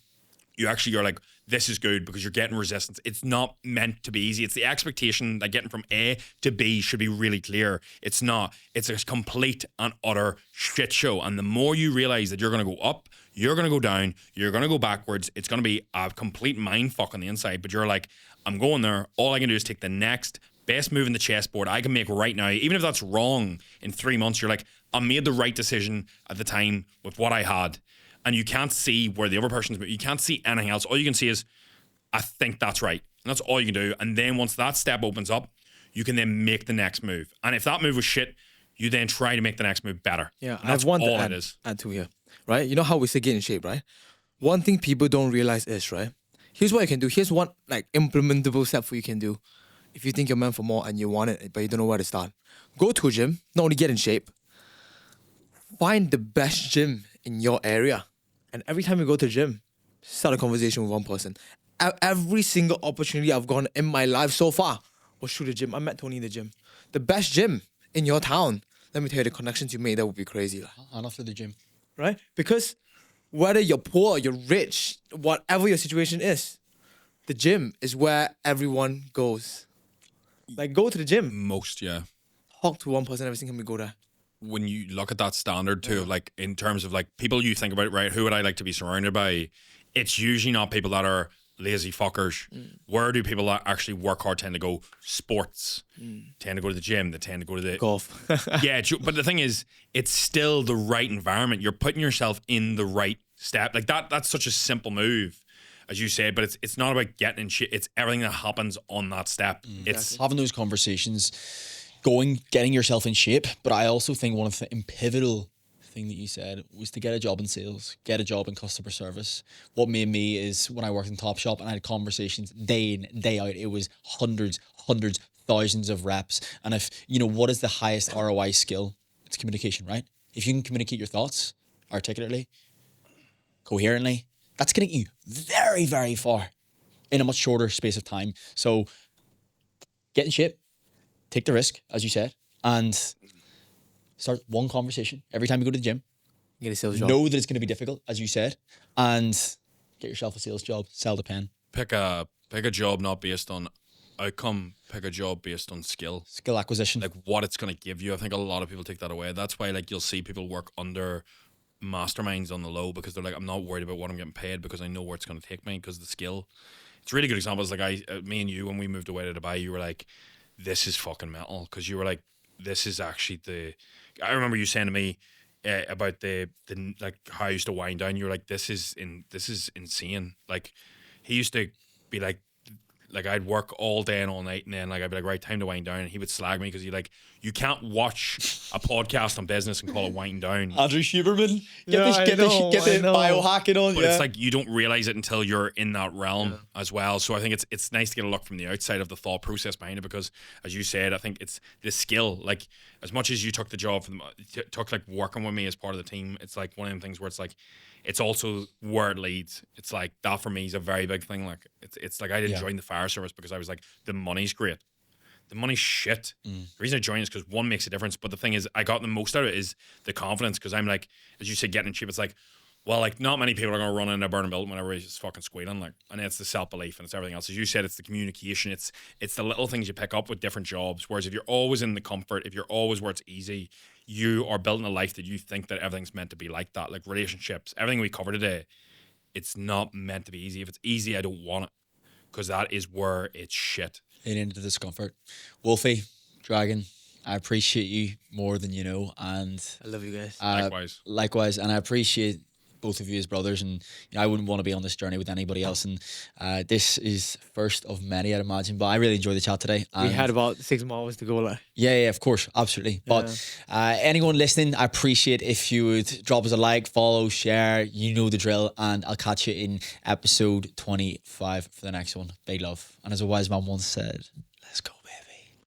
you're like, this is good, because you're getting resistance. It's not meant to be easy. It's the expectation that getting from A to B should be really clear. It's not. It's a complete and utter shit show. And the more you realize that you're going to go up, you're going to go down, you're going to go backwards, it's going to be a complete mind fuck on the inside. But you're like, I'm going there. All I can do is take the next best move in the chessboard I can make right now. Even if that's wrong in 3 months, you're like, I made the right decision at the time with what I had. And you can't see where the other person's moving. You can't see anything else. All you can see is, I think that's right. And that's all you can do. And then once that step opens up, you can then make the next move. And if that move was shit, you then try to make the next move better. Yeah, And that's I've one all to it is. add to here, right? You know how we say get in shape, right? One thing people don't realize is, right? Here's what you can do. Here's one like implementable step for you can do. If you think you're meant for more and you want it, but you don't know where to start, go to a gym. Not only get in shape, find the best gym in your area. And every time you go to the gym, start a conversation with one person. Every single opportunity I've gone in my life so far was through the gym. I met Tony in the gym. The best gym in your town. Let me tell you, the connections you made, that would be crazy. And after the gym. Right? Because whether you're poor, you're rich, whatever your situation is, the gym is where everyone goes. Like, go to the gym. Most, yeah. Talk to one person every single time we go there. When you look at that standard too, like in terms of like people you think about, right? Who would I like to be surrounded by? It's usually not people that are lazy fuckers. Where do people that actually work hard tend to go? Sports. Tend to go to the gym. They tend to go to the Golf. yeah. But the thing is, it's still the right environment. You're putting yourself in the right step. Like that. That's such a simple move, as you said. But it's not about getting in shit. It's everything that happens on that step. It's Having those conversations, getting yourself in shape. But I also think one of the pivotal thing that you said was to get a job in sales, get a job in customer service. What made me is when I worked in Topshop and I had conversations day in, day out, it was hundreds, thousands of reps. And if, what is the highest ROI skill? It's communication, right? If you can communicate your thoughts articulately, coherently, that's going to get you very, very far in a much shorter space of time. So get in shape, take the risk, as you said, and start one conversation every time you go to the gym. Get a sales job. Know that it's going to be difficult, as you said, and get yourself a sales job, sell the pen. pick a job not based on outcome. Pick a job based on skill. Skill acquisition. Like what it's going to give you. I think a lot of people take that away. That's why like you'll see people work under masterminds on the low because they're like, I'm not worried about what I'm getting paid because I know where it's going to take me because the skill. It's a really good example. It's like me and you, when we moved away to Dubai, you were like, this is fucking metal, because you were like, this is actually I remember you saying to me about the like how I used to wind down. You were like, this is insane. Like he used to be like I'd work all day and all night, and then like I'd be like, right, time to wind down, and he would slag me because you can't watch a podcast on business and call it winding down. Andrew Huberman, get I know. the biohacking on. But it's like you don't realize it until you're in that realm as well. So I think it's nice to get a look from the outside of the thought process behind it, because as you said, I think it's the skill. Like as much as you took the job took like working with me as part of the team, it's like one of them things where it's like it's also where it leads. It's like that for me is a very big thing. Like it's like I didn't join the fire service because I was like, the money's great. The money's shit. The reason I joined is because one makes a difference, but the thing is I got the most out of it is the confidence, because I'm like, as you said, getting cheap. It's like, well, like not many people are gonna run in a burning building whenever he's just fucking squealing. Like, and it's the self-belief and it's everything else. As you said, it's the communication. It's the little things you pick up with different jobs. Whereas if you're always in the comfort, if you're always where it's easy, you are building a life that you think that everything's meant to be like that. Like relationships, everything we cover today, it's not meant to be easy. If it's easy, I don't want it, because that is where it's shit. I love you guys. Likewise, and I appreciate both of you as brothers, and I wouldn't want to be on this journey with anybody else, and this is first of many, I'd imagine, but I really enjoyed the chat today. We had about 6 more hours to go. Like. Yeah, of course, absolutely. But anyone listening, I appreciate if you would drop us a like, follow, share, you know the drill, and I'll catch you in episode 25 for the next one. Big love. And as a wise man once said...